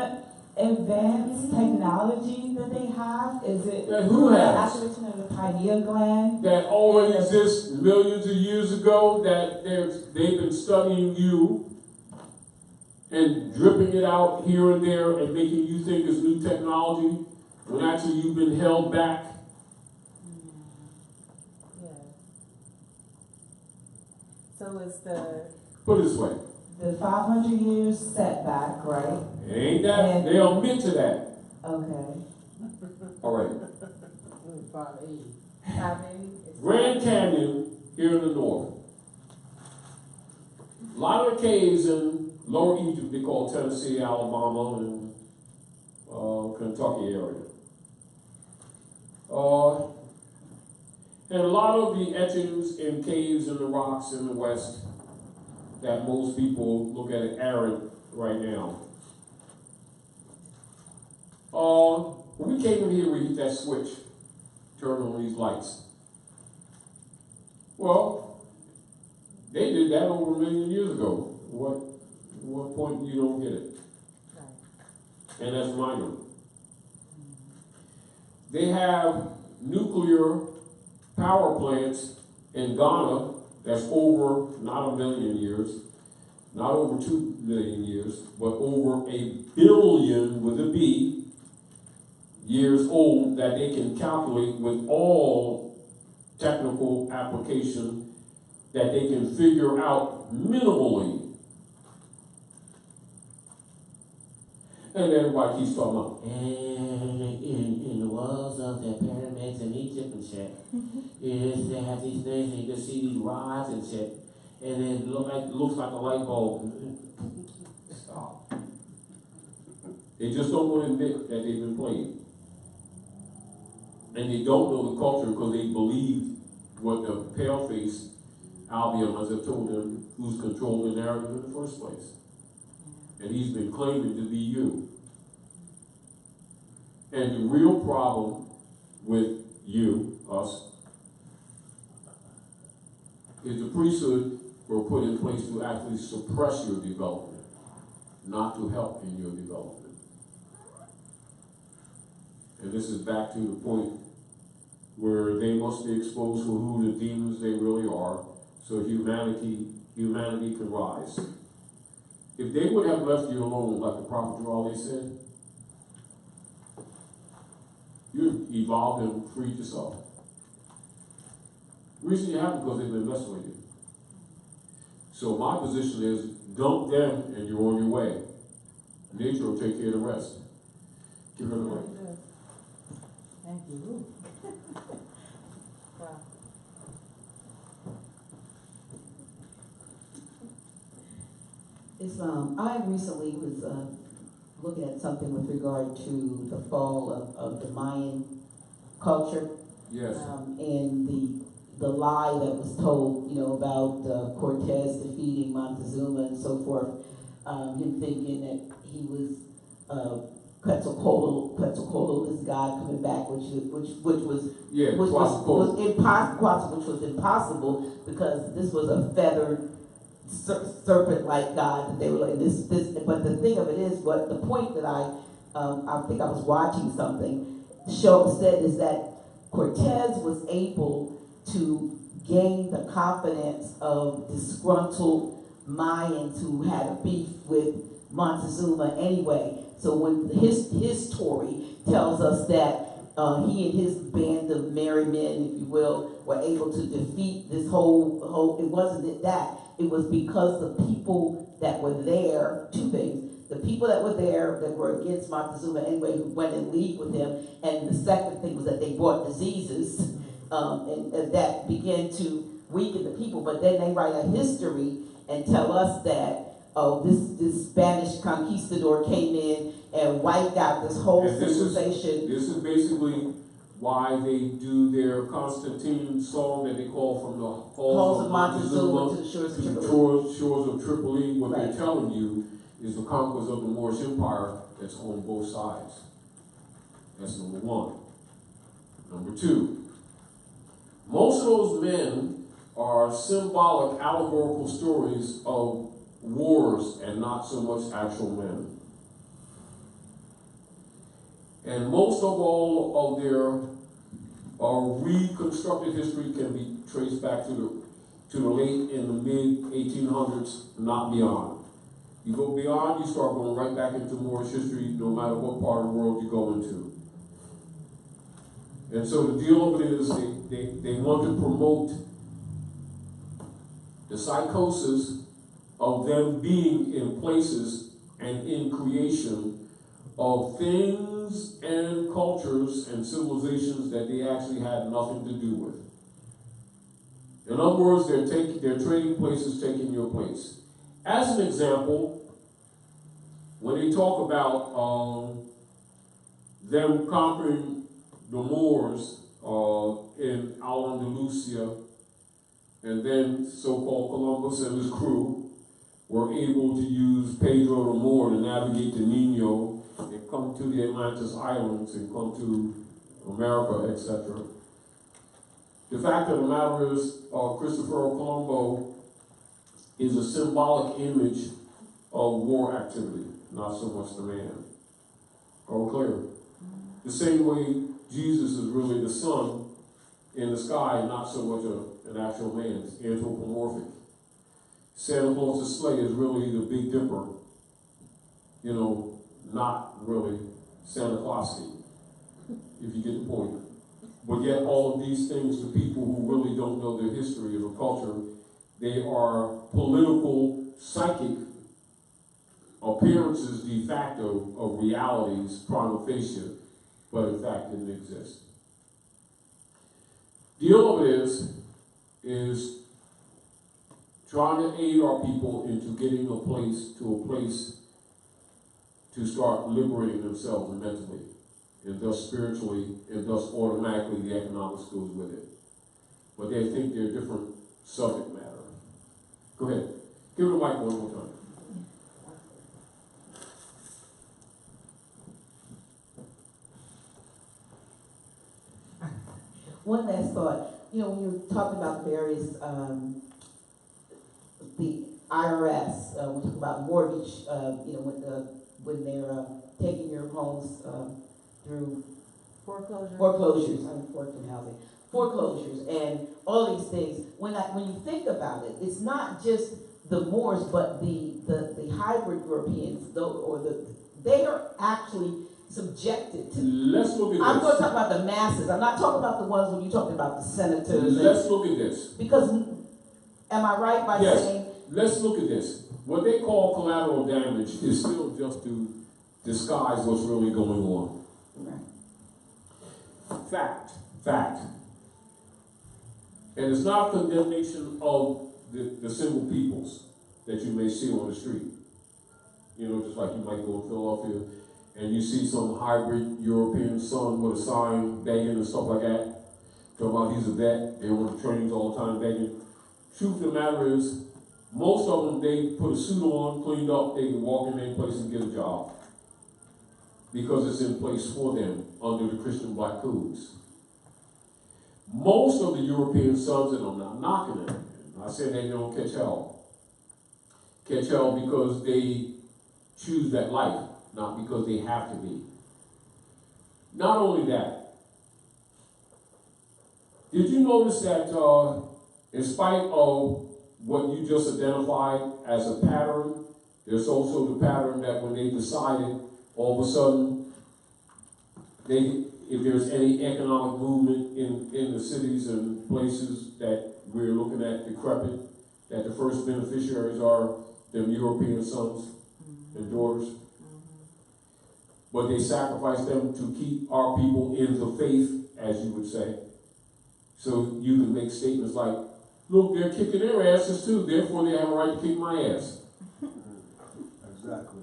advanced technology that they have? Is it That who the has? activation of the pineal gland? That already exists millions of years ago, that they've been studying you and dripping it out here and there and making you think it's new technology when actually you've been held back. Yeah. So is the Put it this way, The 500 years setback, right? ain't that, they admit to that. Okay. All right. 580. Grand Canyon here in the north. A lot of the caves in Lower Egypt, they call Tennessee, Alabama, and Kentucky area. And a lot of the etchings in caves in the rocks in the west that most people look at it arid right now. When we came in here, we hit that switch, turn on these lights. Well, they did that over 1 million years ago. What point you don't get it? And that's minor. They have nuclear power plants in Ghana that's over not 1 million years, not over 2 million years, but over 1 billion with a B years old that they can calculate with all technical application that they can figure out minimally. And everybody keeps talking about, in the walls of the pyramids in Egypt and shit, is they have these things and you can see these rods and shit, and it looks like a light bulb. Stop. they just don't want to admit that they've been played. And they don't know the culture because they believe what the pale-faced Albion, as I told them, who's controlling the narrative in the first place. And he's been claiming to be you. And the real problem with you, us, is the priesthood were put in place to actually suppress your development, not to help in your development. And this is back to the point where they must be exposed for who the demons they really are, so humanity can rise. If they would have left you alone, like the prophet Raleigh said, you evolved and freed yourself. The reason you haven't, because they've been messing with you. So my position is, dump them and you're on your way. Nature will take care of the rest. Give her the mic. Thank you. Wow. I recently was looking at something with regard to the fall of the Mayan culture. Yes. And the lie that was told, about Cortez defeating Montezuma and so forth. Him thinking that he was Quetzalcoatl, this god coming back, which was impossible because this was a feathered serpent-like god that they were like this. But the thing of it is, what the point that I think I was watching something said is that Cortez was able to gain the confidence of disgruntled Mayans who had a beef with Montezuma anyway. So when his story tells us that he and his band of merry men, if you will, were able to defeat this whole it wasn't that. It was because the people that were there, two things. The people that were there that were against Montezuma anyway, who went in league with him. And the second thing was that they brought diseases, and that began to weaken the people. But then they write a history and tell us that, this Spanish conquistador came in and wiped out this whole civilization. This is basically why they do their Constantine song that they call from the halls of Montezuma to the shores of the Tripoli. shores of Tripoli. What Right. they're telling you is the conquest of the Moorish Empire that's on both sides. That's number one. Number two, most of those men are symbolic, allegorical stories of wars and not so much actual men. And most of all of their reconstructed history can be traced back to the late in the mid 1800s, not beyond. You go beyond, you start going right back into Moorish history, no matter what part of the world you go into. And so the deal of it is they want to promote the psychosis of them being in places and in creation of things and cultures and civilizations that they actually had nothing to do with. In other words, they're trading places, taking your place. As an example, when they talk about them conquering the Moors in Al-Andalusia, and then so-called Columbus and his crew were able to use Pedro the Moor to navigate the Nino and come to the Atlantis Islands and come to America, etc. The fact of the matter is, Christopher Colombo is a symbolic image of war activity, not so much the man. All clear? The same way Jesus is really the sun in the sky, not so much an actual man. It's anthropomorphic. Santa Claus's sleigh is really the Big Dipper, not really Santa Claus, if you get the point. But yet all of these things, the people who really don't know their history or culture, they are political, psychic appearances de facto of realities prima facie, but in fact didn't exist. Deal of it is trying to aid our people into getting a place to start liberating themselves mentally, and thus spiritually, and thus automatically the economics goes with it. But they think they're different subject matter. Go ahead. Give it a mic one more time. One last thought. You know, when you talk about various, the IRS, we talk about mortgage, you know, when they're taking your homes through foreclosures, I'm working housing, foreclosures, and all these things. When you think about it, it's not just the Moors, but the hybrid Europeans, they are actually subjected to. Let's look at this. I'm going to talk about the masses. I'm not talking about the ones when you're talking about the senators. Let's look at this. Because, am I right by saying? Let's look at this. What they call collateral damage is still just to disguise what's really going on. Right. Fact. And it's not a condemnation of the simple peoples that you may see on the street. You know, just like you might go in Philadelphia and you see some hybrid European son with a sign begging and stuff like that. Talking about he's a vet, they're on the trains all the time begging. Truth of the matter is, most of them, they put a suit on, cleaned up, they can walk in any place and get a job. Because it's in place for them under the Christian black codes. Most of the European sons, and I'm not knocking them, I said they don't catch hell. Catch hell because they choose that life, not because they have to be. Not only that, did you notice that in spite of what you just identified as a pattern, there's also the pattern that when they decided, all of a sudden, if there's any economic movement in the cities and places that we're looking at decrepit, that the first beneficiaries are them European sons and daughters. But they sacrifice them to keep our people in the faith, as you would say. So you can make statements like, look, they're kicking their asses too, therefore they have a right to kick my ass. Exactly.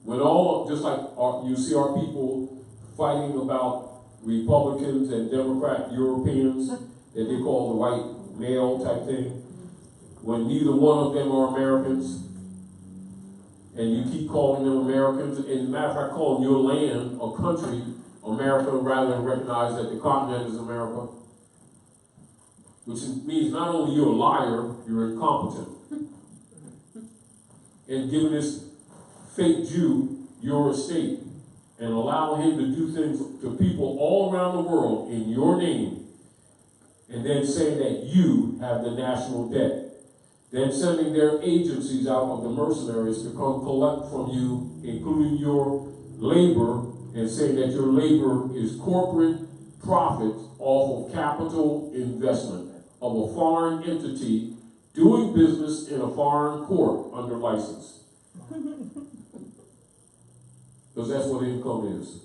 When just like you see our people fighting about Republicans and Democrat Europeans that they call the white male type thing, when neither one of them are Americans, and you keep calling them Americans, and as a matter of fact, calling your land or country America rather than recognize that the continent is America, which means not only you're a liar, you're incompetent. And giving this fake Jew your estate and allowing him to do things to people all around the world in your name, and then saying that you have the national debt. Then sending their agencies out of the mercenaries to come collect from you, including your labor, and saying that your labor is corporate profit off of capital investment of a foreign entity doing business in a foreign court under license. Because that's what income is.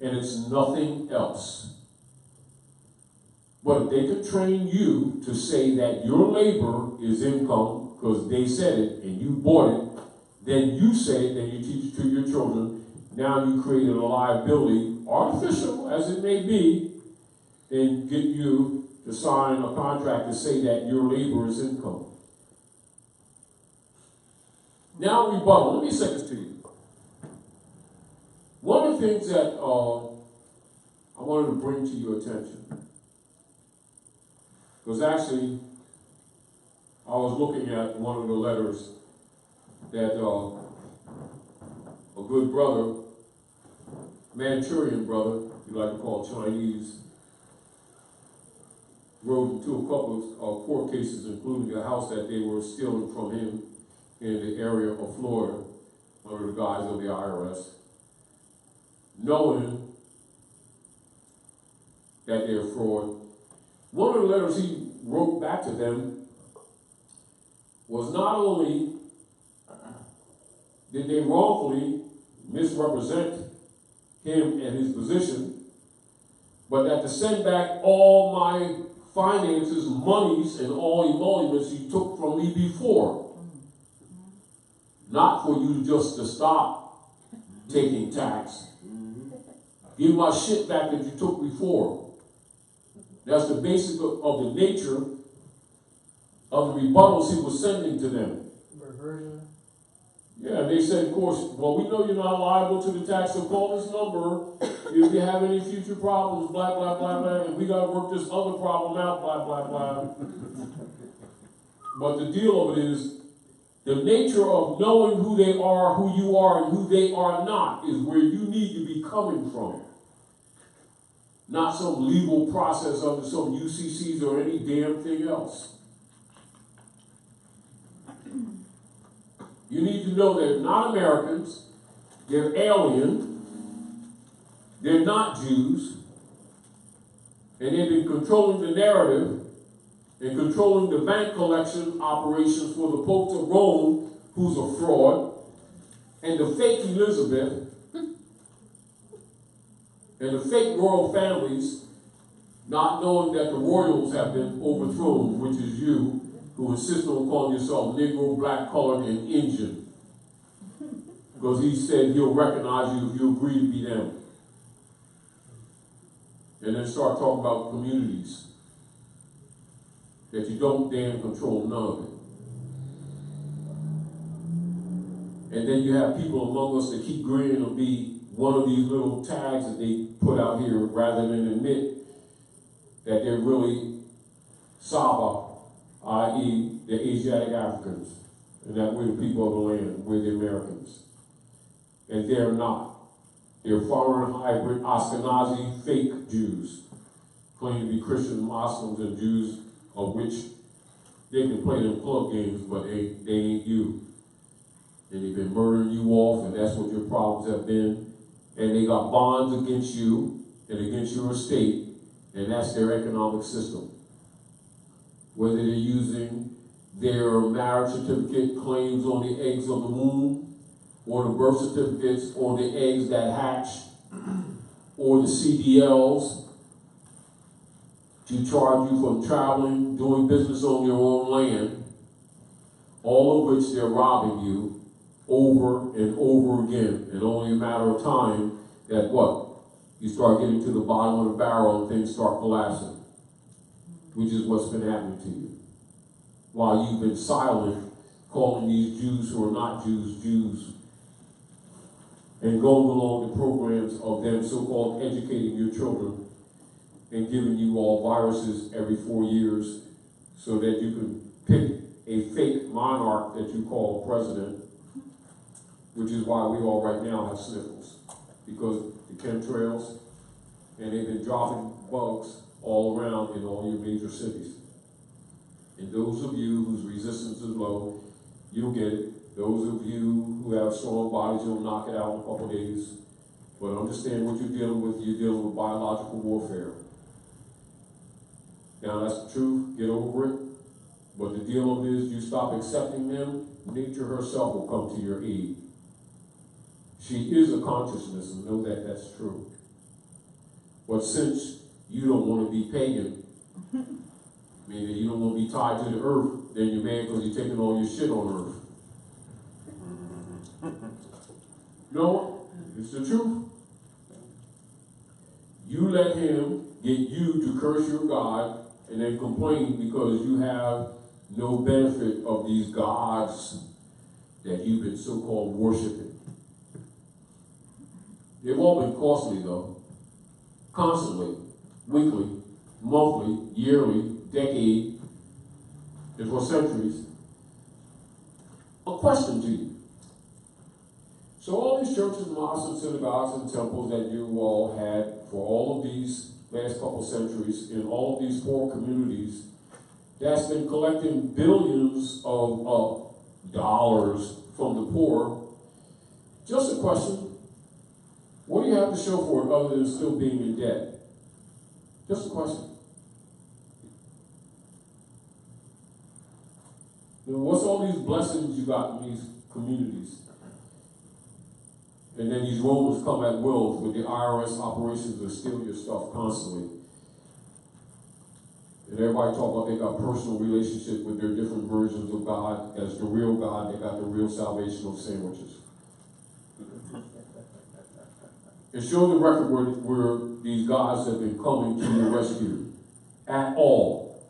And it's nothing else. But if they could train you to say that your labor is income because they said it and you bought it, then you say it and you teach it to your children. Now you created a liability, artificial as it may be, and get you to sign a contract to say that your labor is income. Now rebuttal. Let me say this to you. One of the things that I wanted to bring to your attention was actually, I was looking at one of the letters that a good brother, Manchurian brother, you like to call Chinese, wrote into a couple of court cases, including a house that they were stealing from him in the area of Florida under the guise of the IRS, knowing that they're fraud. One of the letters he wrote back to them was not only did they wrongfully misrepresent him and his position, but that to send back all my finances, monies, and all emoluments you took from me before. Not for you just to stop taking tax. Give my shit back that you took before. That's the basic of the nature of the rebuttals he was sending to them. Reversion. Yeah, they said, of course, well, we know you're not liable to the tax, so call this number if you have any future problems, blah, blah, blah, blah, and we got to work this other problem out, blah, blah, blah. But the deal of it is, the nature of knowing who they are, who you are, and who they are not is where you need to be coming from. Not some legal process under some UCCs or any damn thing else. You need to know they're not Americans, they're alien, they're not Jews, and they've been controlling the narrative and controlling the bank collection operations for the Pope of Rome, who's a fraud, and the fake Elizabeth, and the fake royal families, not knowing that the royals have been overthrown, which is you, who insist on calling yourself Negro, black, colored, and Indian. Because he said he'll recognize you if you agree to be them. And then start talking about communities that you don't damn control none of it. And then you have people among us that keep agreeing to be one of these little tags that they put out here rather than admit that they're really Saba, i.e. the Asiatic Africans, and that we're the people of the land, we're the Americans. And they're not. They're foreign hybrid Ashkenazi fake Jews, claim to be Christian Muslims and Jews, of which they can play them club games, but they ain't you. And they've been murdering you off, and that's what your problems have been. And they got bonds against you and against your estate, and that's their economic system. Whether they're using their marriage certificate claims on the eggs of the womb, or the birth certificates on the eggs that hatch, or the CDLs to charge you for traveling, doing business on your own land, all of which they're robbing you over and over again, and only a matter of time that what? You start getting to the bottom of the barrel and things start collapsing, which is what's been happening to you. While you've been silent, calling these Jews who are not Jews, Jews, and going along the programs of them so-called educating your children and giving you all viruses every 4 years so that you can pick a fake monarch that you call president, which is why we all right now have sniffles, because the chemtrails, and they've been dropping bugs all around in all your major cities. And those of you whose resistance is low, you'll get it. Those of you who have strong bodies, you'll knock it out in a couple of days. But understand what you're dealing with biological warfare. Now that's the truth, get over it. But the deal of it is, you stop accepting them, nature herself will come to your aid. She is a consciousness, and know that that's true. But since you don't want to be pagan, meaning you don't want to be tied to the earth, then you're mad because you're taking all your shit on earth. No, it's the truth. You let him get you to curse your God and then complain because you have no benefit of these gods that you've been so-called worshiping. They've all been costly though. Constantly, weekly, monthly, yearly, decade, and for centuries. A question to you. So all these churches, mosques, and synagogues, and temples that you all had for all of these last couple centuries in all of these poor communities, that's been collecting billions of dollars from the poor. Just a question. What do you have to show for it other than still being in debt? Just a question. You know, what's all these blessings you got in these communities? And then these Romans come at will with the IRS operations to steal your stuff constantly. And everybody talk about they got personal relationships with their different versions of God. As the real God, they got the real salvational sandwiches. And show the record where these gods have been coming to your rescue at all.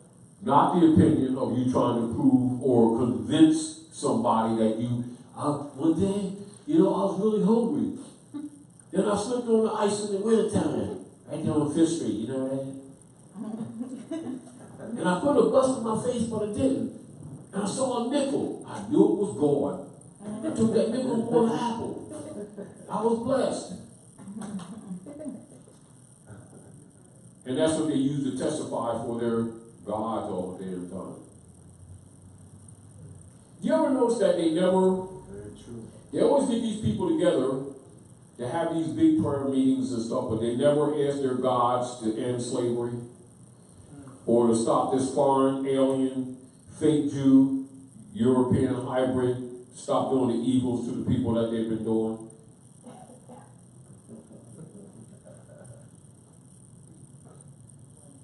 Not the opinion of you trying to prove or convince somebody that you, one day, I was really hungry. Then I slipped on the ice in the wintertime, right there on 5th Street, you know what I mean? And I could have busted my face, but I didn't. And I saw a nickel. I knew it was God. I took that nickel and bought an apple. I was blessed. And that's what they use to testify for their gods all the damn time. You ever notice that they never, they always get these people together to have these big prayer meetings and stuff, but they never ask their gods to end slavery or to stop this foreign, alien, fake Jew, European hybrid, stop doing the evils to the people that they've been doing.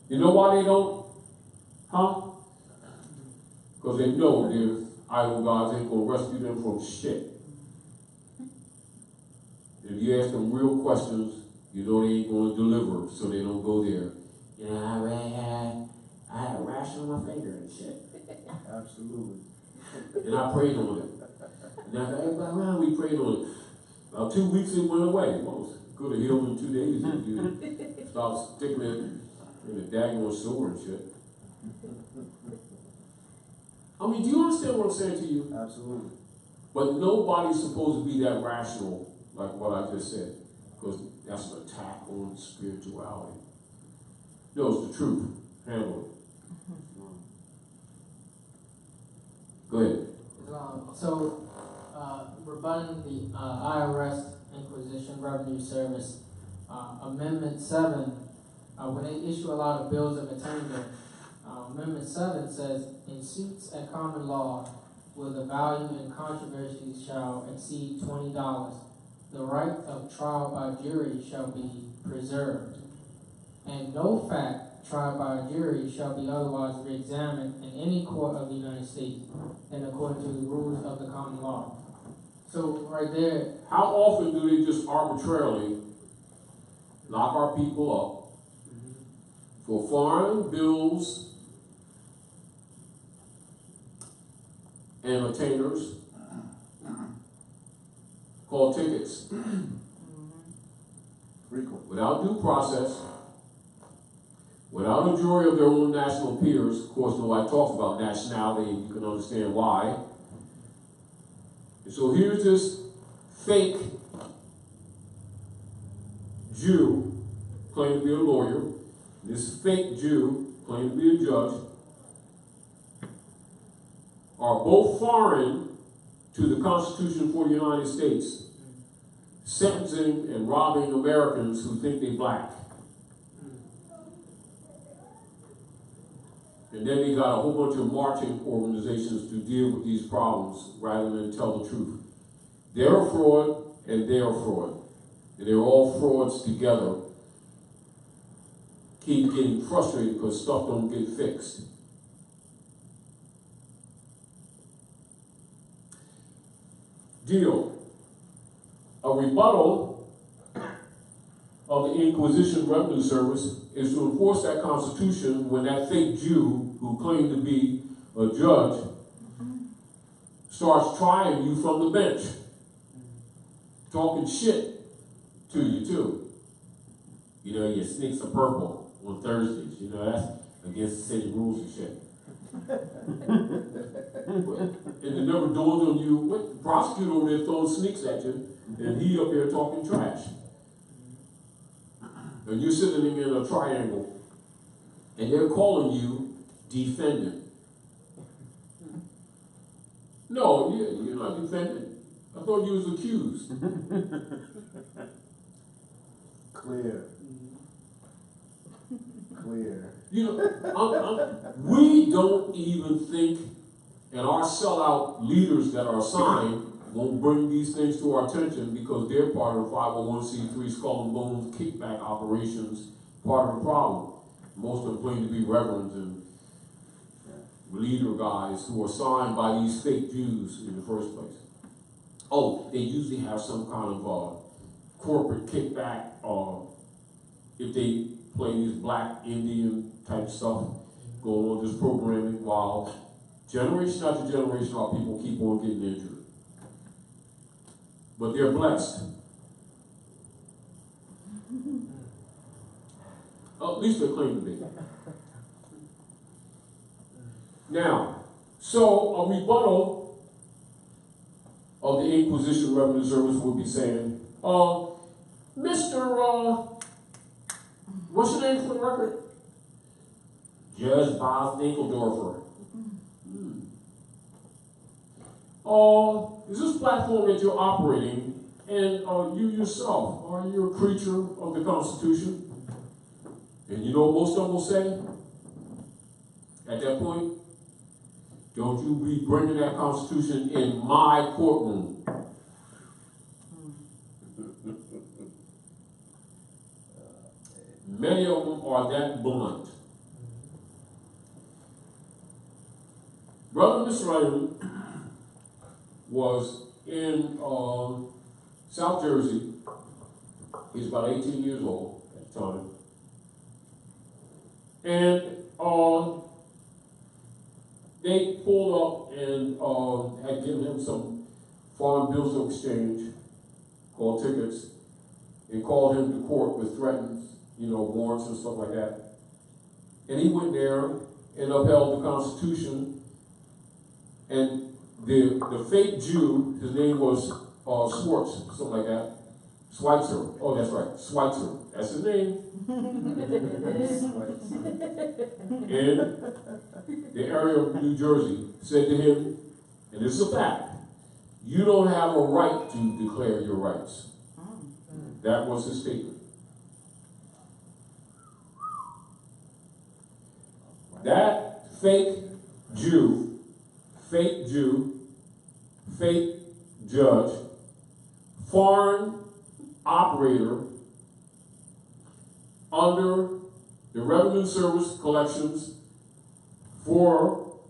You know why they don't? Huh? Because they know their idol gods ain't going to rescue them from shit. If you ask them real questions, you know they ain't going to deliver, so they don't go there. I had a rash on my finger and shit. Absolutely. And I prayed on it. And after everybody around, we prayed on it. About 2 weeks it went away. Well, it could have healed in 2 days if you start sticking it in a daggone sore and shit. I mean, do you understand what I'm saying to you? Absolutely. But nobody's supposed to be that rational, like what I just said, because that's an attack on spirituality. No, it's the truth. Handle it. Go ahead. Rebutting the IRS Inquisition Revenue Service, Amendment 7, when they issue a lot of bills of attainder, Amendment 7 says, in suits at common law, where the value in controversy shall exceed $20, the right of trial by jury shall be preserved, and no fact tried by a jury shall be otherwise re-examined in any court of the United States, and according to the rules of the common law. So right there, how often do they just arbitrarily lock our people up for foreign bills and attainers called tickets without due process, without a jury of their own national peers? Of course, nobody talks about nationality, and you can understand why. And so here's this fake Jew claiming to be a lawyer, this fake Jew claiming to be a judge, are both foreign to the Constitution for the United States, sentencing and robbing Americans who think they're black. And then they got a whole bunch of marching organizations to deal with these problems rather than tell the truth. They're a fraud and they're a fraud. And they're all frauds together. Keep getting frustrated because stuff don't get fixed. Deal. A rebuttal of the Inquisition Revenue Service is to enforce that Constitution when that fake Jew who claimed to be a judge starts trying you from the bench, talking shit to you too. You know, your sneaks are purple on Thursdays. You know, that's against the city rules and shit. And it never dawns on you, what, the prosecutor over there throwing sneaks at you, and he up there talking trash. And you're sitting in a triangle, and they're calling you defendant. No, you're not defendant. I thought you was accused. Clear. You know, we don't even think, and our sellout leaders that are assigned won't bring these things to our attention because they're part of the 501c3 Skull and Bones kickback operations, part of the problem. Most of them claim to be reverends and leader guys who are signed by these fake Jews in the first place. Oh, they usually have some kind of corporate kickback if they play these black Indian type stuff going on this programming, while generation after generation our people keep on getting injured. But they're blessed. At least they claim to be. Now, so a rebuttal of the Inquisition Revenue Service would be saying, Mr. What's your name for the record? Judge Bob Dinkeldorfer. Is this platform that you're operating, and you yourself, are you a creature of the Constitution? And you know what most of them will say? At that point, don't you be bringing that Constitution in my courtroom. Many of them are that blunt. Brother Misraim was in South Jersey. He's about 18 years old at the time. And they pulled up and had given him some foreign bills of exchange called tickets and called him to court with threats, warrants and stuff like that. And he went there and upheld the Constitution. And the fake Jew, his name was Schwartz, something like that. Schweitzer. Oh, that's right, Schweitzer. That's his name. In the area of New Jersey, said to him, and this is a fact, you don't have a right to declare your rights. That was his statement. That fake Jew, fake judge, foreign operator under the Revenue Service collections for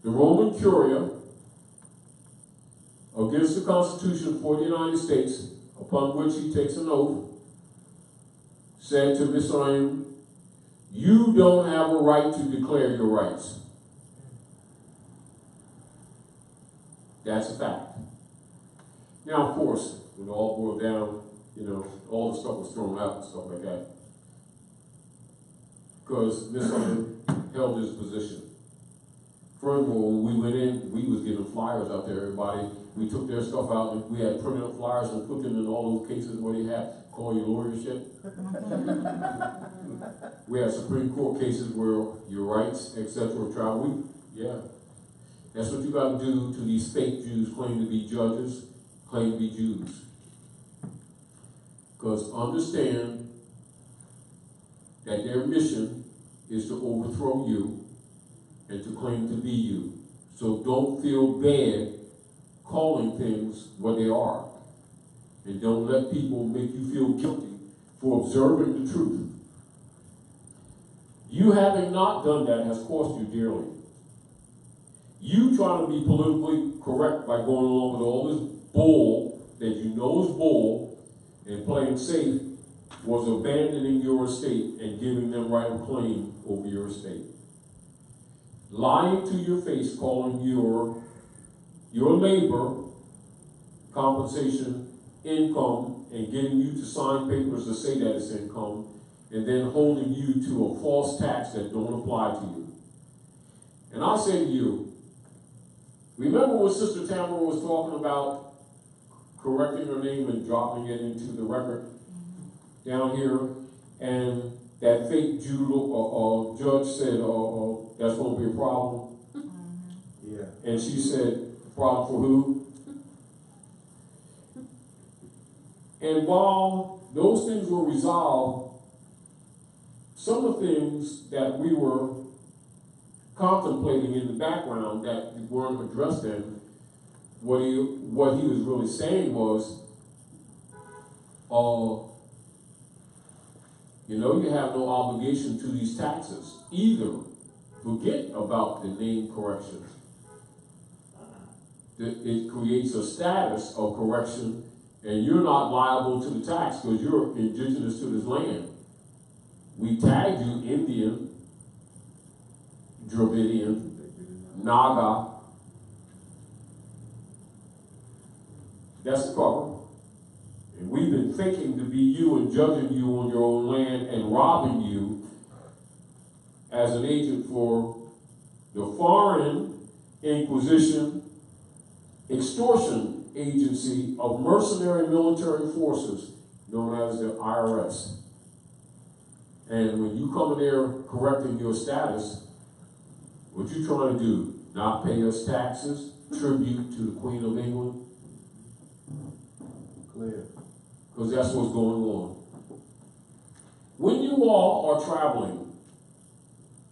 the Roman Curia against the Constitution for the United States, upon which he takes an oath, said to Misraim, you don't have a right to declare your rights. That's a fact. Now, of course, when it all boiled down, all the stuff was thrown out and stuff like that. Because Misraim held his position. Furthermore, when we went in, we was giving flyers out there, everybody. We took their stuff out and we had printed up flyers and put them in all those cases where they had call your lawyer shit. We had Supreme Court cases where your rights, etc. trial. That's what you got to do to these fake Jews claim to be judges, claim to be Jews. Because understand that their mission is to overthrow you and to claim to be you. So don't feel bad calling things what they are. And don't let people make you feel guilty for observing the truth. You having not done that has cost you dearly. You trying to be politically correct by going along with all this bull that you know is bull and playing safe was abandoning your estate and giving them right of claim over your estate. Lying to your face, calling your labor compensation income and getting you to sign papers to say that it's income, and then holding you to a false tax that don't apply to you. And I say to you, remember when Sister Tamara was talking about correcting her name and dropping it into the record down here, and that fake judge said, that's going to be a problem. Yeah. And she said, problem for who? And while those things were resolved, some of the things that we were contemplating in the background that weren't addressed then what he was really saying was, you have no obligation to these taxes. Either forget about the name corrections. It creates a status of correction, and you're not liable to the tax because you're indigenous to this land. We tagged you Indian, Dravidian, Naga. That's the cover. And we've been faking to be you and judging you on your own land and robbing you as an agent for the Foreign Inquisition Extortion Agency of Mercenary Military Forces, known as the IRS. And when you come in there correcting your status, what you trying to do? Not pay us taxes, tribute to the Queen of England? Clear. Because that's what's going on. When you all are traveling,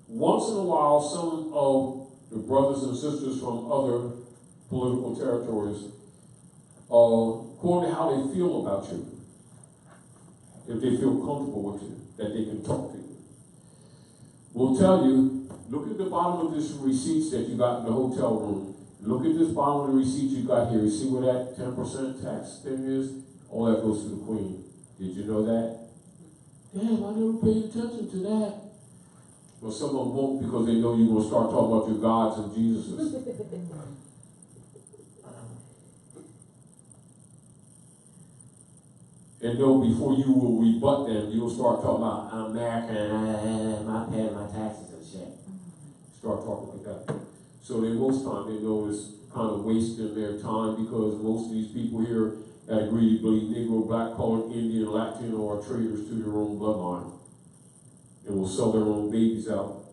once in a while, some of the brothers and sisters from other political territories, according to how they feel about you, if they feel comfortable with you, that they can talk to you, will tell you, look at the bottom of this receipts that you got in the hotel room. Look at this bottom of the receipt you got here. You see where that 10% tax thing is? All that goes to the Queen. Did you know that? Damn, I never paid attention to that. Well, some of them won't because they know you're going to start talking about your gods and Jesuses. And know before you will rebut them, you'll start talking about, I'm American, I'm paying my taxes and shit. Start talking like that. So most time they know it's kind of wasting their time because most of these people here that agree to believe Negro, black, colored, Indian, Latino are traitors to their own bloodline and will sell their own babies out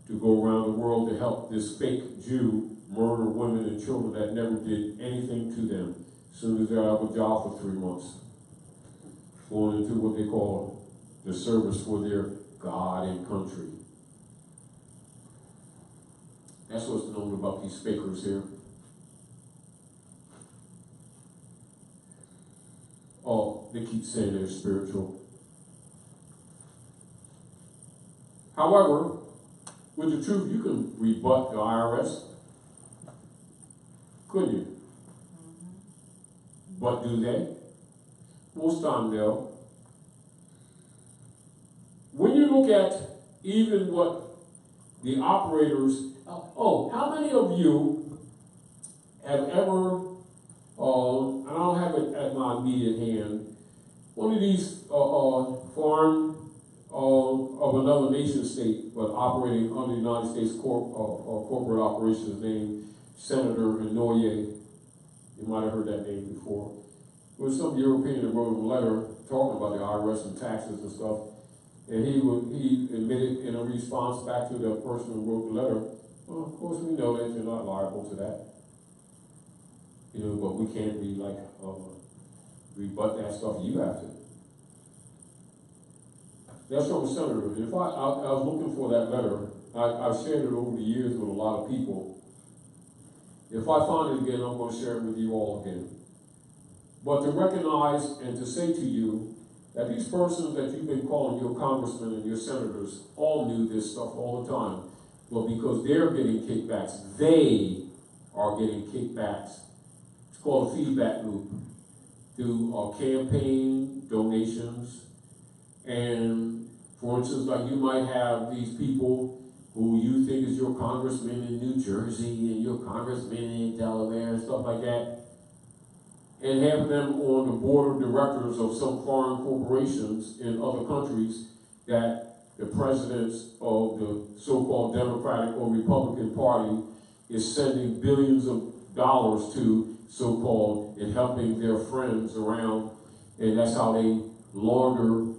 to go around the world to help this fake Jew murder women and children that never did anything to them as soon as they're out of a job for 3 months. Going into what they call the service for their God and country. That's what's known about these fakers here. Oh, they keep saying they're spiritual. However, with the truth, you can rebut the IRS. Couldn't you? But do they? Most time they'll. When you look at even what the operators, how many of you have ever, and I don't have it at my immediate hand, one of these foreign of another nation state, but operating under the United States corporate operations named Senator Inouye. You might have heard that name before. There was some European that wrote a letter talking about the IRS and taxes and stuff, and he admitted in a response back to the person who wrote the letter, well, of course we know that you're not liable to that. But we can't rebut that stuff. You have to. That's from a senator. If I was looking for that letter, I've shared it over the years with a lot of people. If I find it again, I'm going to share it with you all again. But to recognize and to say to you that these persons that you've been calling your congressmen and your senators all knew this stuff all the time. But because they're getting kickbacks, they are getting kickbacks. It's called a feedback loop through campaign donations. And for instance, like you might have these people who you think is your congressman in New Jersey and your congressman in Delaware and stuff like that, and having them on the board of directors of some foreign corporations in other countries that the presidents of the so-called Democratic or Republican Party is sending billions of dollars to, so-called, and helping their friends around, and that's how they launder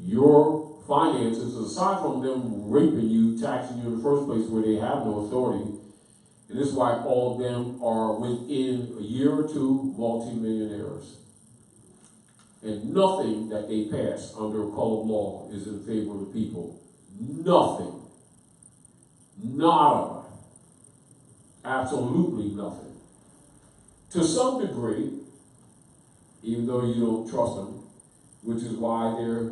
your finances, aside from them raping you, taxing you in the first place where they have no authority. And this is why all of them are within a year or two multimillionaires. And nothing that they pass under a code of law is in favor of the people. Nothing. Nada. Absolutely nothing. to some degree, even though you don't trust them, which is why they're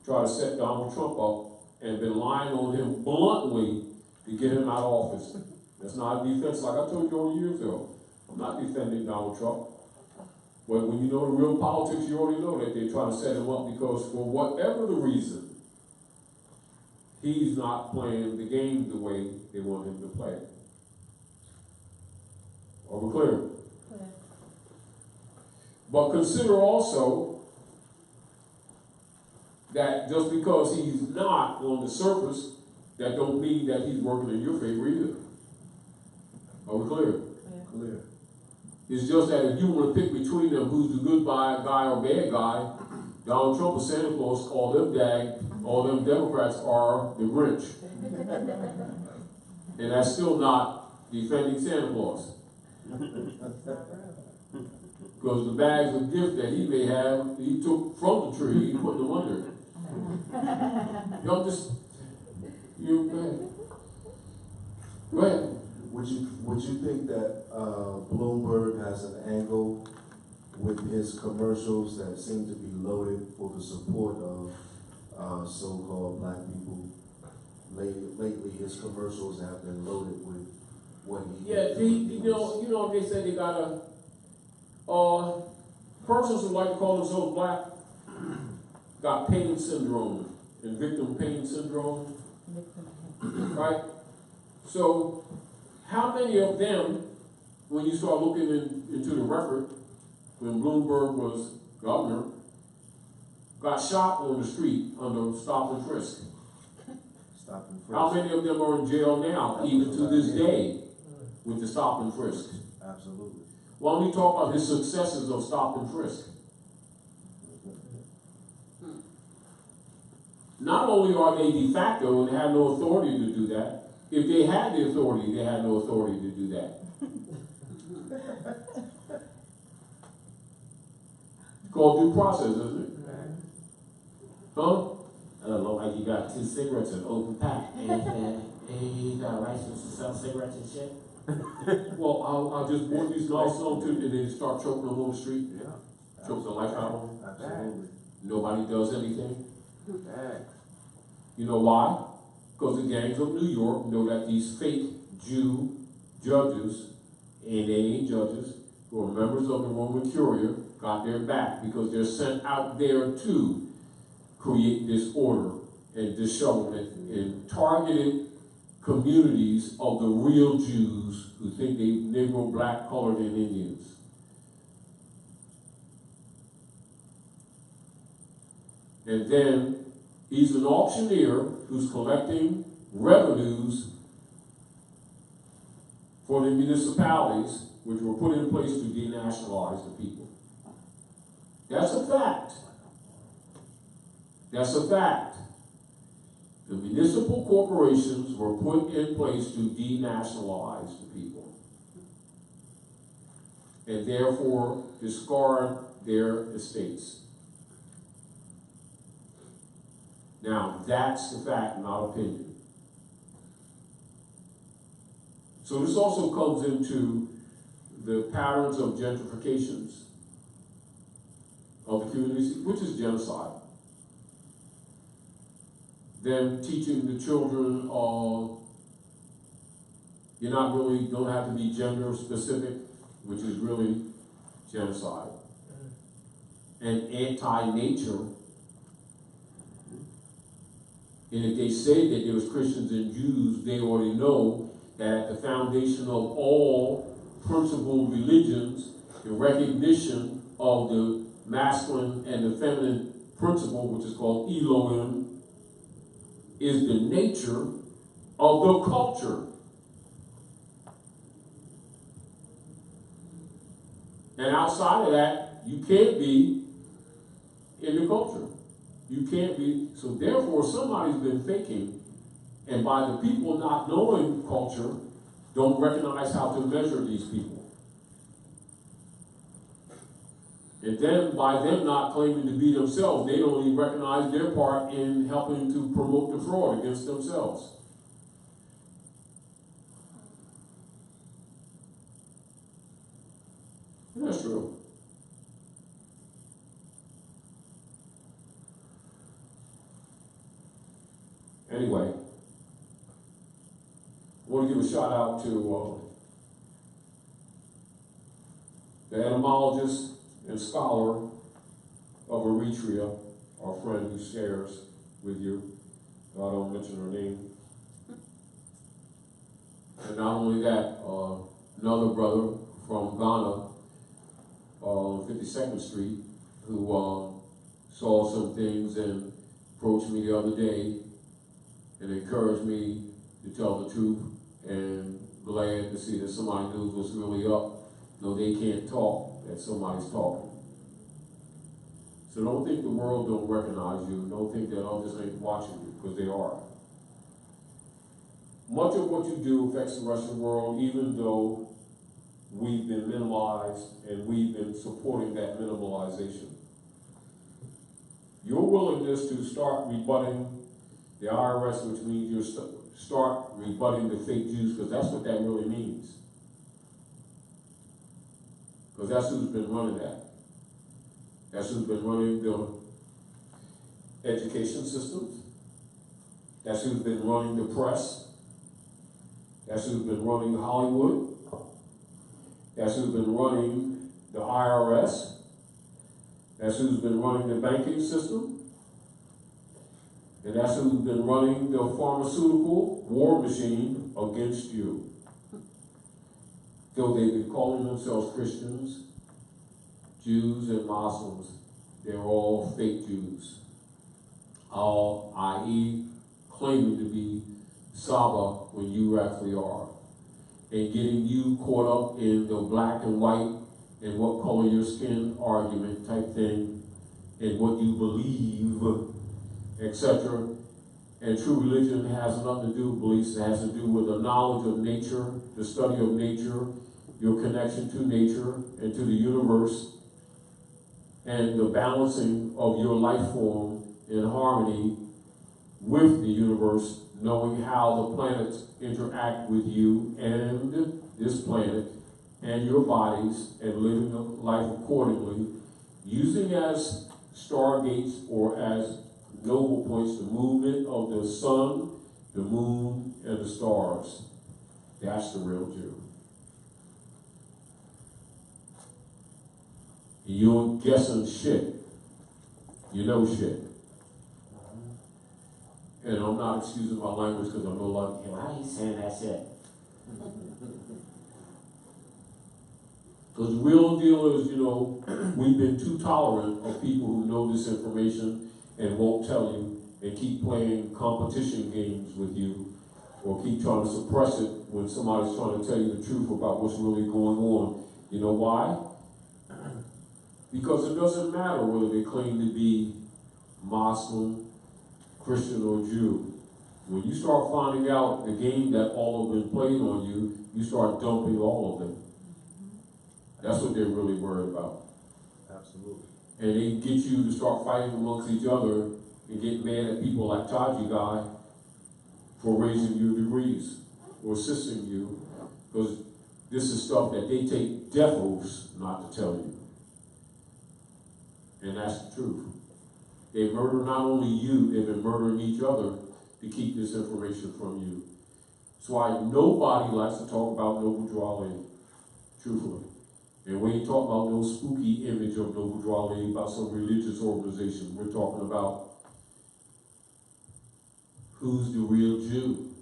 trying to set Donald Trump up and been lying on him bluntly to get him out of office. That's not a defense, like I told you all years ago. I'm not defending Donald Trump. But when you know the real politics, you already know that they're trying to set him up because for whatever the reason, he's not playing the game the way they want him to play it. Are we clear? Clear. But consider also that just because he's not on the surface, that don't mean that he's working in your favor either. Are we clear? Clear. It's just that if you want to pick between them who's the good guy or bad guy, Donald Trump and Santa Claus, all them Democrats are the Grinch. And that's still not defending Santa Claus. Because the bags of gifts that he may have, he took from the tree, he put them under it. Y'all just, go ahead. Go ahead. Would you think that Bloomberg has an angle with his commercials that seem to be loaded for the support of so-called black people? Lately, his commercials have been loaded with what he. Yeah, you know, they say they got persons who like to call themselves black got pain syndrome and victim pain syndrome, right? So, how many of them, when you start looking into the record, when Bloomberg was governor, got shot on the street under stop and frisk? Stop and frisk. How many of them are in jail now, even to this day, with the stop and frisk? Absolutely. Why don't we talk about his successes of stop and frisk? Not only are they de facto and have no authority to do that, if they had the authority, they had no authority to do that. It's called due process, isn't it? Huh? Look like you got 2 cigarettes in open pack, and you got a license to sell cigarettes and shit. Well, I just bought these guys some too, and they start choking them on the street. Yeah. Choke the life out of them. Absolutely. Nobody does anything. You know why? Because the gangs of New York know that these fake Jew judges, and they ain't judges, who are members of the Roman Curia, got their back because they're sent out there to create disorder and dishevelment in targeted communities of the real Jews who think they Negro, black, colored, and Indians. And then he's an auctioneer who's collecting revenues for the municipalities which were put in place to denationalize the people. That's a fact. That's a fact. The municipal corporations were put in place to denationalize the people and therefore discard their estates. Now, that's the fact, not opinion. So this also comes into the patterns of gentrifications of the communities, which is genocide. Them teaching the children, you're not really, don't have to be gender specific, which is really genocide. And anti-nature. And if they say that there was Christians and Jews, they already know that at the foundation of all principal religions, the recognition of the masculine and the feminine principle, which is called Elohim, is the nature of the culture. And outside of that, you can't be in the culture. You can't be, so therefore somebody's been faking, and by the people not knowing culture, don't recognize how to measure these people. And then by them not claiming to be themselves, they don't even recognize their part in helping to promote the fraud against themselves. That's true. Anyway, I want to give a shout out to the etymologist and scholar of Eritrea, our friend who shares with you. I don't mention her name. And not only that, another brother from Ghana, on 52nd Street, who saw some things and approached me the other day and encouraged me to tell the truth, and glad to see that somebody knew what's really up. No, they can't talk, that somebody's talking. So don't think the world don't recognize you. Don't think that others ain't watching you, because they are. Much of what you do affects the rest of the world, even though we've been minimalized and we've been supporting that minimalization. Your willingness to start rebutting the IRS, which means you start rebutting the fake Jews, because that's what that really means. Because that's who's been running that. That's who's been running the education systems. That's who's been running the press. That's who's been running Hollywood. That's who's been running the IRS. That's who's been running the banking system. And that's who's been running the pharmaceutical war machine against you. Though they've been calling themselves Christians, Jews and Muslims, they're all fake Jews. All, i.e., claiming to be Saba when you actually are. And getting you caught up in the black and white and what color your skin argument type thing, and what you believe, etc. And true religion has nothing to do with beliefs. It has to do with the knowledge of nature, the study of nature, your connection to nature and to the universe, and the balancing of your life form in harmony with the universe, knowing how the planets interact with you and this planet and your bodies, and living a life accordingly, using as stargates or as noble points the movement of the sun, the moon, and the stars. That's the real Jew. You ain't guessing shit. You know shit. And I'm not excusing my language because I know a lot of people, why are you saying that shit? Because the real deal is, we've been too tolerant of people who know this information and won't tell you, and keep playing competition games with you, or keep trying to suppress it when somebody's trying to tell you the truth about what's really going on. You know why? Because it doesn't matter whether they claim to be Muslim, Christian, or Jew. When you start finding out the game that all of them played on you, you start dumping all of them. That's what they're really worried about. Absolutely. And they get you to start fighting amongst each other and get mad at people like Taji Guy for raising your degrees or assisting you, because this is stuff that they take death oaths not to tell you. And that's the truth. They murder not only you, they've been murdering each other to keep this information from you. That's why nobody likes to talk about Noble Drew Ali, truthfully. And we ain't talking about no spooky image of Noble Drew Ali about some religious organization. We're talking about who's the real Jew.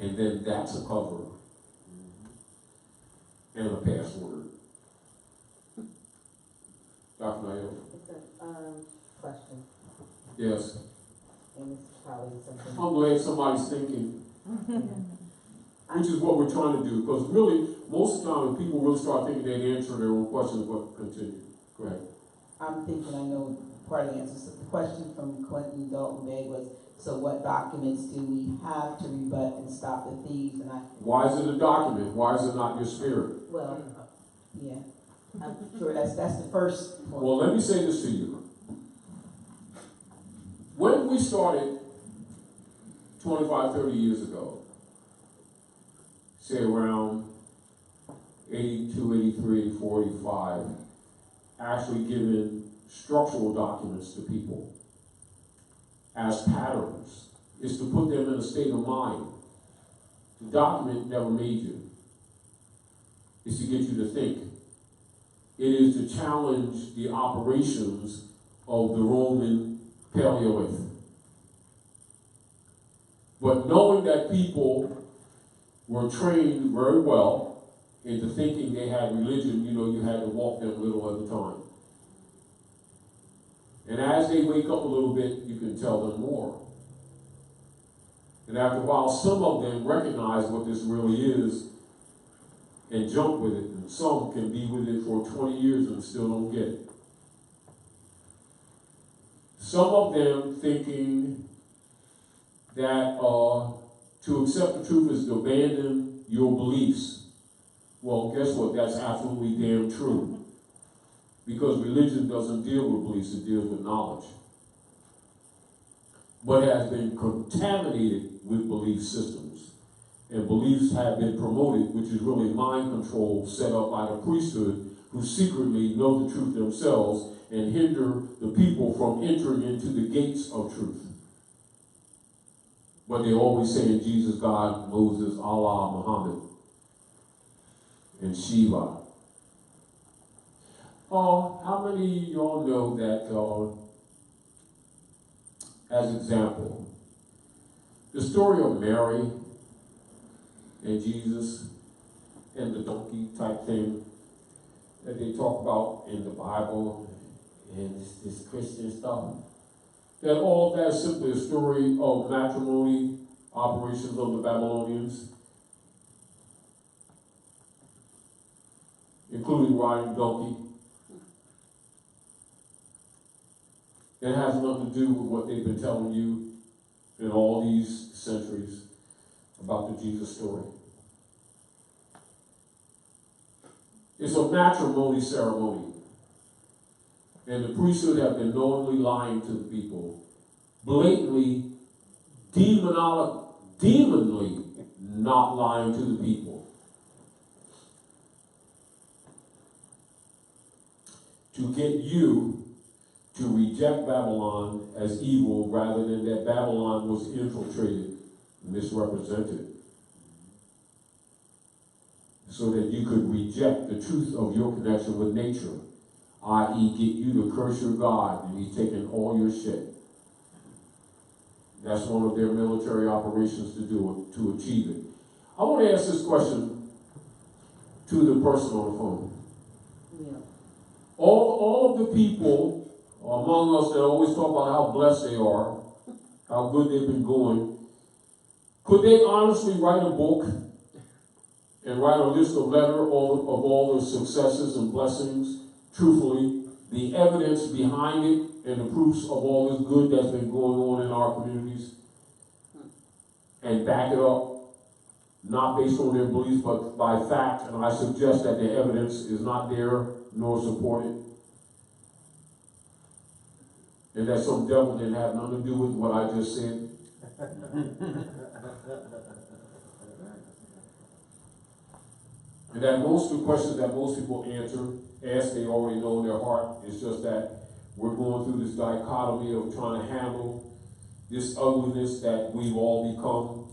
And then that's a cover and a password. Dr. Nayo? It's a question, Yes. and it's probably something. I'm glad somebody's thinking. Which is what we're trying to do, because really, most of the time, when people really start thinking they can answer their own questions, but continue. Go ahead. I'm thinking I know part of the answer. So the question from Clinton Dalton Bay was, so what documents do we have to rebut and stop the thieves? And Why is it a document? Why is it not your spirit? well, yeah, I'm sure that's the first point. Well, let me say this to you. When we started 25, 30 years ago, say around 82, 83, 84, 85, actually given structural documents to people as patterns. Is to put them in a state of mind. The document never made you. It's to get you to think. It is to challenge the operations of the Roman Paleolith. But knowing that people were trained very well into thinking they had religion, you had to walk them a little at a time. And as they wake up a little bit, you can tell them more. And after a while, some of them recognize what this really is and jump with it. And some can be with it for 20 years and still don't get it. Some of them thinking that to accept the truth is to abandon your beliefs. Well, guess what? That's absolutely damn true. Because religion doesn't deal with beliefs, it deals with knowledge. But has been contaminated with belief systems. And beliefs have been promoted, which is really mind control set up by the priesthood, who secretly know the truth themselves and hinder the people from entering into the gates of truth. But they always saying Jesus, God, Moses, Allah, Muhammad, and Shiva. How many of y'all know that, as example, the story of Mary and Jesus and the donkey type thing that they talk about in the Bible and this Christian stuff, that all that's simply a story of matrimony operations of the Babylonians, including riding donkey. It has nothing to do with what they've been telling you in all these centuries about the Jesus story. It's a matrimony ceremony. And the priesthood have been knowingly lying to the people, blatantly, demonly not lying to the people. To get you to reject Babylon as evil rather than that Babylon was infiltrated, misrepresented, so that you could reject the truth of your connection with nature, i.e. get you to curse your God and he's taking all your shit. That's one of their military operations to do it, to achieve it. I want to ask this question to the person on the phone. Yeah. All of the people among us that always talk about how blessed they are, how good they've been going, could they honestly write a book and write a list of all the successes and blessings, truthfully, the evidence behind it, and the proofs of all this good that's been going on in our communities, and back it up, not based on their beliefs, but by fact, and I suggest that the evidence is not there nor supported, and that some devil didn't have nothing to do with what I just said? And that most of the questions that most people ask, they already know in their heart. It's just that we're going through this dichotomy of trying to handle this ugliness that we've all become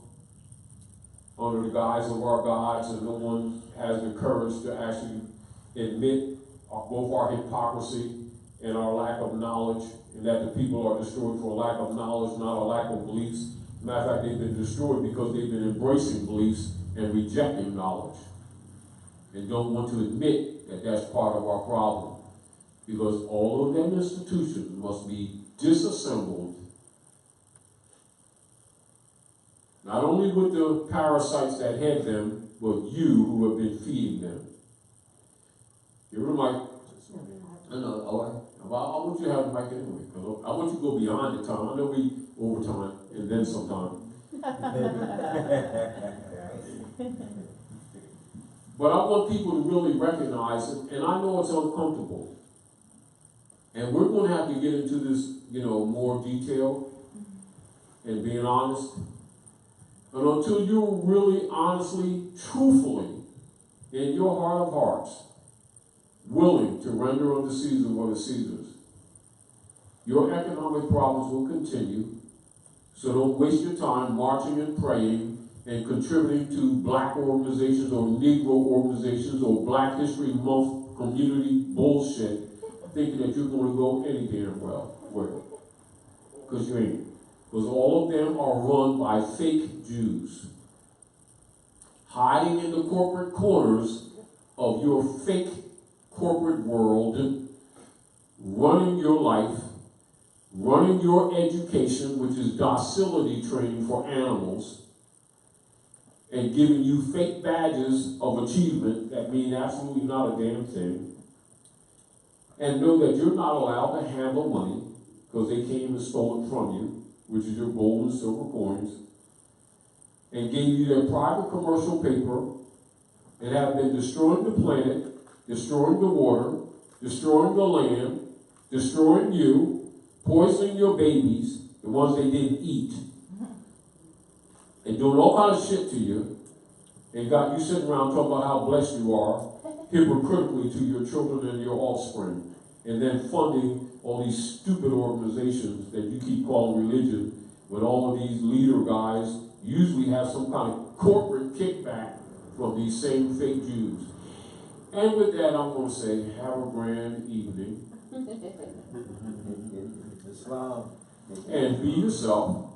under the guise of our gods, and no one has the courage to actually admit both our hypocrisy and our lack of knowledge, and that the people are destroyed for a lack of knowledge, not a lack of beliefs. Matter of fact, they've been destroyed because they've been embracing beliefs and rejecting knowledge, and don't want to admit that that's part of our problem, because all of them institutions must be disassembled, not only with the parasites that head them, but you who have been feeding them. Give it a mic. I want you to have the mic anyway, because I want you to go beyond the time. I know we overtime and then sometime. But I want people to really recognize it, and I know it's uncomfortable. And we're going to have to get into this, more detail and being honest. And until you're really, honestly, truthfully in your heart of hearts, willing to render unto Caesar what is Caesar's, your economic problems will continue. So don't waste your time marching and praying and contributing to black organizations or Negro organizations or Black History Month community bullshit, thinking that you're going to go any damn well with it. Because you ain't. Because all of them are run by fake Jews, hiding in the corporate corners of your fake corporate world, running your life, running your education, which is docility training for animals, and giving you fake badges of achievement that mean absolutely not a damn thing. And know that you're not allowed to handle money because they came and stole it from you, which is your gold and silver coins, and gave you their private commercial paper, and have been destroying the planet, destroying the water, destroying the land, destroying you, poisoning your babies, the ones they didn't eat, and doing all kind of shit to you, and got you sitting around talking about how blessed you are, hypocritically to your children and your offspring, and then funding all these stupid organizations that you keep calling religion, when all of these leader guys usually have some kind of corporate kickback from these same fake Jews. And with that, I'm going to say, have a grand evening. And be yourself.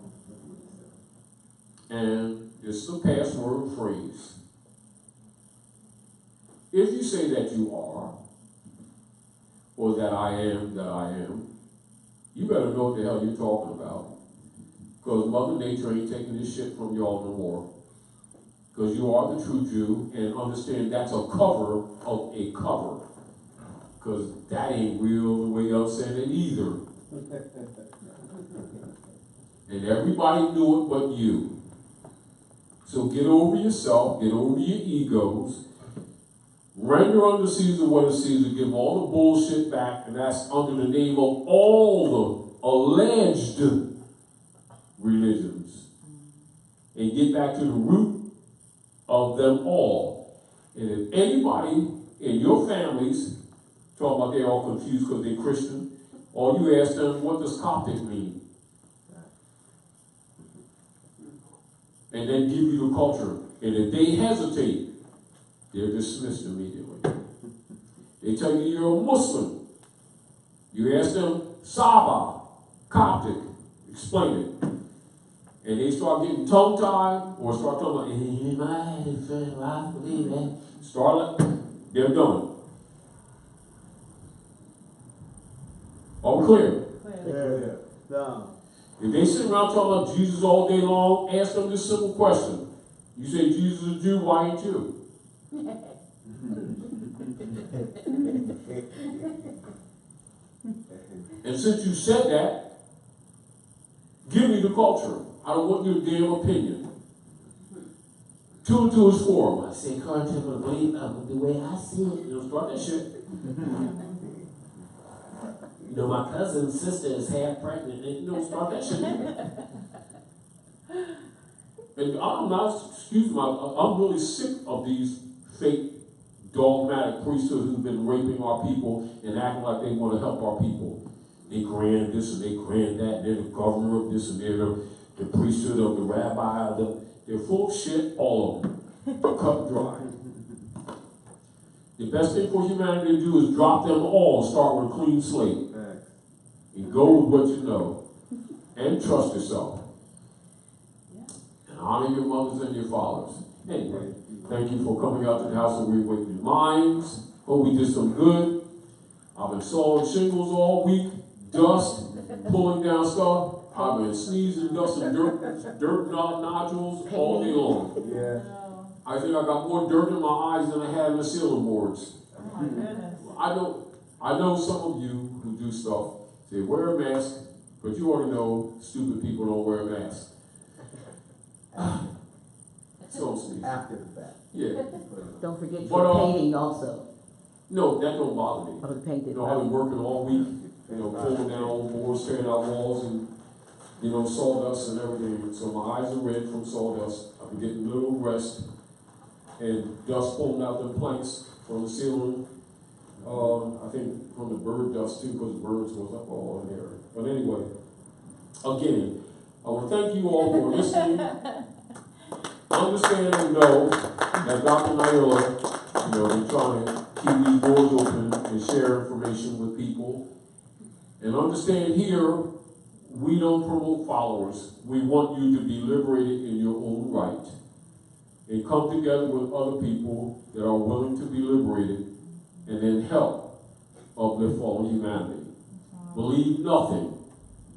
And this is the password phrase. If you say that you are, or that I am, you better know what the hell you're talking about. Because Mother Nature ain't taking this shit from y'all no more. Because you are the true Jew, and understand that's a cover of a cover. Because that ain't real the way y'all said it either. And everybody knew it but you. So get over yourself, get over your egos, render unto Caesar what is Caesar, give all the bullshit back, and that's under the name of all the alleged religions. And get back to the root of them all. And if anybody in your families, talking about they're all confused because they're Christian, or you ask them, what does Coptic mean? And then give you the culture. And if they hesitate, they're dismissed immediately. They tell you you're a Muslim. You ask them, Saba, Coptic, explain it. And they start getting tongue-tied or start talking about, I believe that. They're done. All clear? Yeah. If they sit around talking about Jesus all day long, ask them this simple question. You say Jesus is a Jew, why ain't you? And since you said that, give me the culture. I don't want your damn opinion. 2 and 2 is 4. I say, according to the belief of the way I see it. You don't start that shit. You know, my cousin's sister is half pregnant. And you don't start that shit. And I'm not, excuse me, I'm really sick of these fake dogmatic priesthoods who've been raping our people and acting like they want to help our people. They grant this and they grant that, and they're the governor of this and they're the priesthood of the rabbi. They're full of shit, all of them. Cut and dry. The best thing for humanity to do is drop them all and start with a clean slate. And go with what you know. And trust yourself. And honor your mothers and your fathers. Anyway, thank you for coming out to the House of Reawakening Minds. Hope we did some good. I've been sawing shingles all week. Dust, pulling down stuff. I've been sneezing, dust, and dirt nodules all day long. Yeah. I think I got more dirt in my eyes than I had in the ceiling boards. Oh my goodness. I know some of you who do stuff say wear a mask, but you already know stupid people don't wear a mask. So sneeze. After the fact. Yeah. Don't forget But, your painting also. No, that don't bother me. Of the painted. You know, I've been working all week, you know, pulling down old boards, tearing out walls, and, you know, sawdust and everything. So my eyes are red from sawdust. I've been getting a little rest. and dust floating out the planks from the ceiling. I think from the bird dust too, because the birds was up all in there. But anyway, again, I want to thank you all for listening. Understand and know that Dr. Naila, been trying to keep these doors open and share information with people. And understand here, we don't promote followers. We want you to be liberated in your own right and come together with other people that are willing to be liberated and then help uplift fallen humanity. Believe nothing,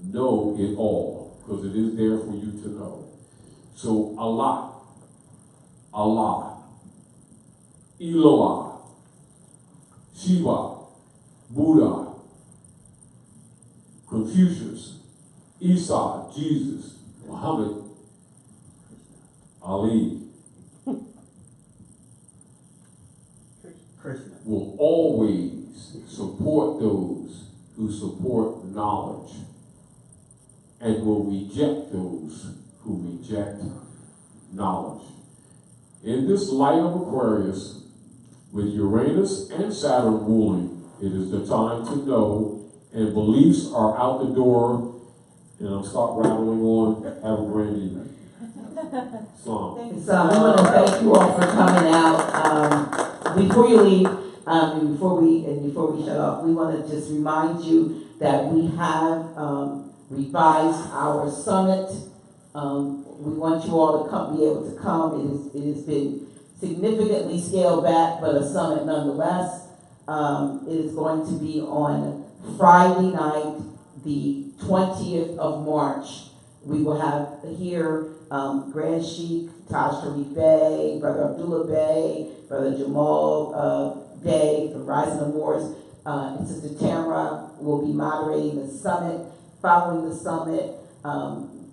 know it all, because it is there for you to know. So Allah, Eloah, Shiva, Buddha, Confucius, Isa, Jesus, Muhammad, Ali, Krishna. will always support those who support knowledge and will reject those who reject knowledge. In this light of Aquarius, with Uranus and Saturn ruling, it is the time to know, and beliefs are out the door, and I'll start rattling on. Have a grand evening. Islam. So I want to thank you all for coming out. Before you leave, and before we shut off, we want to just remind you that we have revised our summit. We want you all to be able to come. It has been significantly scaled back, but a summit nonetheless. It is going to be on Friday night, the 20th of March. We will have here Grand Sheikh, Taj Sharif Bey, Brother Abdullah Bey, Brother Jamal Bey from Rising Awards, and Sister Tamara will be moderating the summit. Following the summit,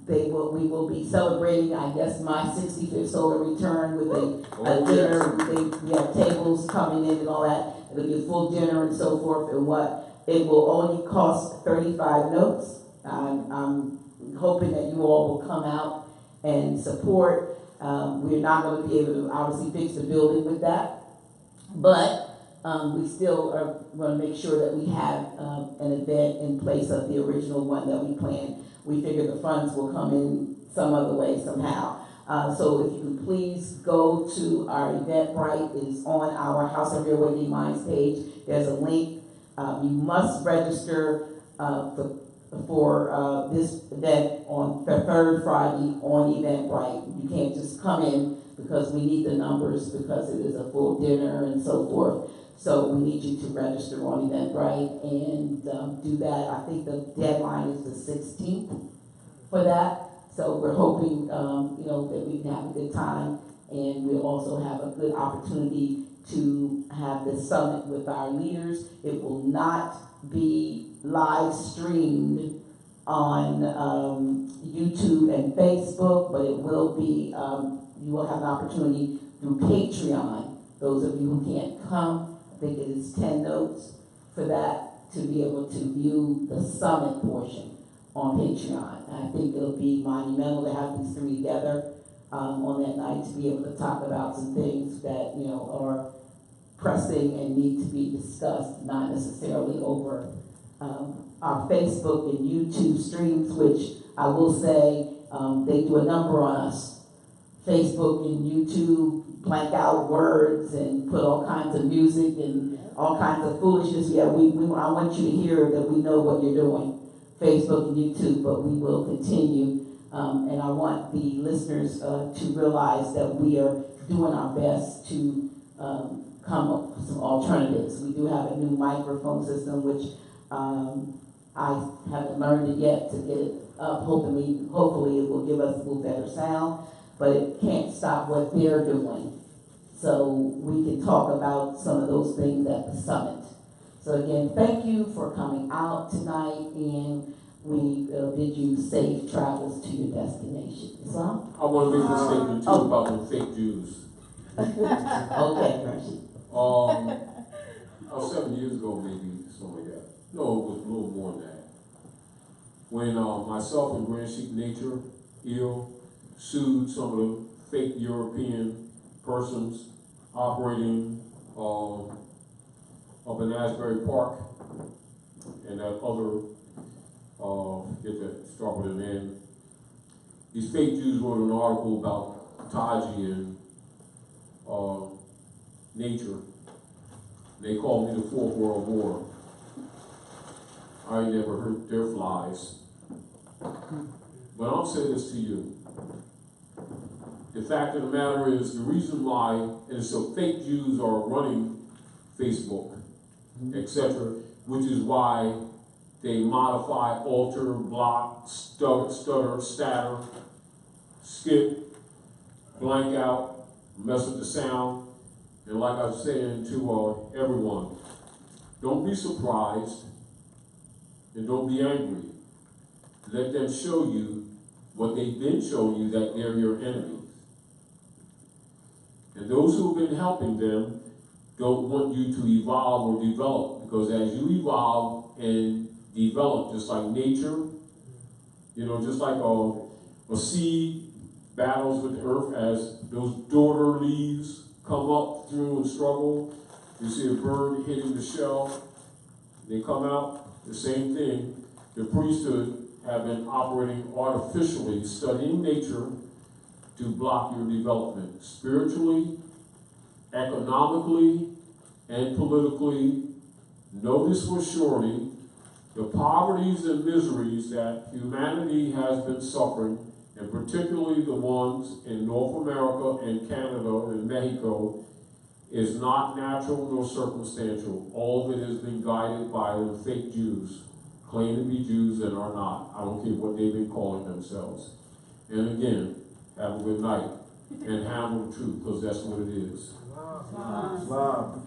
we will be celebrating, I guess, my 65th solar return with a dinner. We have tables coming in and all that. It'll be a full dinner and so forth. And it will only cost 35 notes. I'm hoping that you all will come out and support. We're not going to be able to obviously fix the building with that, but we still are going to make sure that we have an event in place of the original one that we planned. We figure the funds will come in some other way somehow. So if you could please go to our Eventbrite. It is on our House of Real Awakening Minds page. There's a link. You must register for this event on the third Friday on Eventbrite. You can't just come in because we need the numbers because it is a full dinner and so forth. So we need you to register on Eventbrite and do that. I think the deadline is the 16th for that. So we're hoping, that we can have a good time, and we'll also have a good opportunity to have this summit with our leaders. It will not be live streamed on YouTube and Facebook, but it will be, you will have an opportunity through Patreon. Those of you who can't come, I think it is 10 notes for that, to be able to view the summit portion on Patreon. And I think it'll be monumental to have these three together on that night to be able to talk about some things that, are pressing and need to be discussed, not necessarily over our Facebook and YouTube streams, which I will say they do a number on us. Facebook and YouTube blank out words and put all kinds of music and all kinds of foolishness. Yeah, I want you to hear that we know what you're doing, Facebook and YouTube, but we will continue. And I want the listeners to realize that we are doing our best to come up with some alternatives. We do have a new microphone system, which I haven't learned it yet to get it up. Hopefully it will give us a little better sound, but it can't stop what they're doing. So we can talk about some of those things at the summit. So again, thank you for coming out tonight, and we bid you safe travels to your destination. Islam? I want to make a statement too about the fake Jews. Okay, Rashid. 7 years ago, maybe, something like that. No, it was a little more than that. When myself and Grand Sheikh Nature, sued some of the fake European persons operating, up in Asbury Park, and that other, get that, start with an N. These fake Jews wrote an article about Taji and, nature. They called me the Fourth World War. I ain't never heard their flies. But I'll say this to you. The fact of the matter is, the reason why, and so fake Jews are running Facebook, etc., which is why they modify, alter, block, stutter, statter, skip, blank out, mess with the sound. And like I was saying to everyone, don't be surprised and don't be angry. Let them show you what they've been showing you, that they're your enemies. And those who have been helping them don't want you to evolve or develop, because as you evolve and develop, just like nature, you know, just like a seed battles with the earth as those daughter leaves come up through and struggle. You see a bird hitting the shell, they come out, the same thing. The priesthood have been operating artificially, studying nature to block your development, spiritually, economically, and politically. Know this for surely, the poverties and miseries that humanity has been suffering, and particularly the ones in North America and Canada and Mexico, is not natural nor circumstantial. All of it has been guided by the fake Jews, claim to be Jews and are not. I don't care what they've been calling themselves. And again, have a good night and handle the truth, because that's what it is. Islam.